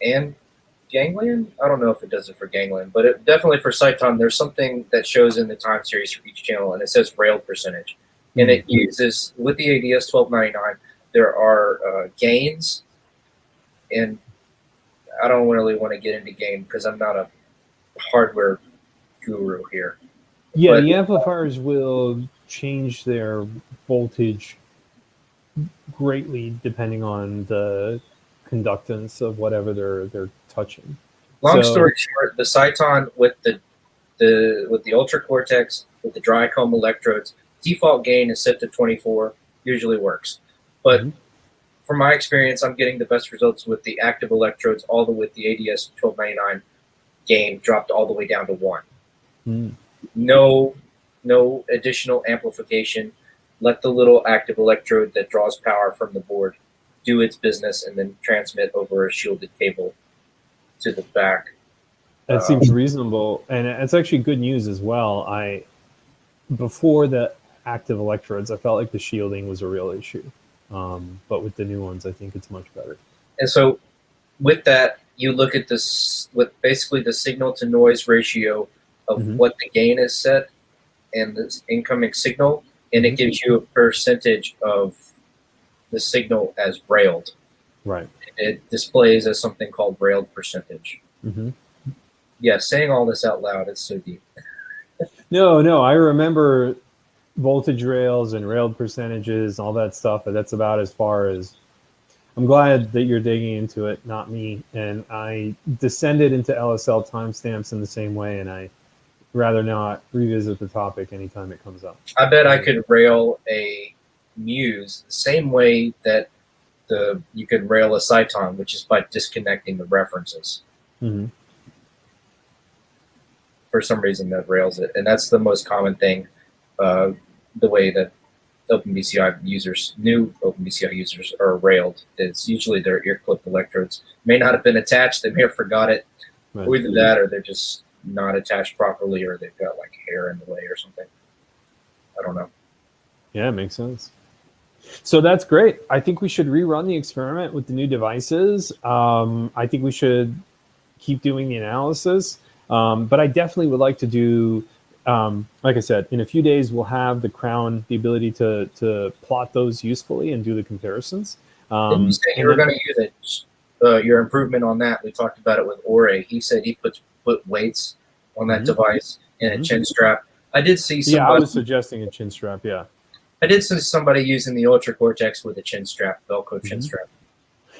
And Ganglion? I don't know if it does it for Ganglion, but definitely for Cyton, there's something that shows in the time series for each channel, and it says railed percentage. And it uses, with the ADS 1299, there are gains, and I don't really want to get into gain because I'm not a hardware guru here. Yeah, the amplifiers will change their voltage greatly depending on the conductance of whatever they're touching. Long story short, the Cyton with the Ultra Cortex with the dry comb electrodes, default gain is set to 24, usually works. But from my experience, I'm getting the best results with the active electrodes, all the with the ADS 1299 gain dropped all the way down to 1. No additional amplification. Let the little active electrode that draws power from the board do its business and then transmit over a shielded cable to the back. That seems reasonable, and it's actually good news as well. Before the active electrodes, I felt like the shielding was a real issue, but with the new ones, I think it's much better. And so, with that, you look at this with basically the signal to noise ratio of what the gain is set and the incoming signal, and it gives you a percentage of the signal as railed. Right. It displays as something called railed percentage. Yeah, saying all this out loud, it's so deep. No, I remember voltage rails and railed percentages, all that stuff, but that's about as far as. I'm glad that you're digging into it, not me. And I descended into LSL timestamps in the same way, and I rather not revisit the topic anytime it comes up. I bet I could rail a Muse the same way that you can rail a Cyton, which is by disconnecting the references. For some reason, that rails it, and that's the most common thing. The way that OpenBCI users, new OpenBCI users, are railed. It's usually their ear clip electrodes may not have been attached. They may have forgot it, or either that, or they're just not attached properly, or they've got like hair in the way or something. I don't know. Yeah, it makes sense. So that's great. I think we should rerun the experiment with the new devices. I think we should keep doing the analysis, but I definitely would like to do. Like I said, in a few days, we'll have the crown, the ability to plot those usefully and do the comparisons. Didn't you say you were going to use it? Your improvement on that, we talked about it with Ore. He said he put weights on that device and a chin strap. I did see somebody. Yeah, I was suggesting a chin strap, yeah. I did see somebody using the Ultra Cortex with a chin strap, Velcro chin strap.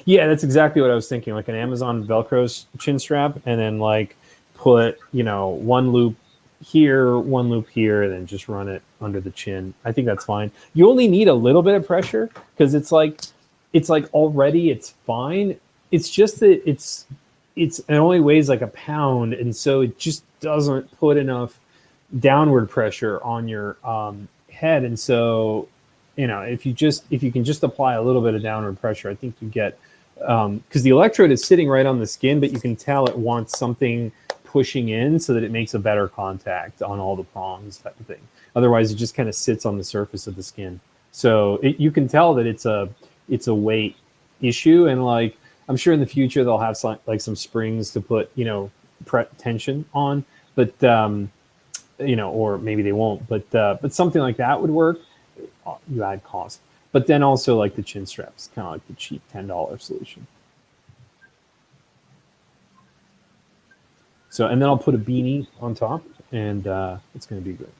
Yeah, that's exactly what I was thinking, like an Amazon Velcro chin strap, and then like put, one loop here, one loop here, and then just run it under the chin. I think that's fine. You only need a little bit of pressure because it's like already it's fine. It's just that it only weighs like a pound, and so it just doesn't put enough downward pressure on your head. And so, if you can just apply a little bit of downward pressure, I think you get because the electrode is sitting right on the skin, but you can tell it wants something pushing in so that it makes a better contact on all the prongs type of thing. Otherwise, it just kind of sits on the surface of the skin. So you can tell that it's a weight issue, and like I'm sure in the future they'll have some springs to put tension on, but or maybe they won't. But something like that would work. you add cost. But then also like the chin straps, kind of like the cheap $10 solution. So, and then I'll put a beanie on top, and it's going to be good.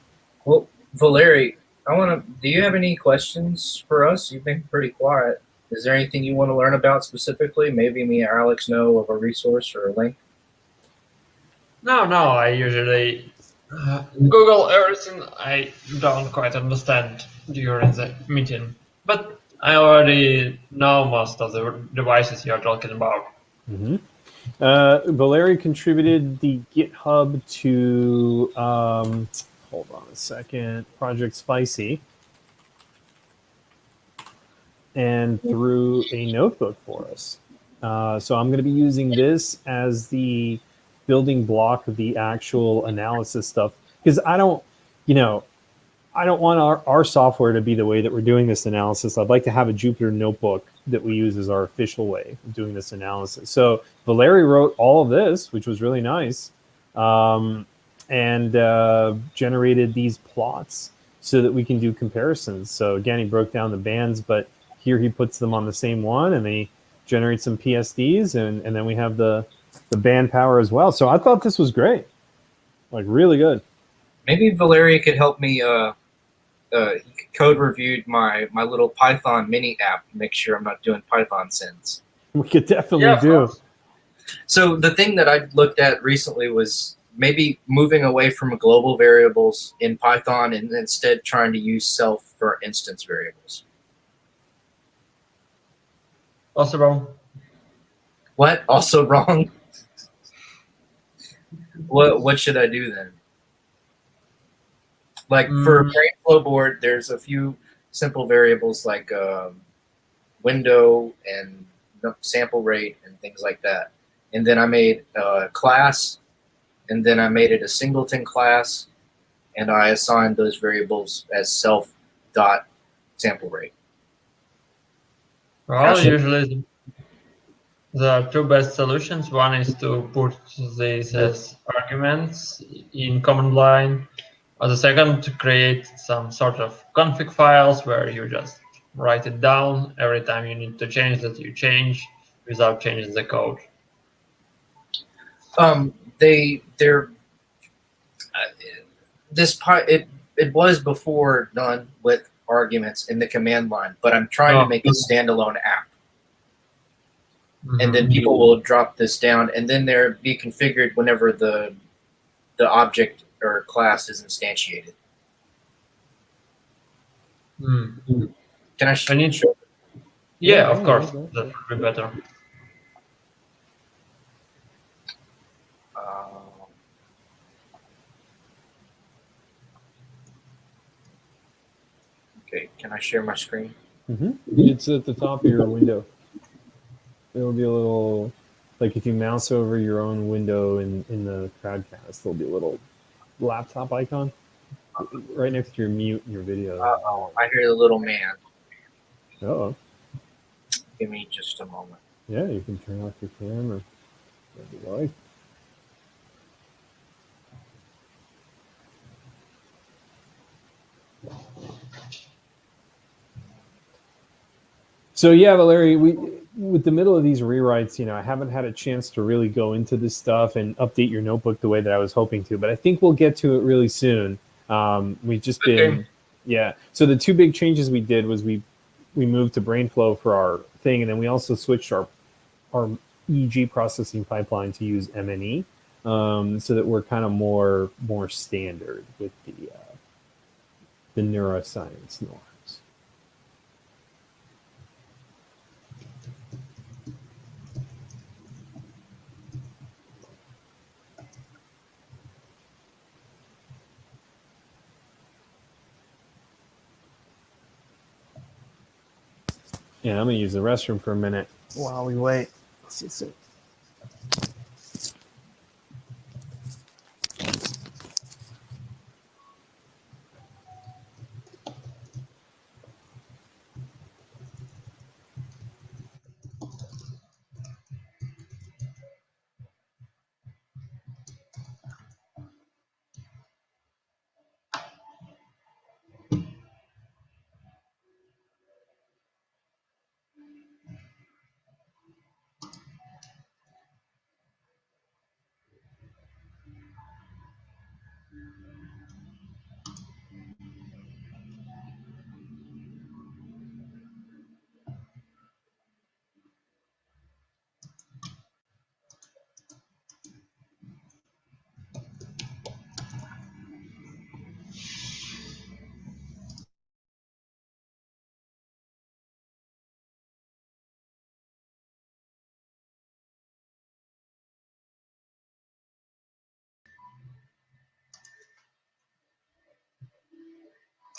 Well, Valeri, do you have any questions for us? You've been pretty quiet. Is there anything you want to learn about specifically? Maybe me or Alex know of a resource or a link? No, I usually Google everything I don't quite understand during the meeting. But I already know most of the devices you're talking about. Mm-hmm. Valeri contributed the GitHub to, hold on a second, Project Spicy, and threw a notebook for us. So I'm going to be using this as the building block of the actual analysis stuff, because I don't want our software to be the way that we're doing this analysis. I'd like to have a Jupyter notebook that we use as our official way of doing this analysis. So Valeri wrote all of this, which was really nice, and generated these plots so that we can do comparisons. So again, he broke down the bands, but here he puts them on the same one, and they generate some PSDs, and then we have the band power as well. So I thought this was great, like really good. Maybe Valeria could help me code reviewed my little Python mini app to make sure I'm not doing Python sins. We could definitely do. So the thing that I looked at recently was maybe moving away from global variables in Python and instead trying to use self for instance variables. Also wrong. What? Also wrong? What should I do then? Like for BrainFlow board, there's a few simple variables like window and sample rate and things like that. And then I made a class, and then I made it a singleton class, and I assigned those variables as self dot sample rate. Well, usually the two best solutions. One is to put these as arguments in command line, or the second to create some sort of config files where you just write it down every time you need to change that you change without changing the code. They're this part it was before done with arguments in the command line, but I'm trying to make a standalone app. And then people will drop this down, and then they're be configured whenever the object or class is instantiated. Can I show? Yeah, of course. That would be better. Okay, can I share my screen? It's at the top of your window. There'll be a little, like if you mouse over your own window in the Crowdcast, there'll be a little laptop icon right next to your mute in your video. I hear the little man. Uh-oh. Give me just a moment. Yeah, you can turn off your camera if you like. So yeah, Valeri, with the middle of these rewrites, I haven't had a chance to really go into this stuff and update your notebook the way that I was hoping to, but I think we'll get to it really soon. We've just been, So the two big changes we did was we moved to BrainFlow for our thing, and then we also switched our EEG processing pipeline to use MNE, so that we're kind of more standard with the neuroscience norms. Yeah, I'm gonna use the restroom for a minute while we wait.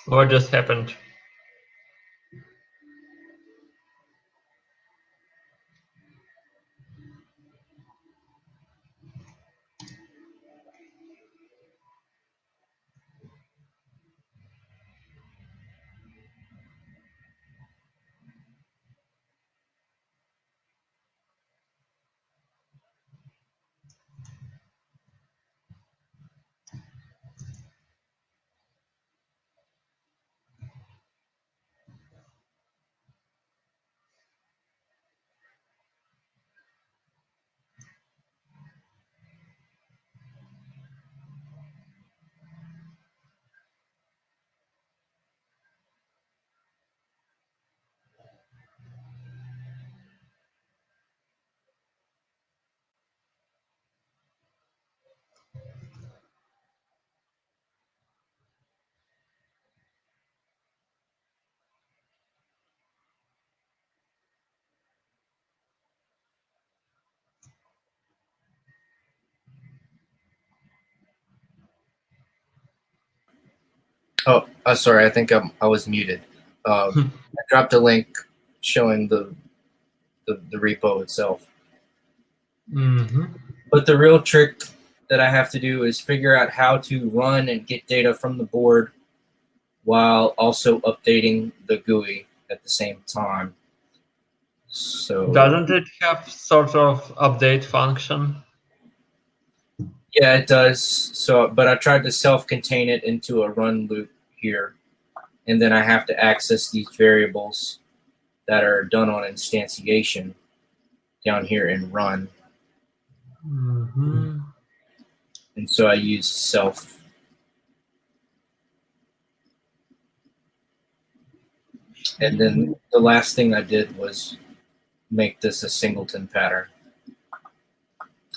What just happened? Oh, sorry. I think I was muted. I dropped a link showing the repo itself. Mm-hmm. But the real trick that I have to do is figure out how to run and get data from the board while also updating the GUI at the same time. So Doesn't it have sort of update function? yeah, it does. So, but I tried to self-contain it into a run loop here, and then I have to access these variables that are done on instantiation down here in run. Mm-hmm. And so I use self. And then the last thing I did was make this a singleton pattern.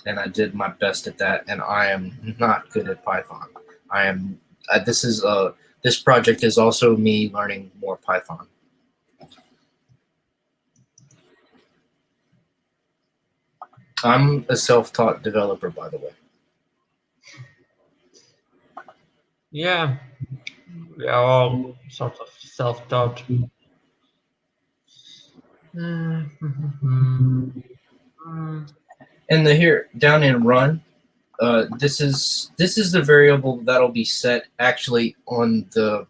And I did my best at that, and I am not good at Python. I am. This project is also me learning more Python. I'm a self-taught developer, by the way. Yeah, we are all sort of self-taught. Mm-hmm. And here down in run, this is the variable that'll be set actually on the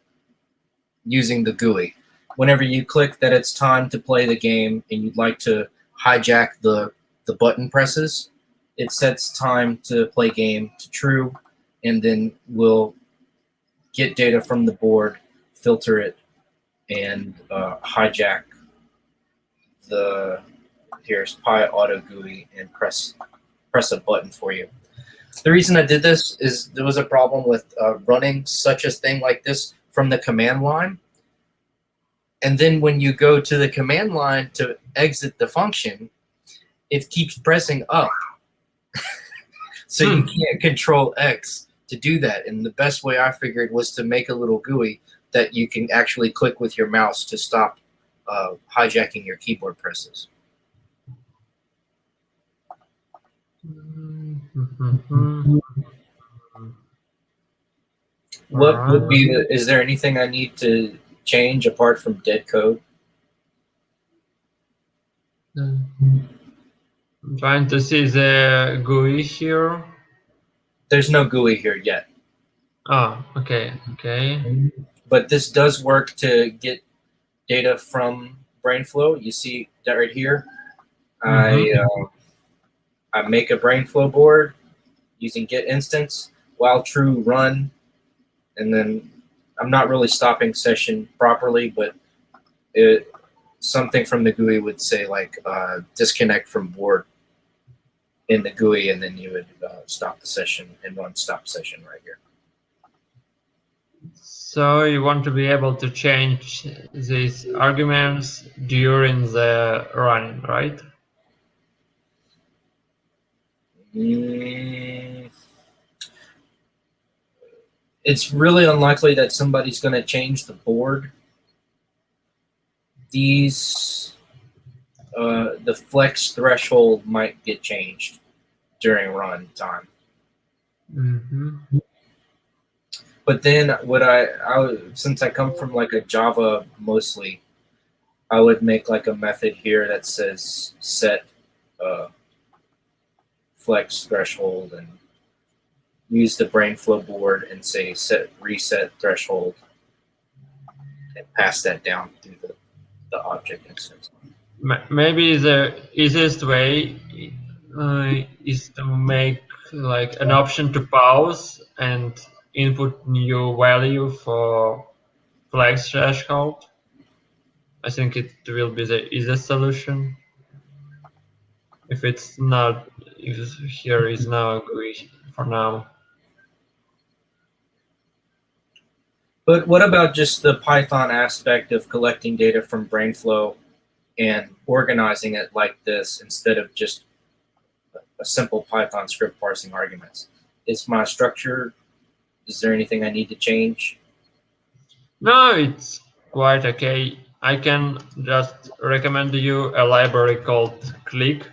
using the GUI. Whenever you click that it's time to play the game and you'd like to hijack the button presses, it sets time to play game to true, and then we'll get data from the board, filter it, and hijack the here's Pi Auto GUI and press a button for you. The reason I did this is there was a problem with running such a thing like this from the command line. And then when you go to the command line to exit the function, it keeps pressing up. So you can't control X to do that. And the best way I figured was to make a little GUI that you can actually click with your mouse to stop hijacking your keyboard presses. What would be is there anything I need to change apart from dead code? I'm trying to see the GUI here. There's no GUI here yet. Oh, okay. But this does work to get data from BrainFlow. You see that right here. I make a BrainFlow board using get instance while true run, and then I'm not really stopping session properly, but something from the GUI would say like disconnect from board in the GUI, and then you would stop the session and run stop session right here. So you want to be able to change these arguments during the running, right? It's really unlikely that somebody's going to change the board. These, the flex threshold might get changed during run time. But then since I come from like a Java mostly, I would make like a method here that says set flex threshold and use the BrainFlow board and say set reset threshold and pass that down through the object instance. Maybe the easiest way is to make like an option to pause and input new value for flex threshold. I think it will be the easiest solution. If it's not, if here is no GUI for now. But what about just the Python aspect of collecting data from BrainFlow and organizing it like this instead of just a simple Python script parsing arguments? Is my structure, is there anything I need to change? No, it's quite okay. I can just recommend you a library called Click.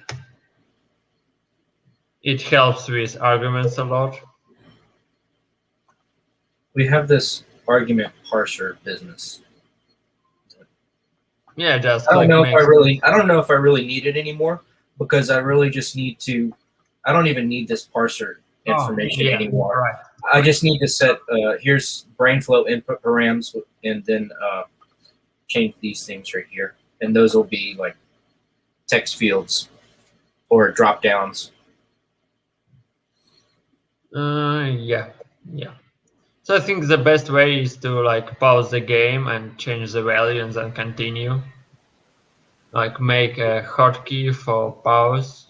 It helps with arguments a lot. We have this argument parser business. Yeah, just I don't like know if I really need it anymore, because I really just need to. I don't even need this parser information anymore. Right. I just need to set. Here's BrainFlow input params, and then change these things right here, and those will be like text fields or drop downs. Yeah. So I think the best way is to like pause the game and change the value and then continue. Like make a hotkey for pause.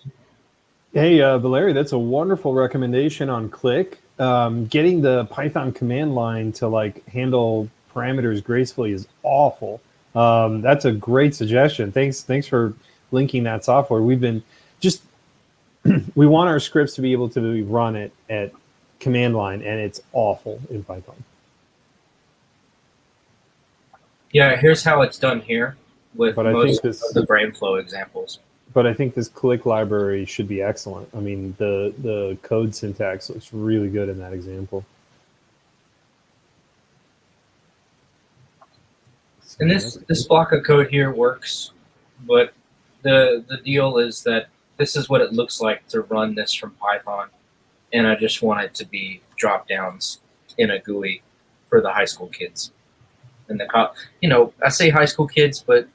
Hey, Valery, that's a wonderful recommendation on Click. Getting the Python command line to like handle parameters gracefully is awful. That's a great suggestion. Thanks for linking that software. We've been just we want our scripts to be able to run it at command line, and it's awful in Python. Yeah, here's how it's done here with most of the BrainFlow examples. But I think this Click library should be excellent. I mean, the code syntax looks really good in that example. And this block of code here works, but the deal is that this is what it looks like to run this from Python, and I just want it to be drop downs in a GUI for the high school kids. And I say high school kids, but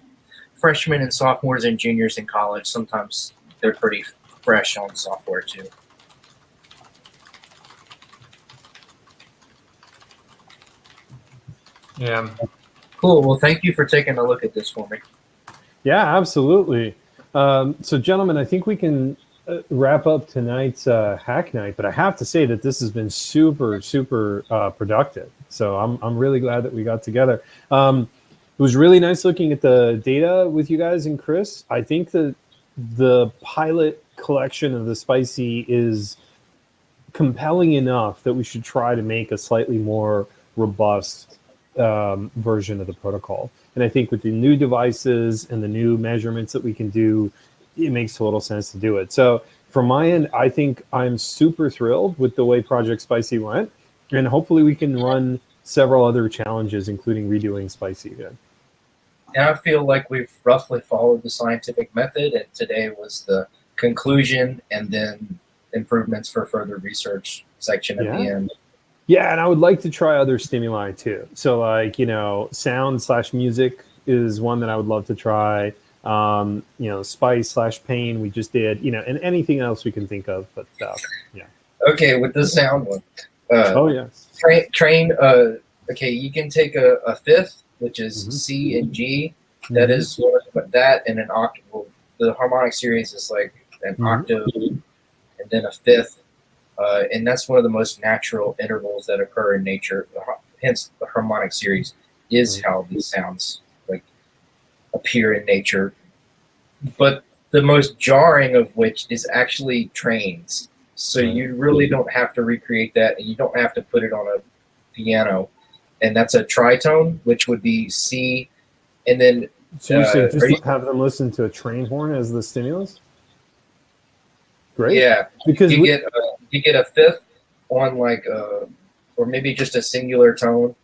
freshmen and sophomores and juniors in college, sometimes they're pretty fresh on software too. Yeah. Cool. Well, thank you for taking a look at this for me. Yeah, absolutely. So, gentlemen, I think we can wrap up tonight's hack night. But I have to say that this has been super, super productive. So I'm really glad that we got together. It was really nice looking at the data with you guys and Chris. I think that the pilot collection of the Spicy is compelling enough that we should try to make a slightly more robust version of the protocol. And I think with the new devices and the new measurements that we can do, it makes total sense to do it. So from my end, I think I'm super thrilled with the way Project Spicy went. And hopefully we can run several other challenges, including redoing Spicy again. And I feel like we've roughly followed the scientific method, and today was the conclusion and then improvements for further research section at the end. Yeah, and I would like to try other stimuli too. So like, sound/music is one that I would love to try. Spice/pain we just did, and anything else we can think of. But yeah. Okay, with the sound one. Train. Okay, you can take a fifth, which is C and G. That is one of that, and an octave. The harmonic series is like an octave, and then a fifth, and that's one of the most natural intervals that occur in nature. Hence, the harmonic series is how these sounds like appear in nature. But the most jarring of which is actually trains. So you really don't have to recreate that, and you don't have to put it on a piano. And that's a tritone, which would be C, and then. So you say just have them listen to a train horn as the stimulus? Great. Yeah, because you get a fifth on like or maybe just a singular tone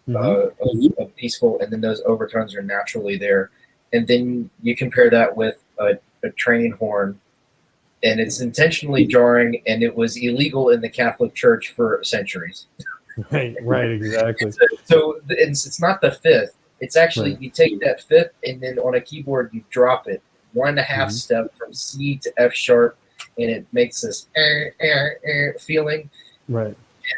Mm-hmm. of peaceful, and then those overtones are naturally there. And then you compare that with a train horn, and it's intentionally jarring, and it was illegal in the Catholic Church for centuries. Right, exactly. So it's not the fifth. It's actually Right. you take that fifth, and then on a keyboard you drop it 1.5 step from C to F sharp, and it makes this feeling. Right.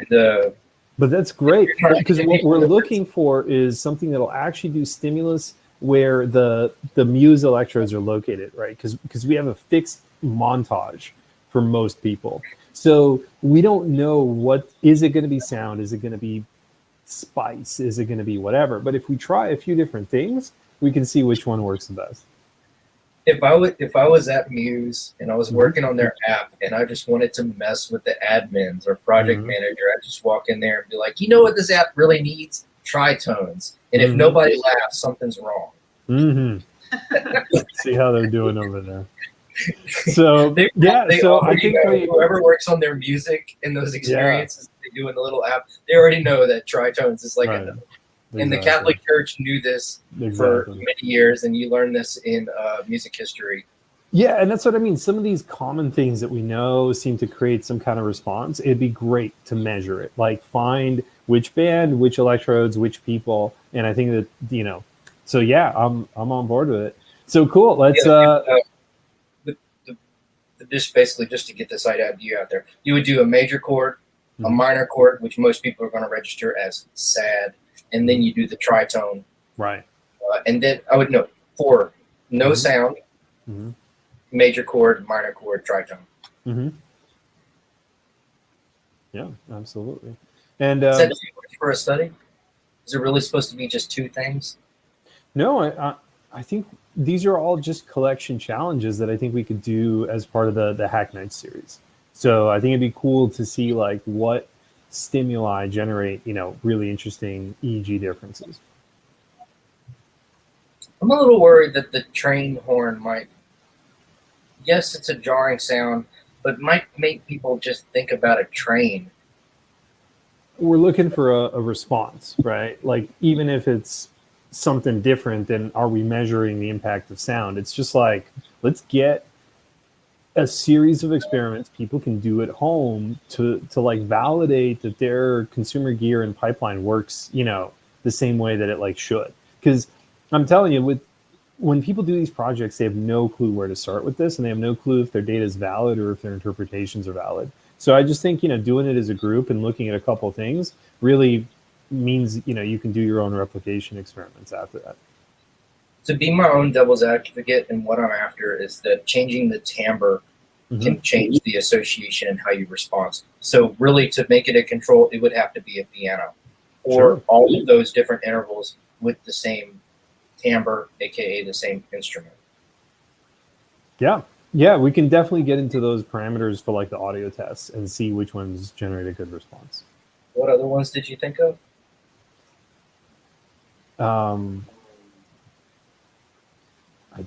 And But that's great, because what we're looking for is something that'll actually do stimulus where the muse electrodes are located, right? Because we have a fixed montage for most people. So we don't know what, is it going to be sound? Is it going to be spice? Is it going to be whatever? But if we try a few different things, we can see which one works the best. if I was at Muse and I was working on their app and I just wanted to mess with the admins or project manager, I'd just walk in there and be like, you know what this app really needs? Tritones. And if nobody laughs, something's wrong. See how they're doing over there. So so I think whoever works on their music and those experiences they do in the little app, they already know that tritones is like a. And the Catholic Church knew this for many years, and you learn this in music history. Yeah, and that's what I mean. Some of these common things that we know seem to create some kind of response. It'd be great to measure it, like find which band, which electrodes, which people. And I think that, so yeah, I'm on board with it. So cool. Let's just basically just to get this idea out there, you would do a major chord, a minor chord, which most people are going to register as sad, and then you do the tritone, right? And then I would note 4, no sound, major chord, minor chord, tritone. Yeah, absolutely. And is that too much for a study? Is it really supposed to be just 2 things? No, I think these are all just collection challenges that I think we could do as part of the Hack Night series. So I think it'd be cool to see like what stimuli generate, really interesting EEG differences. I'm a little worried that the train horn might, yes, it's a jarring sound, but might make people just think about a train. We're looking for a response, right? Like even if it's something different, then are we measuring the impact of sound? It's just like, let's get a series of experiments people can do at home to like validate that their consumer gear and pipeline works, the same way that it like should. Because I'm telling you, when people do these projects, they have no clue where to start with this, and they have no clue if their data is valid or if their interpretations are valid. So I just think, doing it as a group and looking at a couple of things really means, you can do your own replication experiments after that. To be my own devil's advocate, and what I'm after is that changing the timbre can change the association and how you respond. So really, to make it a control, it would have to be a piano, or all of those different intervals with the same timbre, aka the same instrument. Yeah, we can definitely get into those parameters for like the audio tests and see which ones generate a good response. What other ones did you think of? I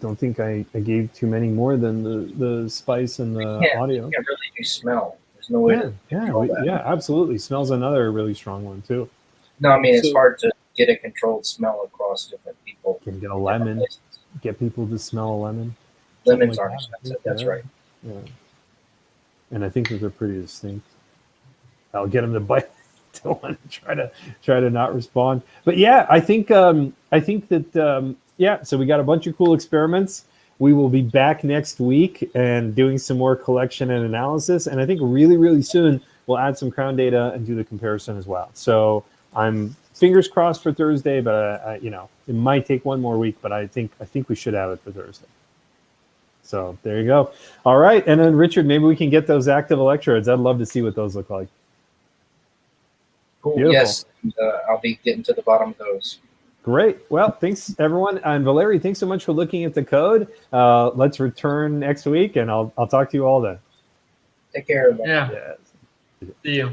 don't think I gave too many more than the spice and the audio. You can't really do smell. There's no way to control that. Yeah, absolutely. Smell's another really strong one too. No, I mean, it's hard to get a controlled smell across different people. Can get a lemon. Get people to smell a lemon. Lemons aren't expensive. That's right. Yeah. And I think that they're pretty distinct. I'll get them to bite. Don't want to try to not respond. But yeah, I think that so we got a bunch of cool experiments. We will be back next week and doing some more collection and analysis. And I think really, really soon we'll add some crown data and do the comparison as well. So I'm fingers crossed for Thursday, but it might take one more week. But I think we should have it for Thursday. So there you go. All right, and then Richard, maybe we can get those active electrodes. I'd love to see what those look like. Cool. Beautiful. Yes, I'll be getting to the bottom of those. Great. Well, thanks everyone, and Valerie, thanks so much for looking at the code. Let's return next week, and I'll talk to you all then. Take care, everybody. Yeah. See you.